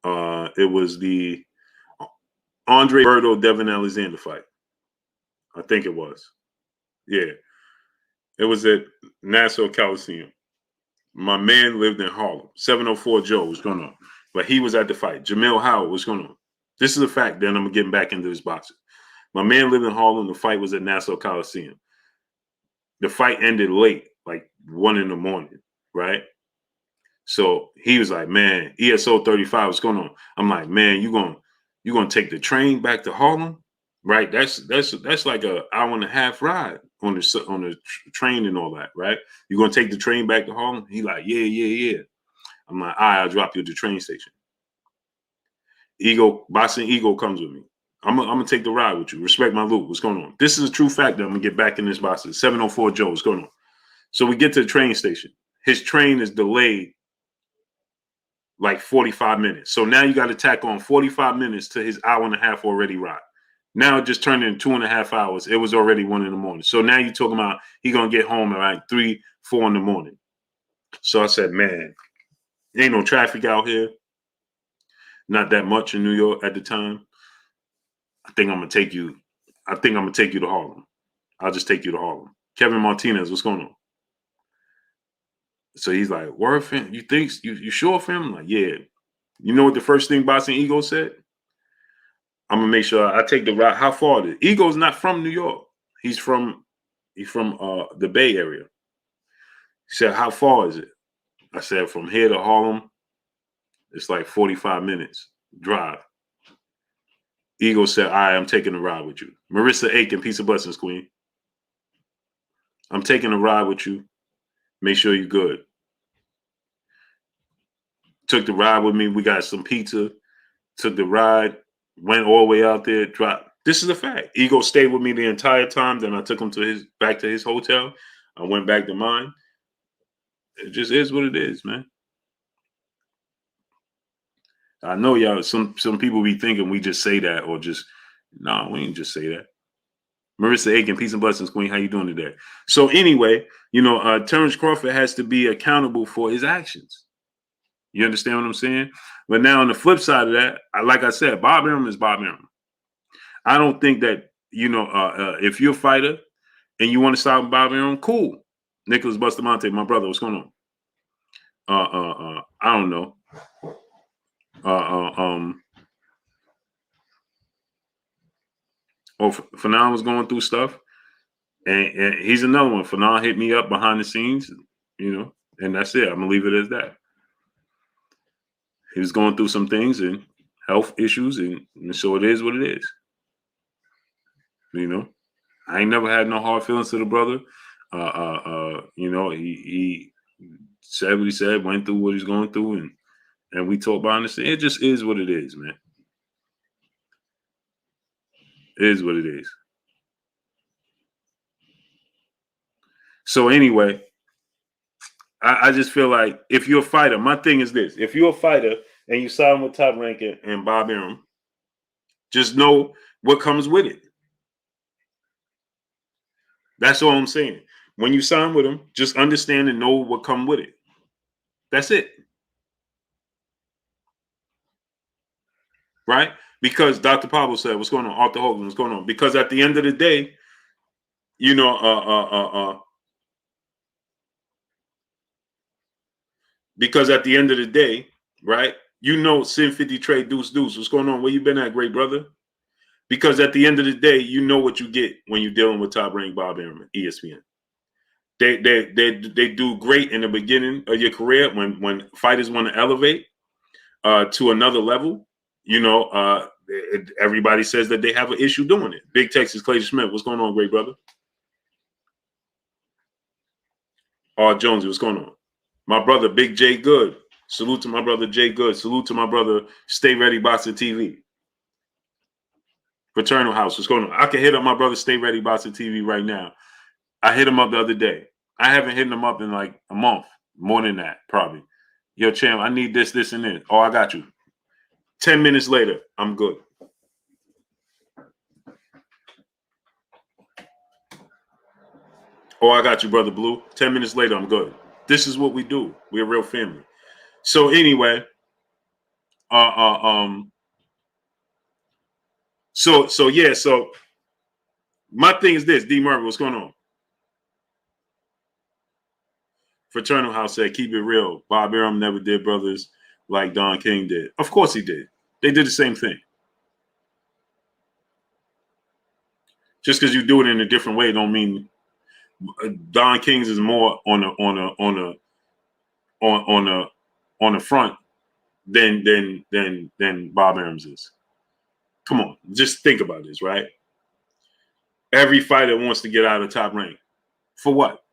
[SPEAKER 1] it was the Andre Berto Devin Alexander fight. I think it was. Yeah. It was at Nassau Coliseum. My man lived in Harlem. 704 Joe was going on. But he was at the fight. Jamil Howard was going on. This is a fact. Then I'm getting back into this boxing. My man lived in Harlem. The fight was at Nassau Coliseum. The fight ended late, like 1 in the morning, right? So he was like, man, ESO 35, what's going on? I'm like, man, you gonna take the train back to Harlem, right? That's like a hour and a half ride on the train and all that, right? You gonna take the train back to Harlem? He like, yeah. I'm like, all right, I'll drop you at the train station. Boxing Ego comes with me. I'm gonna take the ride with you. Respect my loot. What's going on? This is a true fact that I'm gonna get back in this boxing. 704 Joe, what's going on? So we get to the train station. His train is delayed like 45 minutes. So now you got to tack on 45 minutes to his hour and a half already ride. Now it just turned into 2.5 hours. It was already 1 in the morning. So now you're talking about he gonna get home at like 3, 4 in the morning. So I said, man, ain't no traffic out here. Not that much in New York at the time. I think I'm gonna take you to Harlem. I'll just take you to Harlem. Kevin Martinez, what's going on? So he's like, word, fam? You think you sure, fam? I'm like, yeah. You know what the first thing Boxing Ego said? I'm gonna make sure I take the ride. How far is it? Ego's not from New York. He's from the Bay Area. He said, how far is it? I said, from here to Harlem, it's like 45 minutes drive. Ego said, all right, I'm taking a ride with you. Marissa Aiken, peace of blessings, queen. I'm taking a ride with you. Make sure you're good. Took the ride with me. We got some pizza. Took the ride. Went all the way out there. Dropped. This is a fact. Ego stayed with me the entire time. Then I took him back to his hotel. I went back to mine. It just is what it is, man. I know y'all. Some people be thinking we just say that or just nah. We ain't just say that. Marissa Aiken, peace and blessings, queen. How you doing today? So anyway, Terence Crawford has to be accountable for his actions. You understand what I'm saying? But now on the flip side of that, like I said, Bob Arum is Bob Arum. I don't think that, if you're a fighter and you want to stop Bob Arum, cool. Nicholas Bustamante, my brother, what's going on? I don't know. Fanon was going through stuff. And he's another one. Fanon hit me up behind the scenes, and that's it. I'm going to leave it as that. He was going through some things and health issues, and so it is what it is. I ain't never had no hard feelings to the brother. He said what he said, went through what he's going through, and we talk about this. It just is what it is, man. It is what it is. So anyway, I just feel like if you're a fighter, my thing is this: if you're a fighter and you sign with Top Rank and Bob Arum, just know what comes with it. That's all I'm saying. When you sign with him, just understand and know what comes with it. That's it. Right? Because Dr. Pablo said, what's going on? Arthur Hogan, what's going on? Because at the end of the day, because at the end of the day, right? Sin 50 trade deuce. What's going on? Where you been at, great brother? Because at the end of the day, you know what you get when you're dealing with Top Rank Bob Arum, ESPN. They do great in the beginning of your career when fighters want to elevate to another level. Everybody says that they have an issue doing it. Big Texas Clayton Smith, what's going on, great brother? Jonesy, what's going on? My brother, Big J Good. Salute to my brother, Jay Good. Salute to my brother, Stay Ready Boxing TV. Fraternal House, what's going on? I can hit up my brother, Stay Ready Boxing TV right now. I hit him up the other day. I haven't hit him up in like a month. More than that, probably. Yo, champ, I need this, and this. Oh, I got you. 10 minutes later, I'm good. Oh, I got you, brother Blue. 10 minutes later, I'm good. This is what we do. We're a real family. So anyway, So my thing is this, D Murray, what's going on? Fraternal House said, keep it real. Bob Arum never did brothers like Don King did. Of course he did. They did the same thing. Just because you do it in a different way don't mean Don King's is more on the front than Bob Arum's is. Come on, just think about this, right? Every fighter wants to get out of Top Rank. For what?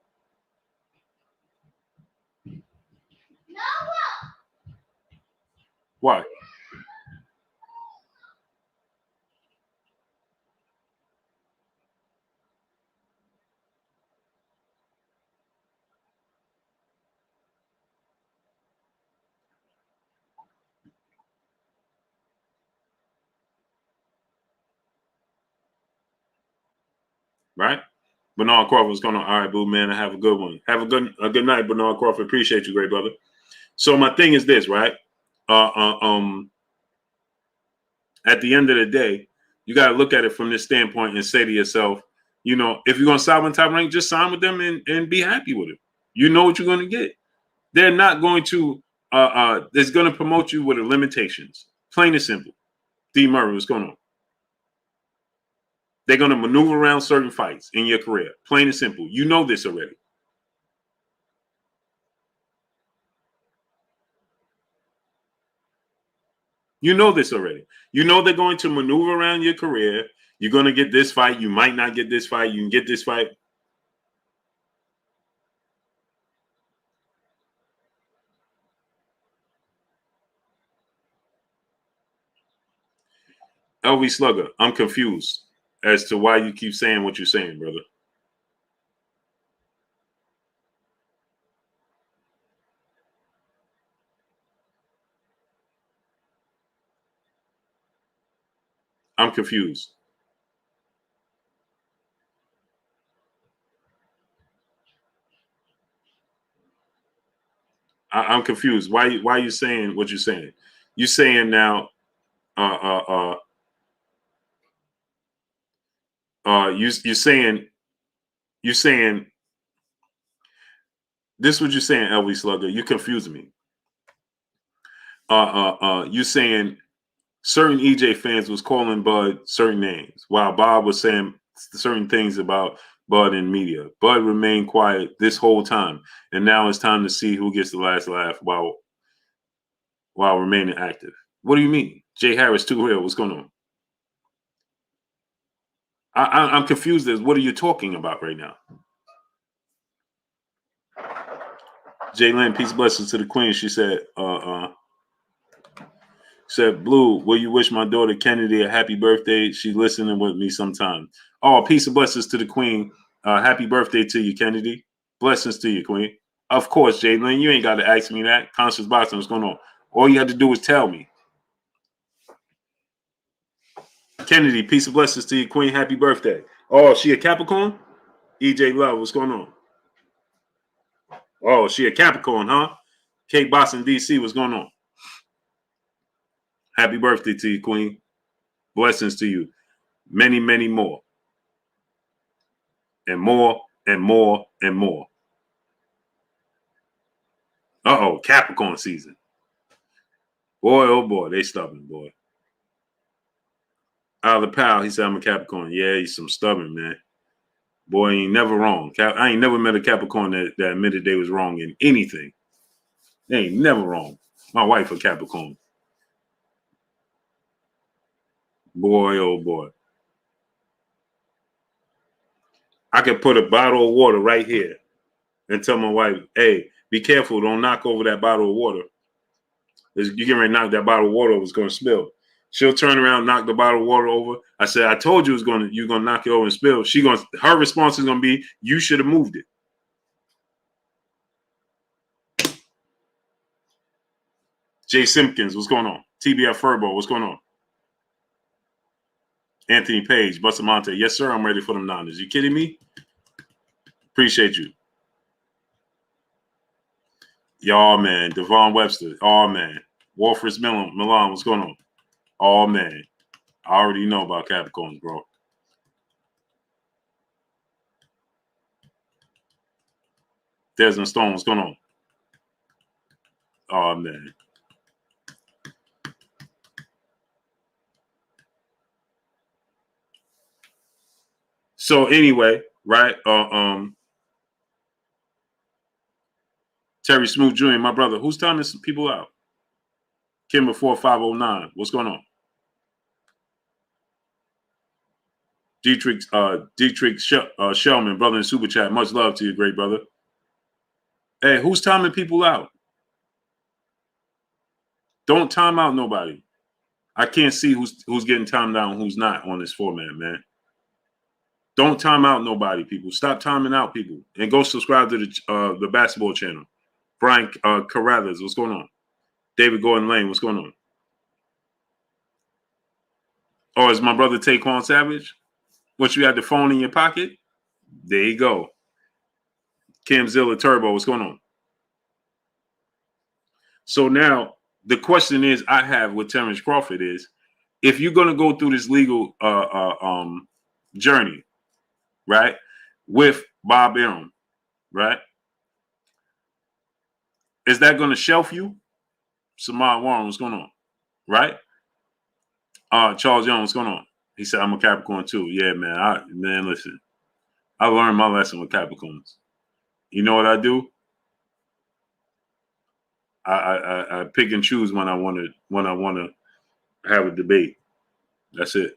[SPEAKER 1] Why? Right? Bernard Crawford, what's going on? All right, boo, man. Have a good one. Have a good night, Bernard Crawford. Appreciate you, great brother. So my thing is this, right? At the end of the day, you got to look at it from this standpoint and say to yourself, you know, if you're going to sign with Top Rank, just sign with them and be happy with it. You know what you're going to get. They're not going to, it's going to promote you with the limitations. Plain and simple. D. Murray, what's going on? They're going to maneuver around certain fights in your career. Plain and simple. You know this already. You know this already. You know they're going to maneuver around your career. You're going to get this fight. You might not get this fight. You can get this fight. LV Slugger, I'm confused as to why you keep saying what you're saying, brother. I'm confused. I'm confused. Why are you saying what you're saying? You're saying now, you're saying this is what you're saying, LV Slugger. You confusing me. You saying certain EJ fans was calling Bud certain names while Bob was saying certain things about Bud in media. Bud remained quiet this whole time, and now it's time to see who gets the last laugh while remaining active. What do you mean? Jay Harris, too real. What's going on? I'm confused as what are you talking about right now? Jay Lynn, peace blessings to the queen. She said, Blue, will you wish my daughter Kennedy a happy birthday? She's listening with me sometime. Oh, peace and blessings to the queen. Happy birthday to you, Kennedy. Blessings to you, queen. Of course, Jay Lynn, you ain't got to ask me that. Conscious Boston, what's going on? All you had to do is tell me. Kennedy, peace and blessings to you, queen. Happy birthday. Oh, she a Capricorn? EJ Love, what's going on? Oh, she a Capricorn, huh? Kate Boston, DC, what's going on? Happy birthday to you, queen. Blessings to you. Many, many more. And more and more and more. Uh-oh, Capricorn season. Boy, oh boy, they stubborn, boy. Out of the pal, he said, I'm a Capricorn. Yeah, he's some stubborn, man. Boy, he ain't never wrong. I ain't never met a Capricorn that admitted they was wrong in anything. They ain't never wrong. My wife a Capricorn. Boy, oh boy. I could put a bottle of water right here and tell my wife, hey, be careful, don't knock over that bottle of water. You're getting ready to knock that bottle of water over, it's going to spill. She'll turn around, knock the bottle of water over. I said, I told you you're gonna knock it over and spill. Her response is gonna be, you should have moved it. Jay Simpkins, what's going on? TBF Furbo, what's going on? Anthony Page, Bustamante, yes sir, I'm ready for them Niners. You kidding me? Appreciate you. Y'all man, Devon Webster, oh man. Wolfers Milan, what's going on? Oh man, I already know about Capricorns, bro. Desmond Stone, what's going on? Oh man. So anyway, right? Terry Smooth Jr., my brother, who's timing some people out? Kimber 4509. What's going on? Dietrich Shellman, brother in Super Chat. Much love to you, great brother. Hey, who's timing people out? Don't time out nobody. I can't see who's getting timed out and who's not on this format, man. Don't time out nobody, people. Stop timing out people. And go subscribe to the basketball channel. Brian Carruthers, what's going on? David Gordon Lane, what's going on? Oh, is my brother Taquan Savage? What, you had the phone in your pocket? There you go. Cam Zilla Turbo, what's going on? So now the question is I have with Terence Crawford is, if you're going to go through this legal journey, right, with Bob Arum, right, is that going to shelf you? Samad Warren, what's going on? Right? Charles Young, what's going on? He said, I'm a Capricorn too. Yeah, man. Listen, I learned my lesson with Capricorns. You know what I do? I pick and choose when I want to have a debate. That's it.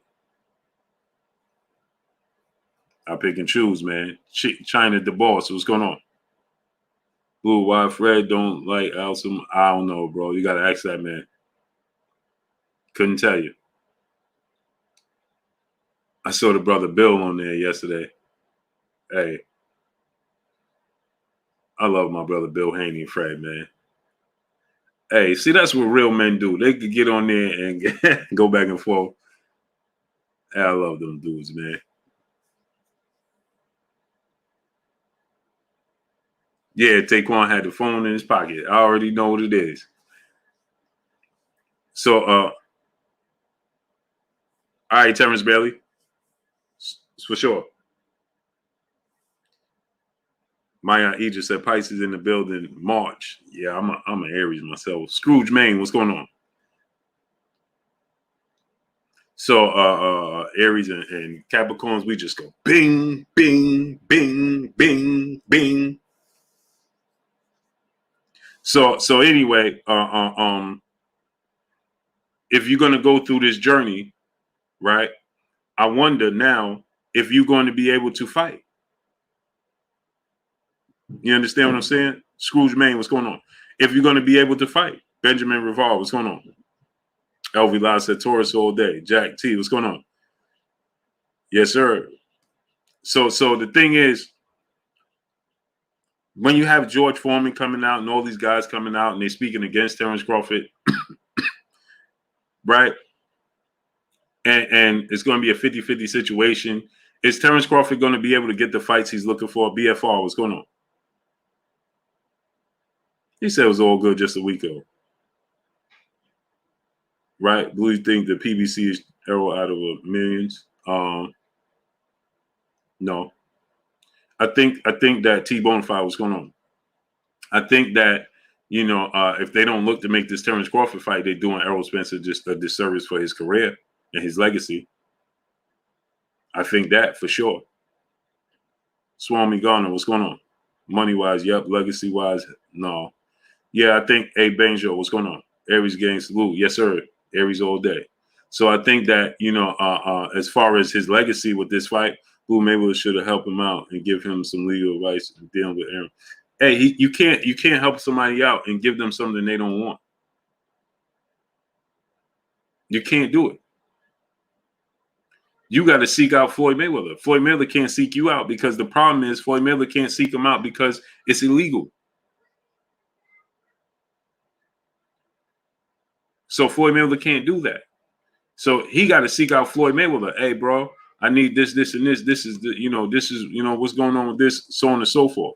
[SPEAKER 1] I pick and choose, man. China the boss. What's going on? Blue, why Fred don't like Alsum? I don't know, bro. You got to ask that man. Couldn't tell you. I saw the brother Bill on there yesterday. Hey, I love my brother Bill Haney and Fred, man. Hey, see, that's what real men do. They could get on there and go back and forth. Hey, I love them dudes, man. Yeah, Taquan had the phone in his pocket. I already know what it is. So, all right, Terrence Bailey. For sure. Maya Egypt said Pisces in the building March. Yeah, I'm an Aries myself. Scrooge Maine, what's going on? So Aries and Capricorns, we just go bing, bing, bing, bing, bing. So anyway, if you're gonna go through this journey, right? I wonder now if you're going to be able to fight. You understand what I'm saying? Scrooge Maine, what's going on? If you're going to be able to fight. Benjamin Rival, what's going on? LV Live said Taurus all day. Jack T, what's going on? Yes, sir. So the thing is, when you have George Foreman coming out and all these guys coming out and they're speaking against Terence Crawford, right? And it's going to be a 50-50 situation. Is Terence Crawford going to be able to get the fights he's looking for? BFR, what's going on? He said it was all good just a week ago. Right? Do you think the PBC is arrow out of millions? No. I think that T-Bone fight was going on. I think that, if they don't look to make this Terence Crawford fight, they're doing Errol Spencer just a disservice for his career and his legacy. I think that for sure. Swami Garner, what's going on? Money-wise, yep. Legacy-wise, no. Yeah, I think Banjo, what's going on? Aries gang salute. Yes, sir. Aries all day. So I think that, as far as his legacy with this fight, Blue Mayweather should have helped him out and give him some legal advice dealing with Aaron. Hey, you can't help somebody out and give them something they don't want. You can't do it. You got to seek out Floyd Mayweather. Floyd Mayweather can't seek you out because the problem is Floyd Mayweather can't seek him out because it's illegal. So Floyd Mayweather can't do that. So he got to seek out Floyd Mayweather. Hey, bro, I need this, this, and this. This is what's going on with this, so on and so forth.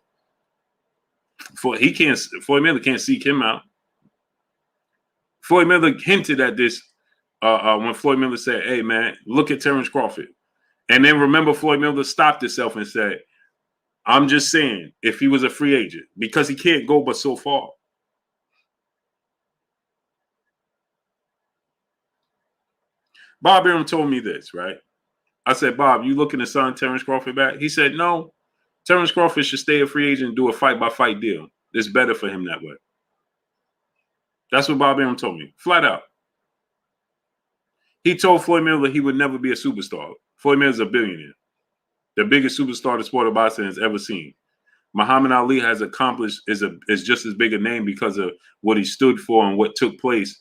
[SPEAKER 1] Floyd Mayweather can't seek him out. Floyd Mayweather hinted at this when Floyd Mayweather said, hey, man, look at Terence Crawford. And then remember, Floyd Mayweather stopped himself and said, I'm just saying, if he was a free agent, because he can't go but so far. Bob Arum told me this, right? I said, Bob, you looking to sign Terence Crawford back? He said, no. Terence Crawford should stay a free agent and do a fight-by-fight deal. It's better for him that way. That's what Bob Arum told me, flat out. He told Floyd Mayweather he would never be a superstar. Floyd Mayweather's a billionaire, the biggest superstar the sport of boxing has ever seen. Muhammad Ali has accomplished is just as big a name because of what he stood for and what took place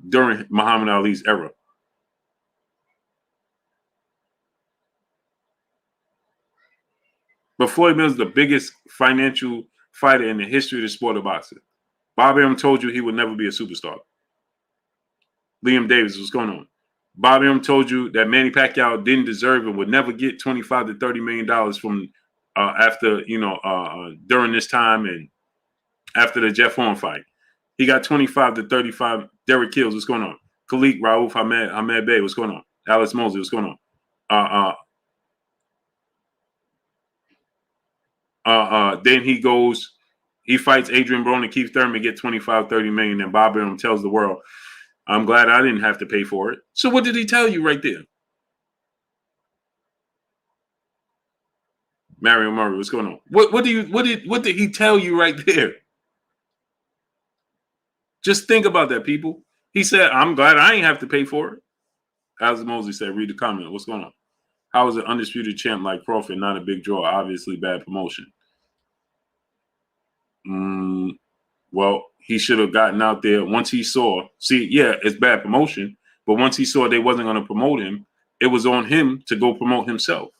[SPEAKER 1] during Muhammad Ali's era. But Floyd Mayweather's the biggest financial fighter in the history of the sport of boxing. Bob Arum told you he would never be a superstar. Liam Davis, what's going on? Bob Arum told you that Manny Pacquiao didn't deserve and would never get $25 to $30 million from after, during this time and after the Jeff Horn fight. He got 25 to 35. Derek Kills, what's going on? Khalik, Raouf, Ahmed Bey, what's going on? Alex Mosley, what's going on? Then he fights Adrian Broner and Keith Thurman, get 25, 30 million, and Bob Arum tells the world, I'm glad I didn't have to pay for it. So what did he tell you right there? Mario Murray, what's going on? What did he tell you right there? Just think about that, people. He said, I'm glad I ain't have to pay for it. Alex Mosley said, read the comment. What's going on? How is an undisputed champ like Crawford not a big draw? Obviously bad promotion. Well, he should have gotten out there once he saw. See, yeah, it's bad promotion, but once he saw they wasn't going to promote him, it was on him to go promote himself.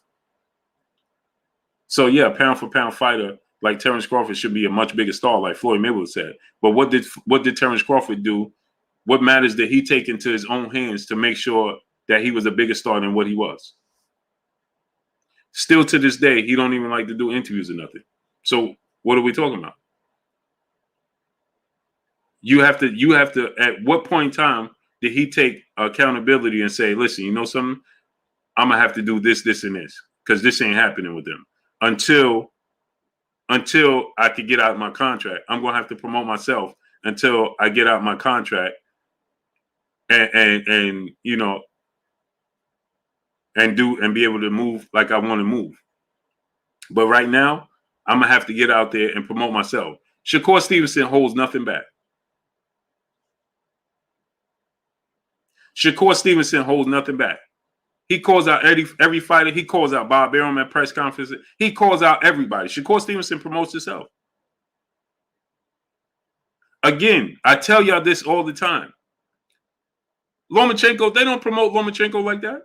[SPEAKER 1] So, yeah, pound for pound fighter like Terence Crawford should be a much bigger star, like Floyd Mayweather said. But what did Terence Crawford do? What matters did he take into his own hands to make sure that he was a bigger star than what he was? Still to this day, he don't even like to do interviews or nothing. So what are we talking about? You have to, at what point in time did he take accountability and say, listen, you know something? I'm going to have to do this, this, and this, because this ain't happening with them. Until I could get out of my contract, I'm going to have to promote myself until I get out my contract and be able to move like I want to move. But right now, I'm going to have to get out there and promote myself. Shakur Stevenson holds nothing back. Shakur Stevenson holds nothing back. He calls out every fighter. He calls out Bob Arum at press conferences. He calls out everybody. Shakur Stevenson promotes himself. Again, I tell y'all this all the time. Lomachenko, they don't promote Lomachenko like that.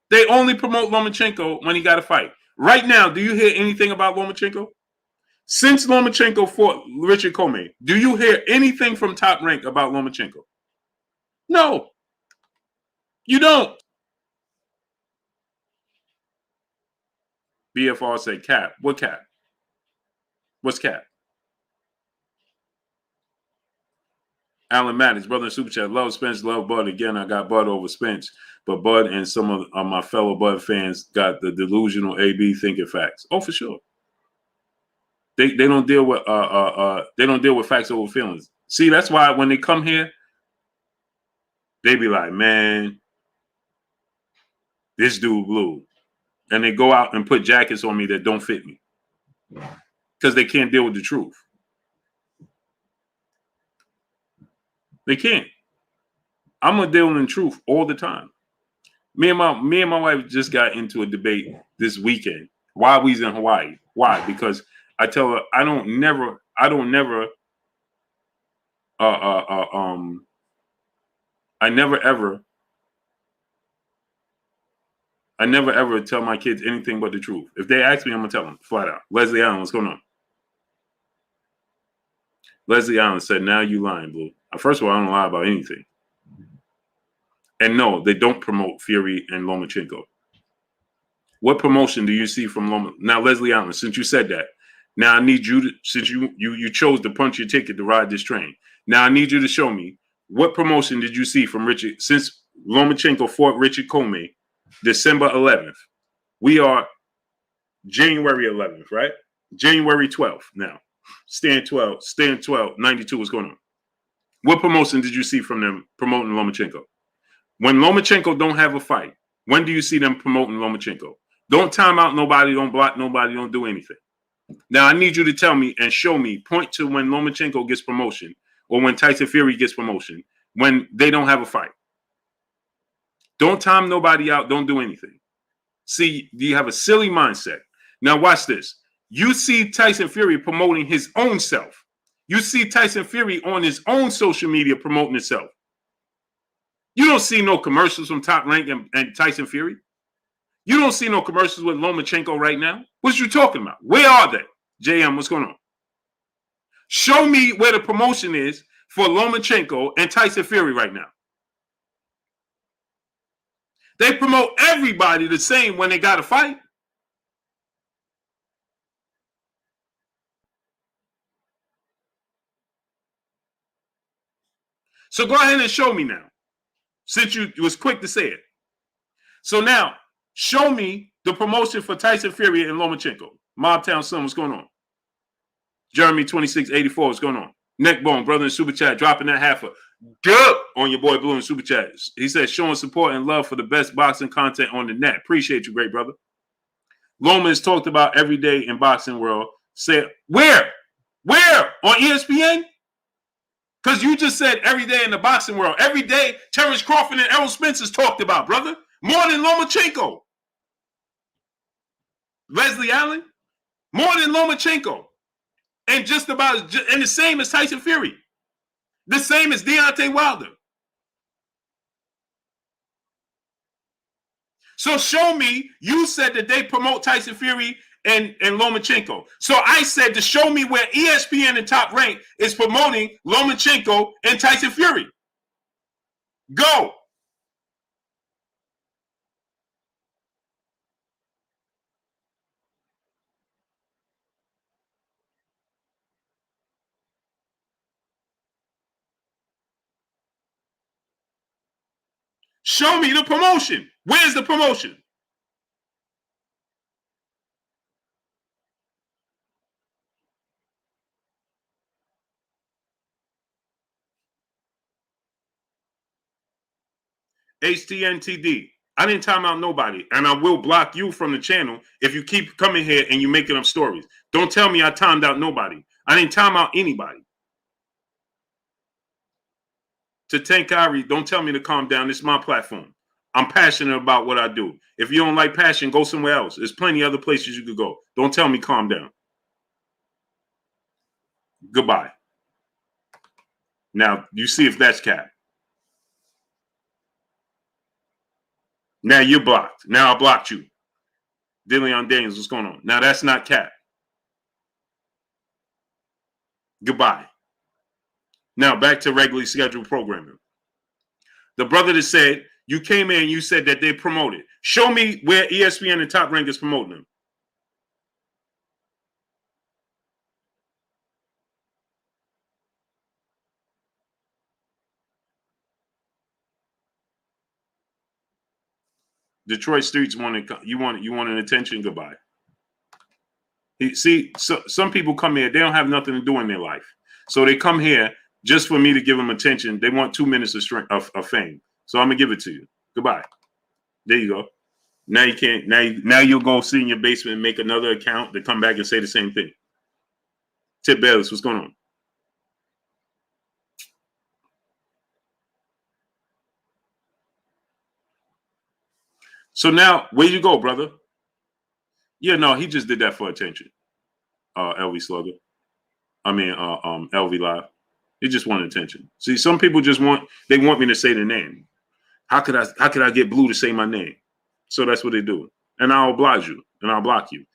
[SPEAKER 1] They only promote Lomachenko when he got a fight. Right now, do you hear anything about Lomachenko? Since Lomachenko fought Richard Comey, do you hear anything from Top Rank about Lomachenko? No. You don't. BFR said cap. What cap? What's cap? Alan Maddox, brother in Super Chat. Love Spence, love Bud. Again, I got Bud over Spence. But Bud and some of my fellow Bud fans got the delusional AB thinking facts. Oh, for sure. They don't deal with facts over feelings. See, that's why when they come here, they be like, man, this dude blue. And they go out and put jackets on me that don't fit me. Because they can't deal with the truth. They can't. I'm gonna deal in the truth all the time. Me and my wife just got into a debate this weekend. Why we's in Hawaii? Why? Because I tell her I never ever tell my kids anything but the truth. If they ask me, I'm gonna tell them flat out. Leslie Allen, what's going on? Leslie Allen said, now you lying, Blue. First of all, I don't lie about anything. And no, they don't promote Fury and Lomachenko. What promotion do you see from Lomachenko? Now, Leslie Allen, since you said that, now I need you to, since you chose to punch your ticket to ride this train. Now I need you to show me what promotion did you see from Richard since Lomachenko fought Richard Comey, December 11th. We are January 11th, right? January 12th now. Stand 12, 92, what's going on? What promotion did you see from them promoting Lomachenko? When Lomachenko don't have a fight, When do you see them promoting Lomachenko? Don't time out nobody, don't block nobody, don't do anything. Now, I need you to tell me and show me, point to when Lomachenko gets promotion or when Tyson Fury gets promotion, when they don't have a fight. Don't time nobody out, don't do anything. See, you have a silly mindset. Now, watch this. You see Tyson Fury promoting his own self. You see Tyson Fury on his own social media promoting himself. You don't see no commercials from Top Rank and Tyson Fury. You don't see no commercials with Lomachenko right now. What you talking about? Where are they? JM, what's going on? Show me where the promotion is for Lomachenko and Tyson Fury right now. They promote everybody the same when they got to fight. So go ahead and show me now, since you was quick to say it. So now, show me the promotion for Tyson Fury and Lomachenko. Mobtown Son, what's going on? Jeremy 2684, what's going on? Neckbone, brother in Super Chat, dropping that half a good on your boy Blue in Super Chat. He says, showing support and love for the best boxing content on the net. Appreciate you, great brother. Loma is talked about every day in boxing world. Say, where? Where? On ESPN? Because you just said every day in the boxing world. Every day, Terrence Crawford and Errol Spence is talked about, brother. More than Lomachenko. Leslie Allen, more than Lomachenko. And just about, and the same as Tyson Fury. The same as Deontay Wilder. So show me, you said that they promote Tyson Fury and Lomachenko. So I said to show me where ESPN and Top Rank is promoting Lomachenko and Tyson Fury. Go. Show me the promotion. Where's the promotion? HTNTD. I didn't time out nobody, and I will block you from the channel if you keep coming here and you making up stories. Don't tell me I timed out nobody. I didn't time out anybody. To Tankari, don't tell me to calm down. This is my platform. I'm passionate about what I do. If you don't like passion, go somewhere else. There's plenty other places you could go. Don't tell me calm down. Goodbye. Now, you see if that's cap. Now you're blocked. Now I blocked you. Dillion Daniels, what's going on? Now that's not cap. Goodbye. Now back to regularly scheduled programming. The brother that said, you came in and you said that they promoted. Show me where ESPN and Top Rank is promoting them. Detroit Streets wanted you want an attention. Goodbye. See, so some people come here, they don't have nothing to do in their life, so they come here just for me to give them attention. They want 2 minutes of fame, so I'm gonna give it to you. Goodbye. There you go. Now you can't. Now you'll go sit in your basement and make another account to come back and say the same thing. Tip Bayless, what's going on? So now, where you go, brother? Yeah, no, he just did that for attention. LV Slugger. I mean, LV Live. He just wanted attention. See, some people just want me to say the name. How could I get Blue to say my name? So that's what they do. And I'll oblige you and I'll block you.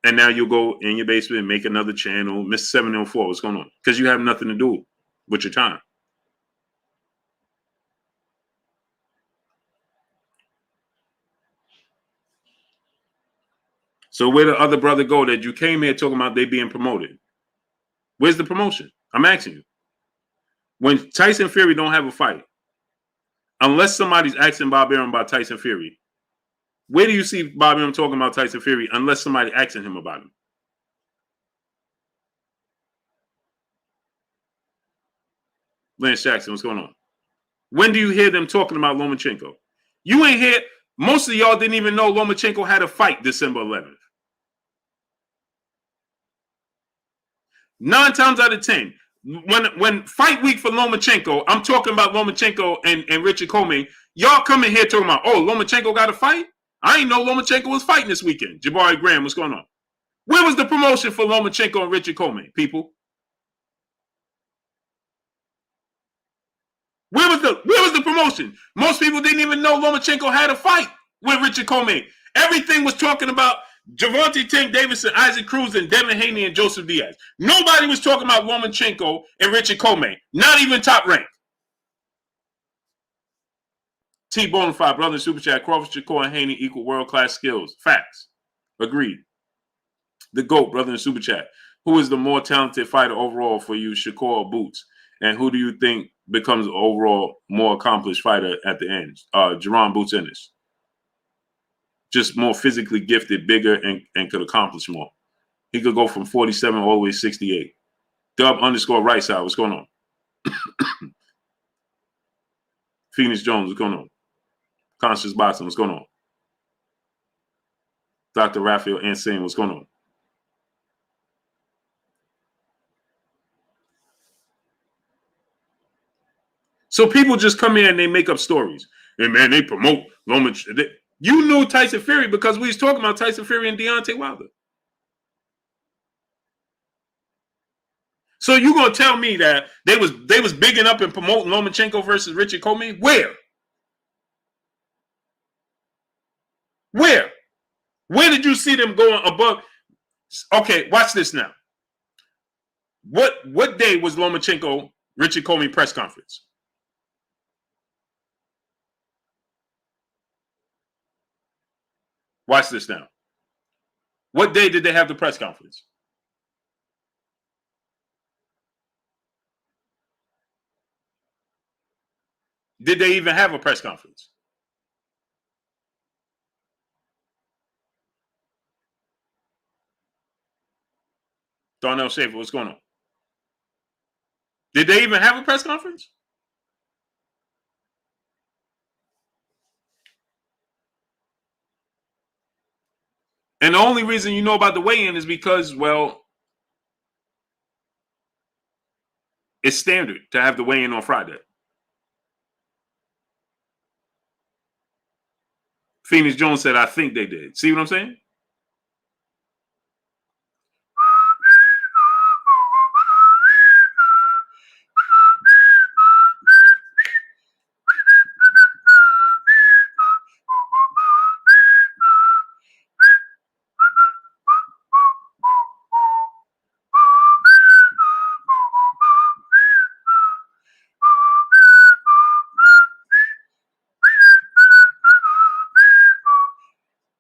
[SPEAKER 1] And now you'll go in your basement and make another channel. Mr. 704, what's going on? Because you have nothing to do with your time. So where the other brother go that you came here talking about they being promoted? Where's the promotion? I'm asking you. When Tyson Fury don't have a fight, unless somebody's asking Bob Arum about Tyson Fury, where do you see Bob Arum talking about Tyson Fury unless somebody asking him about him? Lance Jackson, what's going on? When do you hear them talking about Lomachenko? You ain't here. Most of y'all didn't even know Lomachenko had a fight December 11th. 9 times out of 10, when fight week for Lomachenko, I'm talking about Lomachenko and Richard Coleman. Y'all coming here talking about, oh, Lomachenko got a fight? I ain't know Lomachenko was fighting this weekend. Jabari Graham, what's going on? Where was the promotion for Lomachenko and Richard Coleman, people? Where was the promotion? Most people didn't even know Lomachenko had a fight with Richard Coleman. Everything was talking about Gervonta Tank Davidson, Isaac Cruz, and Devin Haney and Joseph Diaz. Nobody was talking about Lomachenko and Richard Coleman. Not even Top Rank. T Bonafide, brother, super chat. Crawford, Shakur, and Haney equal world-class skills. Facts. Agreed. The GOAT, brother, in super chat. Who is the more talented fighter overall for you, Shakur or Boots? And who do you think becomes an overall more accomplished fighter at the end? Jerron Boots Ennis. Just more physically gifted, bigger, and could accomplish more. He could go from 47 all the way to 68. Dub_right side. What's going on? Phoenix Jones, what's going on? Conscious Boxing, what's going on? Dr. Raphael Insane, what's going on? So people just come in and they make up stories. And man, they promote Lomachenko. You knew Tyson Fury because we was talking about Tyson Fury and Deontay Wilder. So you gonna tell me that they was bigging up and promoting Lomachenko versus Richard Coleman? Where? Where did you see them going above? Okay, watch this now. What day was Lomachenko Richard Coleman press conference? Watch this now. What day did they have the press conference? Did they even have a press conference? Darnell Schaefer, what's going on? Did they even have a press conference? And the only reason you know about the weigh-in is because, well, it's standard to have the weigh-in on Friday. Phoenix Jones said, I think they did. See what I'm saying?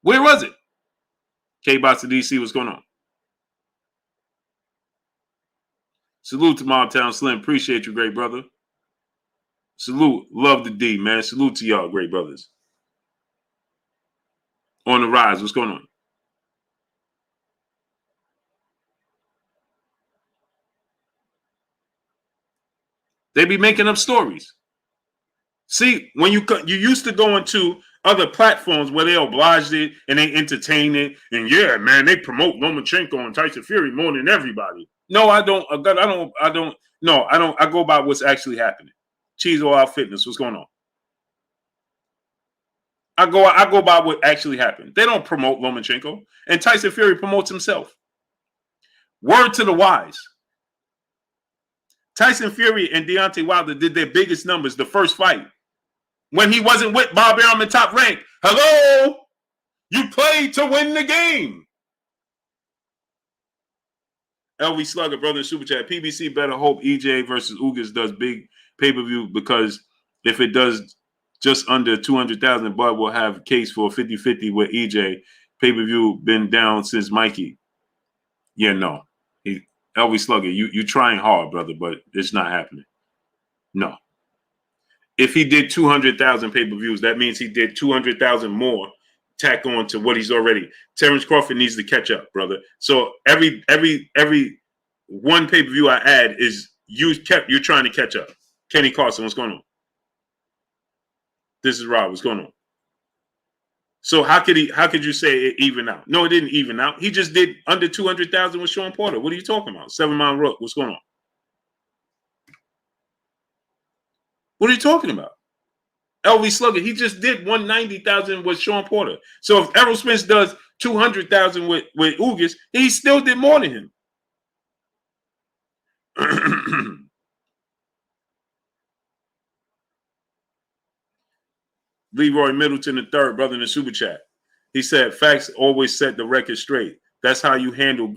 [SPEAKER 1] Where was it? K-Box to DC, what's going on? Salute to Mobtown Slim. Appreciate you, great brother. Salute. Love the D, man. Salute to y'all, great brothers. On the rise, what's going on? They be making up stories. See, when you used to go into other platforms where they obliged it and they entertain it, and yeah, man, they promote Lomachenko and Tyson Fury more than everybody. No, I don't. No, I don't. I go by what's actually happening. Cheese Oil Fitness, what's going on? I go by what actually happened. They don't promote Lomachenko, and Tyson Fury promotes himself. Word to the wise. Tyson Fury and Deontay Wilder did their biggest numbers the first fight when he wasn't with Bob Arum in Top Rank. Hello? You played to win the game. LV Slugger, brother, super chat. PBC better hope EJ versus Ugas does big pay-per-view, because if it does just under 200,000, Bud will have a case for 50-50 with EJ. Pay-per-view been down since Mikey. Yeah, no. LV Slugger, you trying hard, brother, but it's not happening. No. If he did 200,000 pay-per-views, that means he did 200,000 more tack on to what he's already. Terence Crawford needs to catch up, brother. So every one pay-per-view I add is you're trying to catch up. Kenny Carson, what's going on? This is Rob. What's going on? So how could you say it even out? No, it didn't even out. He just did under 200,000 with Sean Porter. What are you talking about? 7 Mile Rook. What's going on? What are you talking about? LV Slugger, he just did 190,000 with Sean Porter. So if Errol Spence does 200,000 with Ugas, he still did more than him. Leroy Middleton III, brother in the super chat. He said, facts always set the record straight. That's how you handle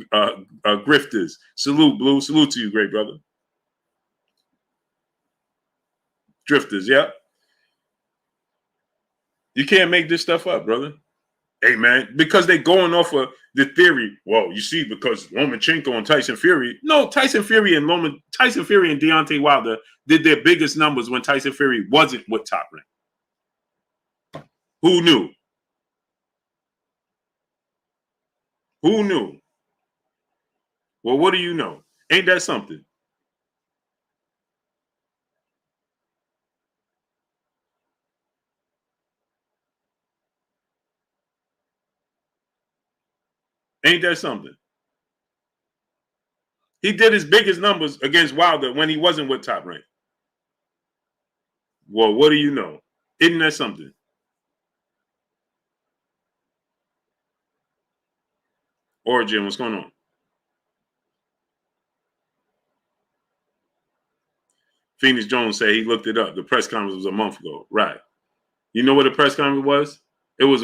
[SPEAKER 1] grifters. Salute, Blue. Salute to you, great brother. Drifters, yeah. You can't make this stuff up, brother. Hey, man, because they're going off of the theory. Well, you see, because Lomachenko and Tyson Fury. No, Tyson Fury and Deontay Wilder did their biggest numbers when Tyson Fury wasn't with Top Rank. Who knew? Who knew? Well, what do you know? Ain't that something? Ain't that something? He did his biggest numbers against Wilder when he wasn't with Top Rank. Well, what do you know? Isn't that something? Origin, what's going on? Phoenix Jones said he looked it up. The press conference was a month ago. Right. You know what the press conference was? It was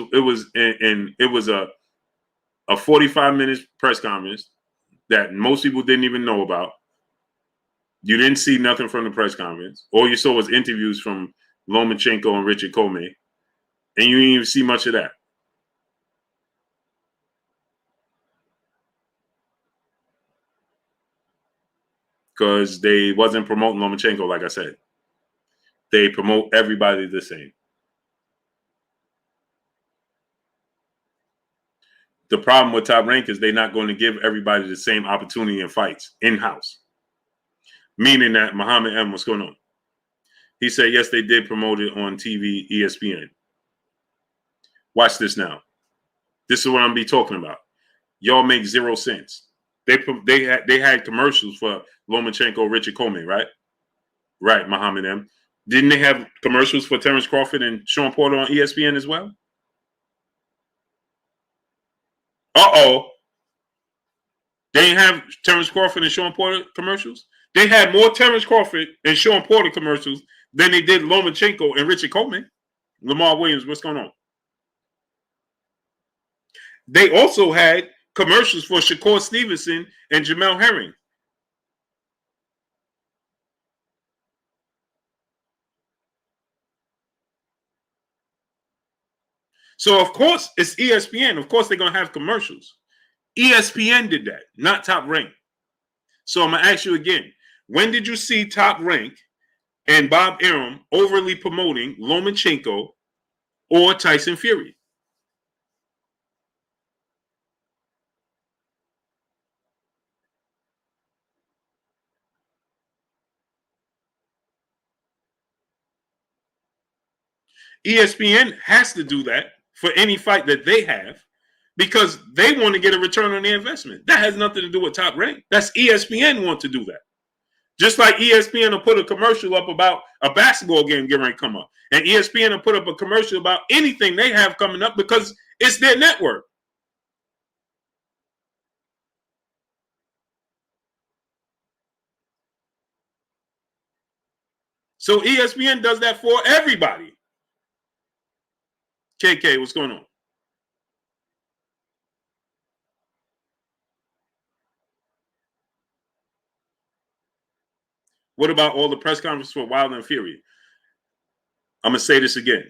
[SPEAKER 1] a 45-minute press conference that most people didn't even know about. You didn't see nothing from the press conference. All you saw was interviews from Lomachenko and Richard Comey, and you didn't even see much of that. Because they wasn't promoting Lomachenko, like I said. They promote everybody the same. The problem with Top Rank is they're not going to give everybody the same opportunity in fights in-house. Meaning that Muhammad M, what's going on? He said, yes, they did promote it on TV, ESPN. Watch this now. This is what I'm be talking about. Y'all make 0 sense. They had commercials for Lomachenko, Richard Comey, right? Right, Muhammad M. Didn't they have commercials for Terence Crawford and Sean Porter on ESPN as well? Uh-oh. They didn't have Terence Crawford and Sean Porter commercials? They had more Terence Crawford and Sean Porter commercials than they did Lomachenko and Richard Comey. Lamar Williams, what's going on? They also had commercials for Shakur Stevenson and Jamel Herring. So, of course, it's ESPN. Of course, they're going to have commercials. ESPN did that, not Top Rank. So I'm going to ask you again. When did you see Top Rank and Bob Arum overly promoting Lomachenko or Tyson Fury? ESPN has to do that for any fight that they have because they want to get a return on their investment. That has nothing to do with Top Rank. That's ESPN want to do that. Just like ESPN will put a commercial up about a basketball game getting ready to come up. And ESPN will put up a commercial about anything they have coming up because it's their network. So ESPN does that for everybody. KK, what's going on? What about all the press conferences for Wilder and Fury? I'm going to say this again.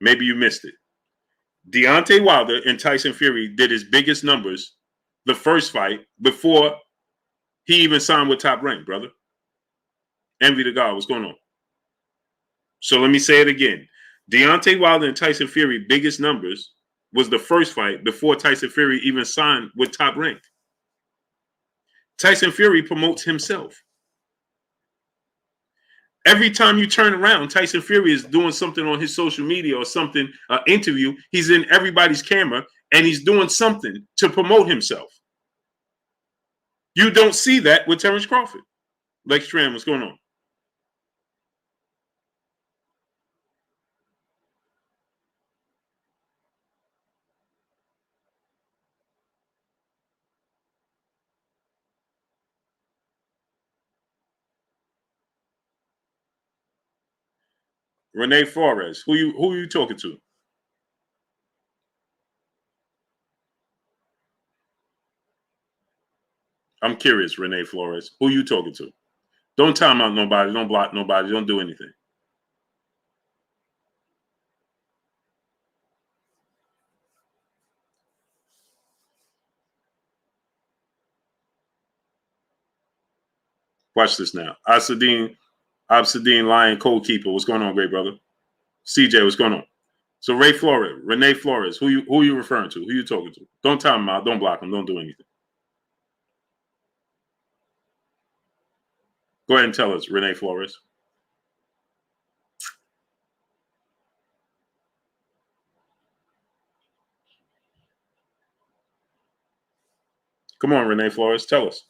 [SPEAKER 1] Maybe you missed it. Deontay Wilder and Tyson Fury did his biggest numbers the first fight before he even signed with Top Rank, brother. Envy the God, what's going on? So let me say it again. Deontay Wilder and Tyson Fury biggest numbers was the first fight before Tyson Fury even signed with Top Rank. Tyson Fury promotes himself. Every time you turn around, Tyson Fury is doing something on his social media or something, interview. He's in everybody's camera and he's doing something to promote himself. You don't see that with Terence Crawford. Lex Tran, what's going on? Renee Flores, who are you talking to? I'm curious, Renee Flores. Who are you talking to? Don't time out nobody. Don't block nobody. Don't do anything. Watch this now. Absadine Lion Cold Keeper. What's going on, great brother? CJ, what's going on? So Renee Flores, who are you referring to? Who are you talking to? Don't time him out. Don't block him. Don't do anything. Go ahead and tell us, Renee Flores. Come on, Renee Flores. Tell us.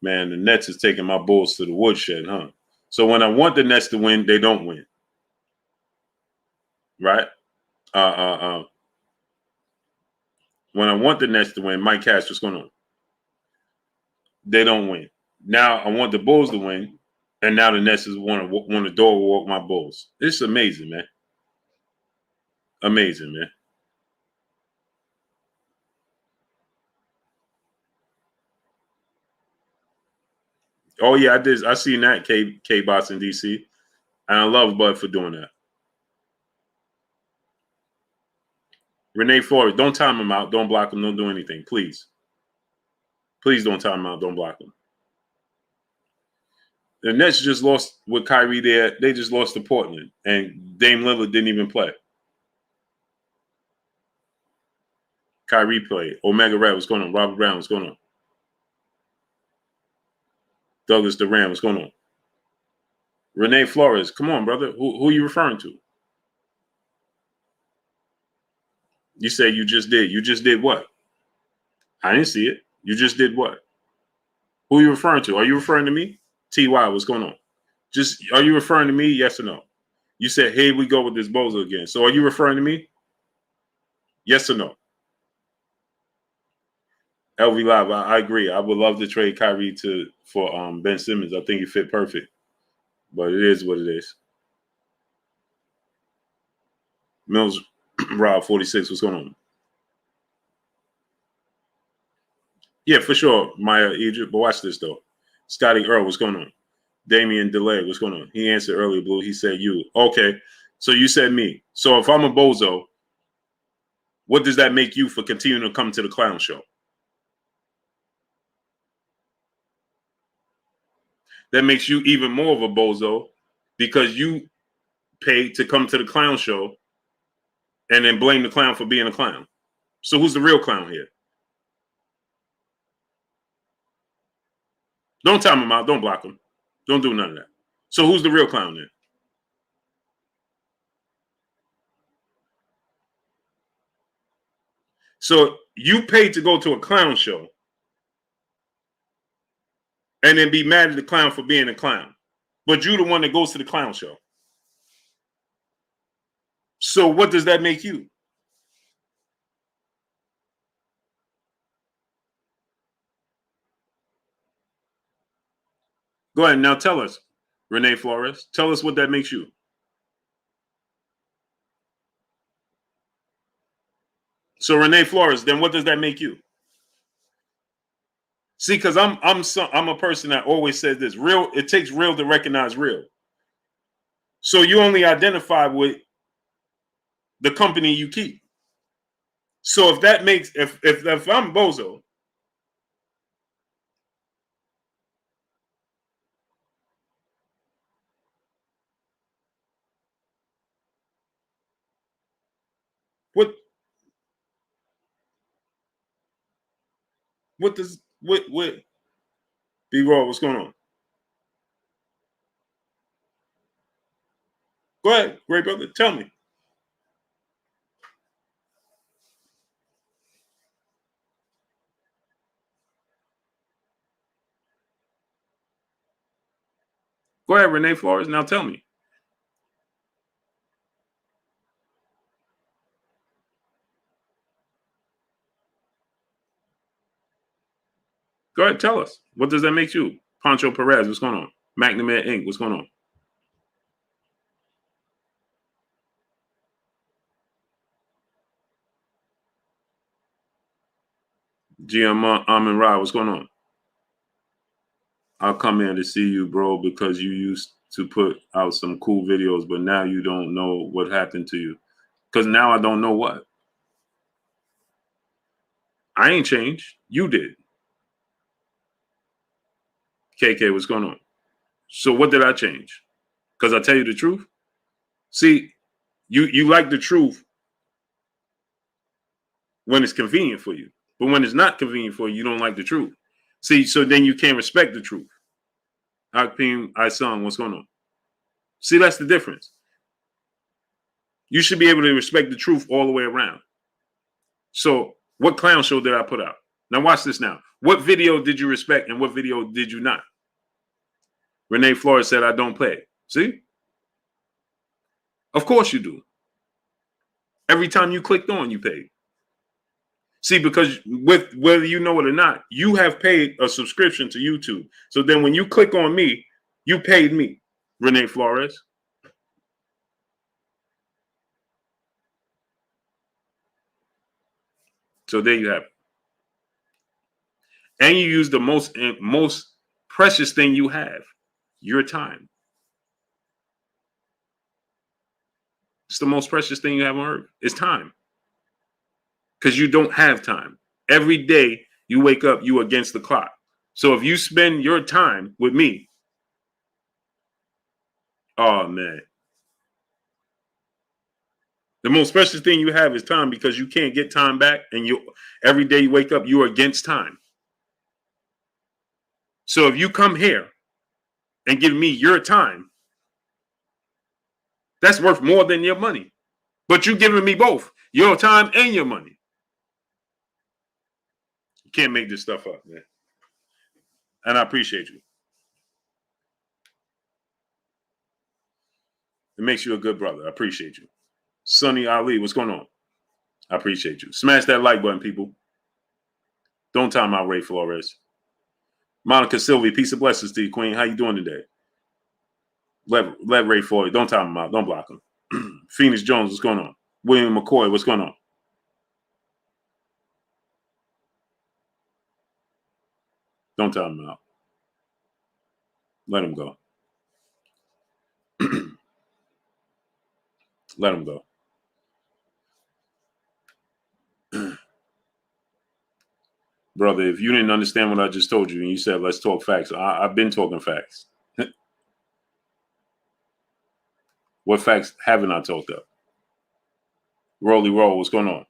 [SPEAKER 1] Man, the Nets is taking my Bulls to the woodshed, huh? So when I want the Nets to win, they don't win. Right? When I want the Nets to win, Mike Cash, what's going on? They don't win. Now I want the Bulls to win, and now the Nets want to door walk my Bulls. It's amazing, man. Amazing, man. Oh yeah, I did. I seen that K Bots in DC, and I love Bud for doing that. Renee Flores, don't time him out. Don't block him. Don't do anything, please. Please don't time him out. Don't block him. The Nets just lost with Kyrie there. They just lost to Portland, and Dame Lillard didn't even play. Kyrie played. Omega Red, what's going on? Robert Brown, what's going on? Douglas Duran, what's going on? Renee Flores, come on, brother. Who are you referring to? You say you just did. You just did what? I didn't see it. You just did what? Who are you referring to? Are you referring to me? TY, what's going on? Just, are you referring to me? Yes or no? You said, here we go with this bozo again. So are you referring to me? Yes or no? LV Live, I agree. I would love to trade Kyrie for Ben Simmons. I think he fit perfect. But it is what it is. Mills Rob 46, what's going on? Yeah, for sure, Maya Egypt. But watch this though. Scotty Earl, what's going on? Damian Delay, what's going on? He answered earlier, Blue. He said you. Okay. So you said me. So if I'm a bozo, what does that make you for continuing to come to the clown show? That makes you even more of a bozo because you paid to come to the clown show and then blame the clown for being a clown. So who's the real clown here? Don't time him out. Don't block him. Don't do none of that. So who's the real clown then? So you paid to go to a clown show and then be mad at the clown for being a clown. But you're the one that goes to the clown show. So what does that make you? Go ahead. Now tell us, Renee Flores. Tell us what that makes you. So Renee Flores, then what does that make you? See, because I'm a person that always says this: real. It takes real to recognize real. So you only identify with the company you keep. So if that makes if I'm bozo, what does what B-Roll, what's going on? Go ahead, great brother. Tell me. Go ahead, Renee Flores. Now tell me. Go ahead, tell us. What does that make you? Pancho Perez, what's going on? McNamara Inc., what's going on? GM Amin Ra, what's going on? I'll come in to see you, bro, because you used to put out some cool videos, but now you don't know what happened to you. Because now I don't know what. I ain't changed. You did. KK, what's going on? So what did I change? Because I tell you the truth? See, you like the truth when it's convenient for you. But when it's not convenient for you, you don't like the truth. See, so then you can't respect the truth. Hakeem SUlNG, what's going on? See, that's the difference. You should be able to respect the truth all the way around. So what clown show did I put out? Now watch this now. What video did you respect and what video did you not? Renee Flores said, I don't play. See? Of course you do. Every time you clicked on, you paid. See, because with whether you know it or not, you have paid a subscription to YouTube. So then when you click on me, you paid me, Renee Flores. So there you have it. And you use the most precious thing you have, your time. It's the most precious thing you have on earth. It's time. Because you don't have time. Every day you wake up, you against the clock. So if you spend your time with me, oh man. The most precious thing you have is time because you can't get time back. And every day you wake up, you're against time. So if you come here and give me your time, that's worth more than your money. But you're giving me both, your time and your money. You can't make this stuff up, man. And I appreciate you. It makes you a good brother. I appreciate you. Sonny Ali, what's going on? I appreciate you. Smash that like button, people. Don't time out Ray Flores. Monica Sylvie, peace and blessings to you, Queen. How you doing today? Let Ray Floyd. Don't time him out. Don't block him. Phoenix Jones, what's going on? William McCoy, what's going on? Don't time him out. Let him go. Let him go. Brother, if you didn't understand what I just told you and you said, let's talk facts, I've been talking facts. What facts haven't I talked up? Rolly Roll, what's going on?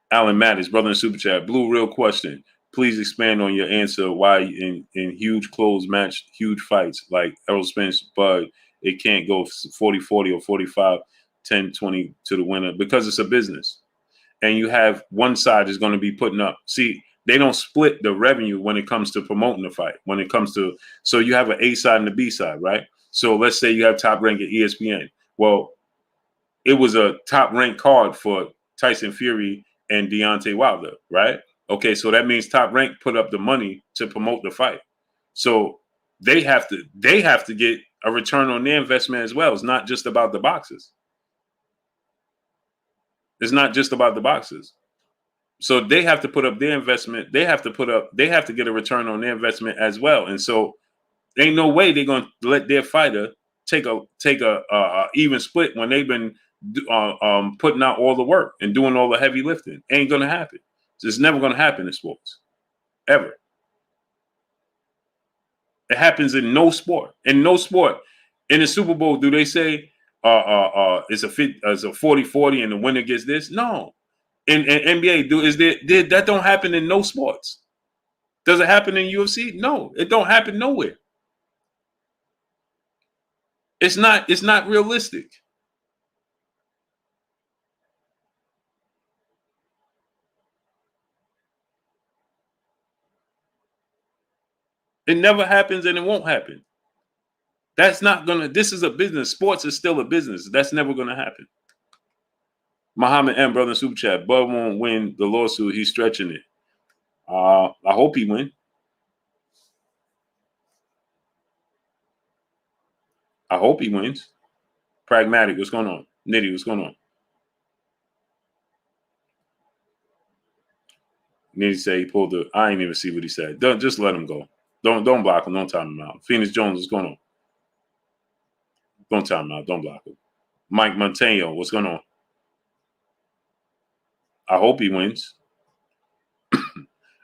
[SPEAKER 1] Alan Mattis, brother in Super Chat. Blue, real question. Please expand on your answer why in huge clothes match, huge fights like Errol Spence, Bud, it can't go 40-40 or 45-10-20 to the winner because it's a business. And you have one side is going to be putting up. See, they don't split the revenue when it comes to promoting the fight. When it comes to, so you have an A side and a B side, right? So let's say you have Top Rank at ESPN. Well, it was a top ranked card for Tyson Fury and Deontay Wilder, right? Okay, so that means Top Rank put up the money to promote the fight. So they have to get a return on their investment as well. It's not just about the boxes. It's not just about the boxes. So they have to put up their investment. They have to get a return on their investment as well. And so ain't no way they're going to let their fighter take a even split when they've been putting out all the work and doing all the heavy lifting. Ain't going to happen. It's never going to happen in sports, ever. It happens in no sport. In no sport. In the Super Bowl, do they say it's a 40-40 and the winner gets this? No. In NBA, that don't happen in no sports. Does it happen in UFC? No, it don't happen nowhere. It's not realistic. It never happens and it won't happen. That's not gonna. This is a business. Sports is still a business. That's never gonna happen. Muhammad M. Brother Super Chat. Bud won't win the lawsuit. He's stretching it. I hope he win. I hope he wins. Pragmatic. What's going on? Nitty. What's going on? Nitty say he pulled the. I ain't even see what he said. Don't just let him go. Don't block him. Don't time him out. Phoenix Jones. What's going on? Don't time him out. Don't block him. Mike Montano. What's going on? I hope he wins.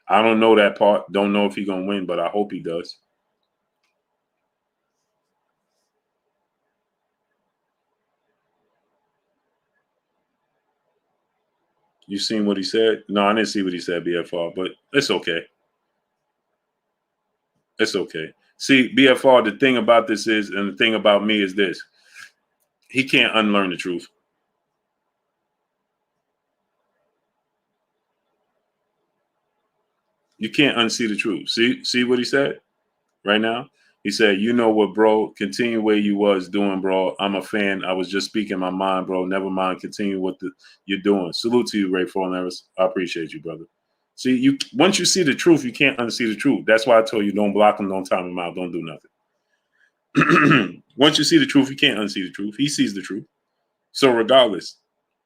[SPEAKER 1] I don't know that part. Don't know if he's gonna win, but I hope he does. You seen what he said? No, I didn't see what he said, BFR, but it's okay. It's okay. See, BFR, the thing about this is, and the thing about me is this. He can't unlearn the truth. You can't unsee the truth. See what he said right now? He said, you know what, bro? Continue where you was doing, bro. I'm a fan. I was just speaking my mind, bro. Never mind. Continue what you're doing. Salute to you, Ray Forneris. I appreciate you, brother. See, once you see the truth, you can't unsee the truth. That's why I told you don't block him, don't time him out, don't do nothing. Once you see the truth, you can't unsee the truth. He sees the truth. So regardless,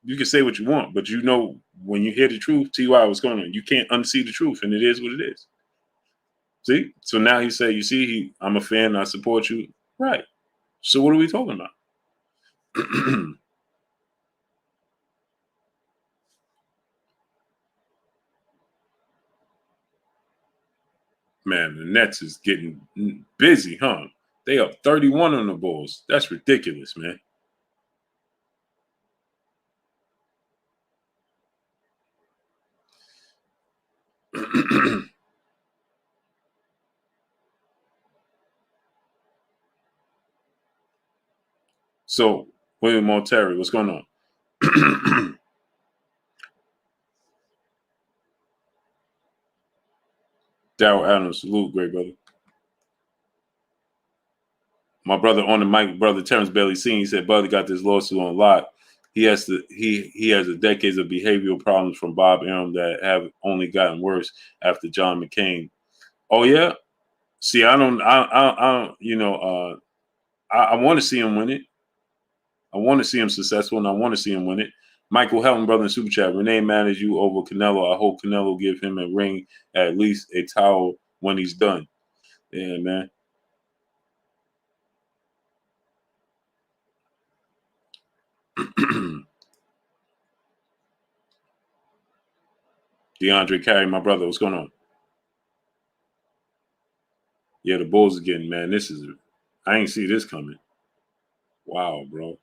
[SPEAKER 1] you can say what you want, but you know when you hear the truth, TY, what's going on? You can't unsee the truth, and it is what it is. See? So now he said, you see, I'm a fan, I support you. Right. So what are we talking about? Man, the Nets is getting busy, huh? They up 31 on the Bulls. That's ridiculous, man. So, William Monteri, what's going on? Darryl Adams, salute, great brother. My brother on the mic, brother Terrence Bailey Senior, he said, brother got this lawsuit on lock. He has a decades of behavioral problems from Bob Arum that have only gotten worse after John McCain. Oh yeah, see, I want to see him win it. I want to see him successful, and I want to see him win it. Michael Helton, brother in Super Chat. Renee managed you over Canelo. I hope Canelo give him a ring, at least a towel when he's done. Yeah, man. DeAndre Carey, my brother, what's going on? Yeah, the Bulls are getting, man. I ain't see this coming. Wow, bro.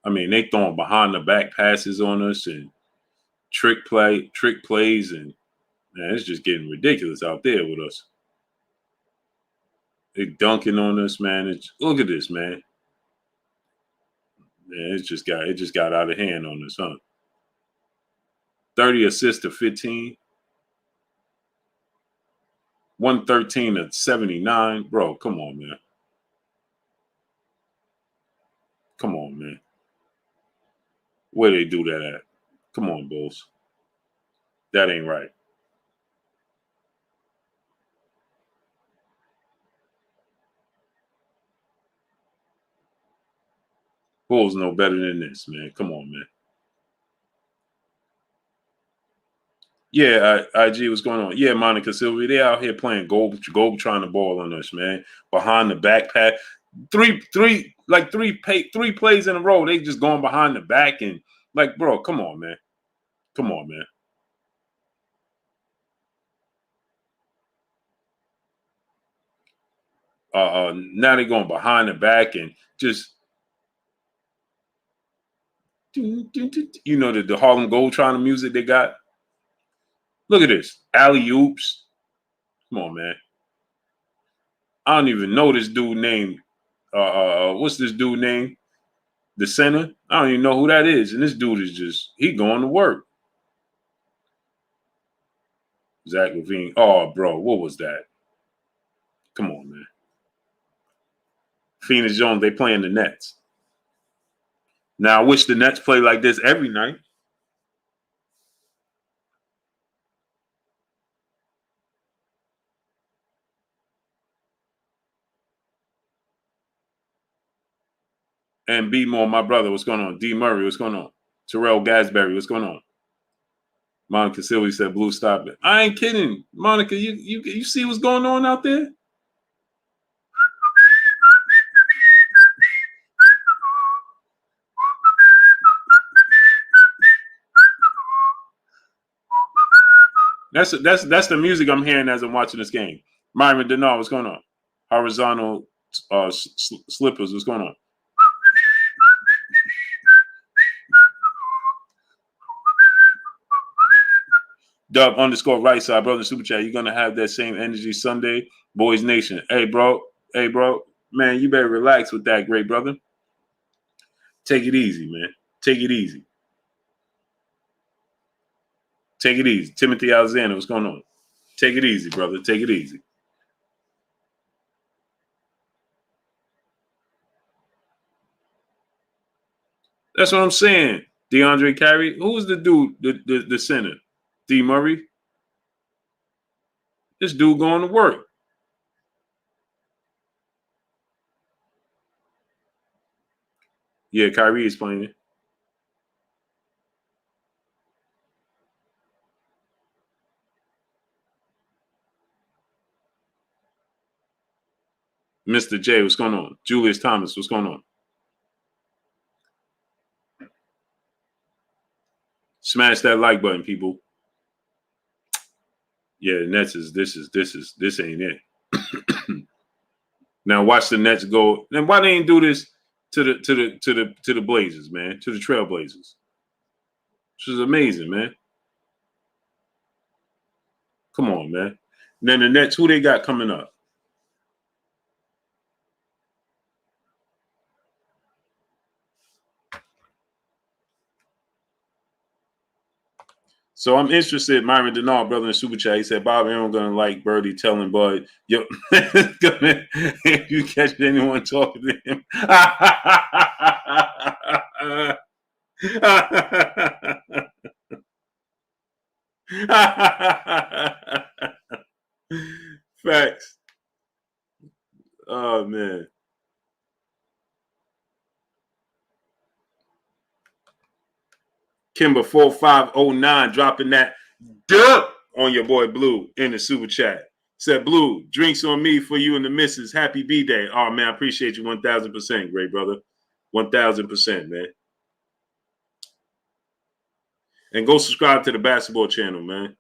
[SPEAKER 1] I mean, they throwing behind the back passes on us and trick plays, and man, it's just getting ridiculous out there with us. They dunking on us, man. Look at this, man. Man, it just got out of hand on us, huh? 30 assists to 15. 113 to 79. Bro, come on, man. Come on, man. Where they do that at? Come on, Bulls. That ain't right. Bulls know better than this, man. Come on, man. Yeah, IG, what's going on? Yeah, Monica Sylvia, they out here playing goal trying to ball on us, man. Behind the back pass. Three plays in a row. They just going behind the back and like, bro, come on, man. Come on, man. Now they're going behind the back and just you know the Harlem Gold trying to music they got. Look at this. Alley oops. Come on, man. I don't even know this dude named. What's this dude name? The center. I don't even know who that is. And this dude is he going to work. Zach Levine. Oh, bro, what was that? Come on, man. Phoenix Jones, they playing the Nets. Now, I wish the Nets play like this every night. And B More, my brother, what's going on? D Murray, what's going on? Terrell Gasberry, what's going on? Monica Silly said, "Blue, stop it." I ain't kidding, Monica. You see what's going on out there? That's the music I'm hearing as I'm watching this game. Myron Denard, what's going on? Horizontal slippers, what's going on? Dub _ right side, brother, super chat. You're gonna have that same energy Sunday, Boys Nation. Hey, bro, man, you better relax with that, great brother. Take it easy, man. Take it easy. Take it easy. Timothy Alexander, what's going on? Take it easy, brother. Take it easy. That's what I'm saying. DeAndre Carey. Who's the dude, the center? D Murray. This dude going to work. Yeah, Kyrie is playing it. Mr. J, what's going on? Julius Thomas, what's going on? Smash that like button, people. Yeah, the Nets this ain't it. Now watch the Nets go. Then why they ain't do this to the Blazers, man? To the Trailblazers. This is amazing, man. Come on, man. And then the Nets, who they got coming up? So I'm interested. Myron Denard, brother in Super Chat, he said, Bob Aaron gonna like Birdie telling Bud, yo, if you catch anyone talking to him. Facts. Oh man. Kimber 4509 dropping that duh on your boy Blue in the Super Chat. Said, Blue, drinks on me for you and the missus. Happy B-Day. Oh, man, I appreciate you 1,000%, great brother. 1,000%, man. And go subscribe to the basketball channel, man.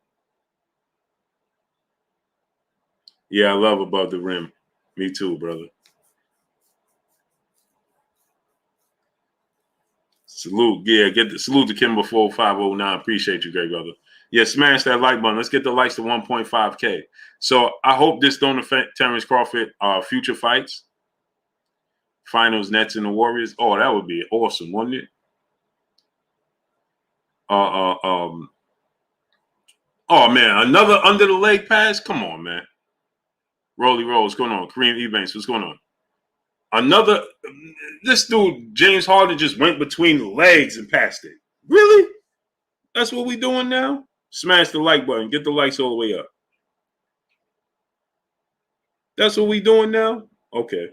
[SPEAKER 1] Yeah, I love Above the Rim. Me too, brother. Salute. Yeah, salute to Kimber 4509. Appreciate you, great brother. Yeah, smash that like button. Let's get the likes to 1.5K. So I hope this don't affect Terence Crawford future fights. Finals, Nets, and the Warriors. Oh, that would be awesome, wouldn't it? Oh man, another under the leg pass. Come on, man. Rolly Roll, what's going on? Kareem Ebanks, what's going on? Another. This dude James Harden just went between the legs and passed it. Really? That's what we doing now? Smash the like button. Get the likes all the way up. That's what we doing now? Okay.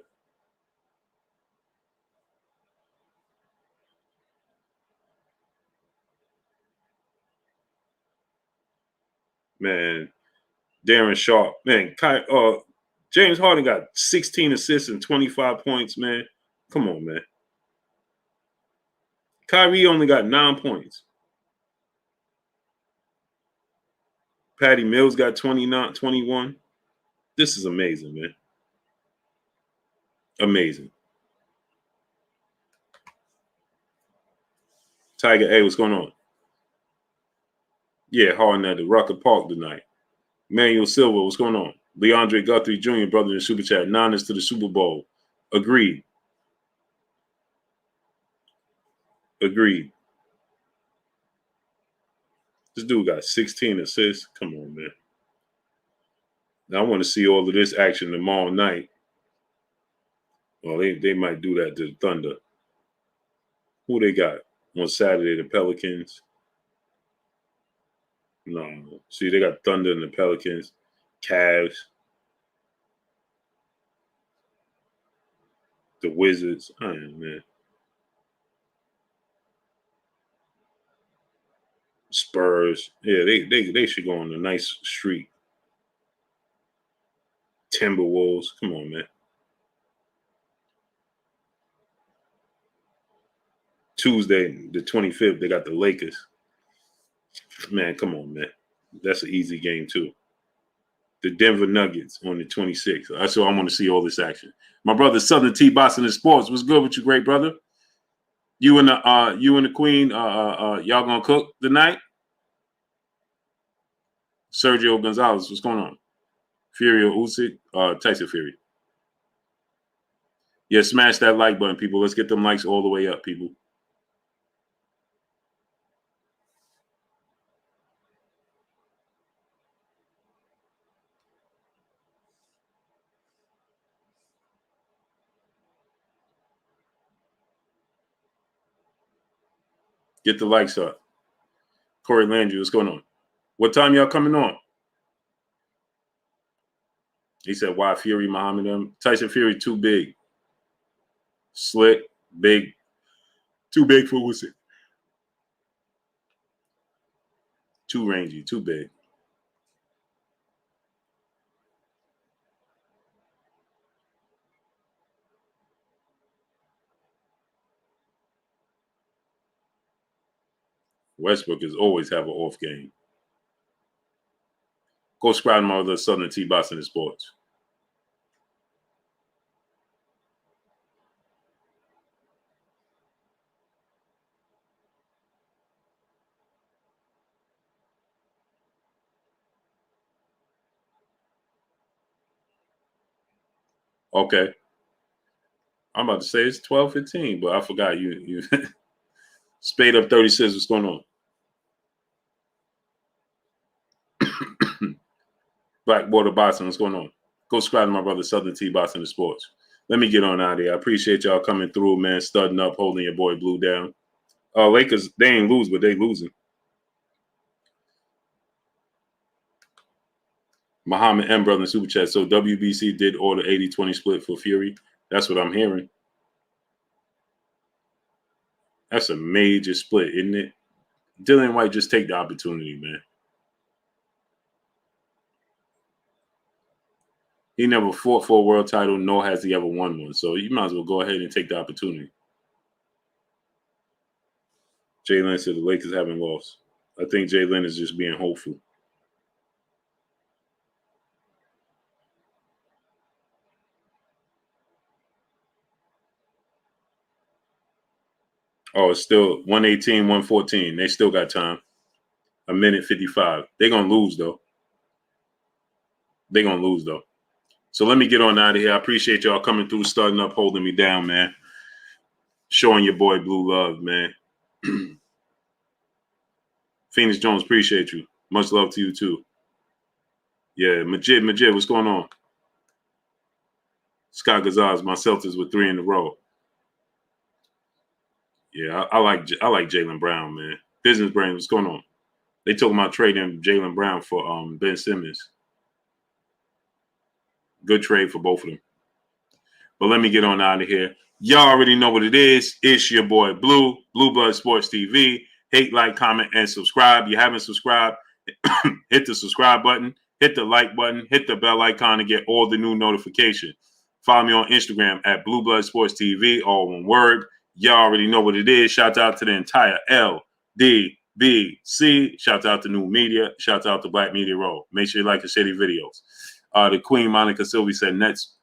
[SPEAKER 1] Man, Darren Sharp. Man, James Harden got 16 assists and 25 points, man. Come on, man. Kyrie only got 9 points. Patty Mills got 29, 21. This is amazing, man. Amazing. Tiger A, what's going on? Yeah, Harden at the Rucker Park tonight. Manuel Silva, what's going on? Leandre Guthrie Jr., brother in the super chat. Niners to the Super Bowl. Agreed. Agreed. This dude got 16 assists. Come on, man. Now I want to see all of this action tomorrow night. Well, they might do that to the Thunder. Who they got on Saturday? The Pelicans. No. See, they got Thunder and the Pelicans. Cavs. The Wizards. Oh, man. Spurs. Yeah, they should go on a nice streak. Timberwolves. Come on, man. Tuesday, the 25th, they got the Lakers. Man, come on, man. That's an easy game, too. The Denver Nuggets on the 26th. That's why I want to see all this action. My brother, Southern T. Boston in Sports. What's good with you, great brother? You and the Queen, y'all gonna cook tonight? Sergio Gonzalez, what's going on? Fury or Usyk? Tyson Fury. Yeah, smash that like button, people. Let's get them likes all the way up, people. Get the likes up. Corey Landry, what's going on? What time y'all coming on? He said, why Fury, Muhammad? Tyson Fury, too big. Slick, big. Too big for Usyk. Too rangy, too big. Westbrook is always have an off game. Go subscribe to my other Southern T. Boston in Sports. Okay. I'm about to say it's 12:15, but I forgot you Spade up 36. What's going on? Blackwater Boston, what's going on? Go subscribe to my brother Southern T. Boston in Sports. Let me get on out of here. I appreciate y'all coming through, man. Studding up, holding your boy Blue down. Lakers, they ain't lose, but they losing. Muhammad M. brother in Super Chat. So WBC did order 80-20 split for Fury. That's what I'm hearing. That's a major split, isn't it? Dillian White, just take the opportunity, man. He never fought for a world title, nor has he ever won one. So you might as well go ahead and take the opportunity. Jalen said the Lakers haven't lost. I think Jalen is just being hopeful. Oh, it's still 118, 114. They still got time. A minute 55. They're going to lose, though. They're going to lose, though. So let me get on out of here. I appreciate y'all coming through, starting up, holding me down, man. Showing your boy Blue love, man. Phoenix Jones, appreciate you. Much love to you, too. Yeah, Majid, what's going on? Scott Gonzalez, my Celtics with 3 in a row. Yeah, I like Jaylen Brown, man. Business Brain, what's going on? They talking about trading Jaylen Brown for Ben Simmons. Good trade for both of them. But let me get on out of here. Y'all already know what it is. It's your boy Blue Blood Sports TV. Hate, like, comment, and subscribe. You haven't subscribed, hit the subscribe button, hit the like button, hit the bell icon to get all the new notifications. Follow me on Instagram at Blue Blood Sports TV, all one word. Y'all already know what it is. Shout out to the entire LDBC. Shout out to New Media. Shout out to Black Media Row. Make sure you like and share these videos. The Queen Monica Sylvie said Nets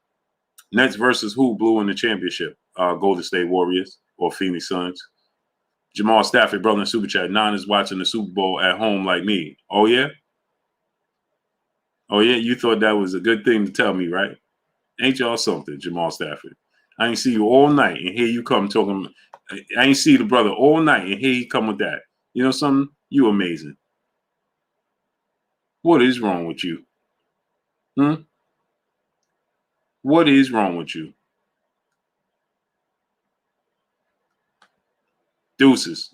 [SPEAKER 1] versus who Blue in the championship? Golden State Warriors or Phoenix Suns. Jamal Stafford, brother in Super Chat. Niners watching the Super Bowl at home like me. Oh, yeah? Oh yeah, you thought that was a good thing to tell me, right? Ain't y'all something, Jamal Stafford? I ain't see you all night, and here you come talking. I ain't see the brother all night, and here he come with that. You know something? You amazing. What is wrong with you? What is wrong with you? Deuces.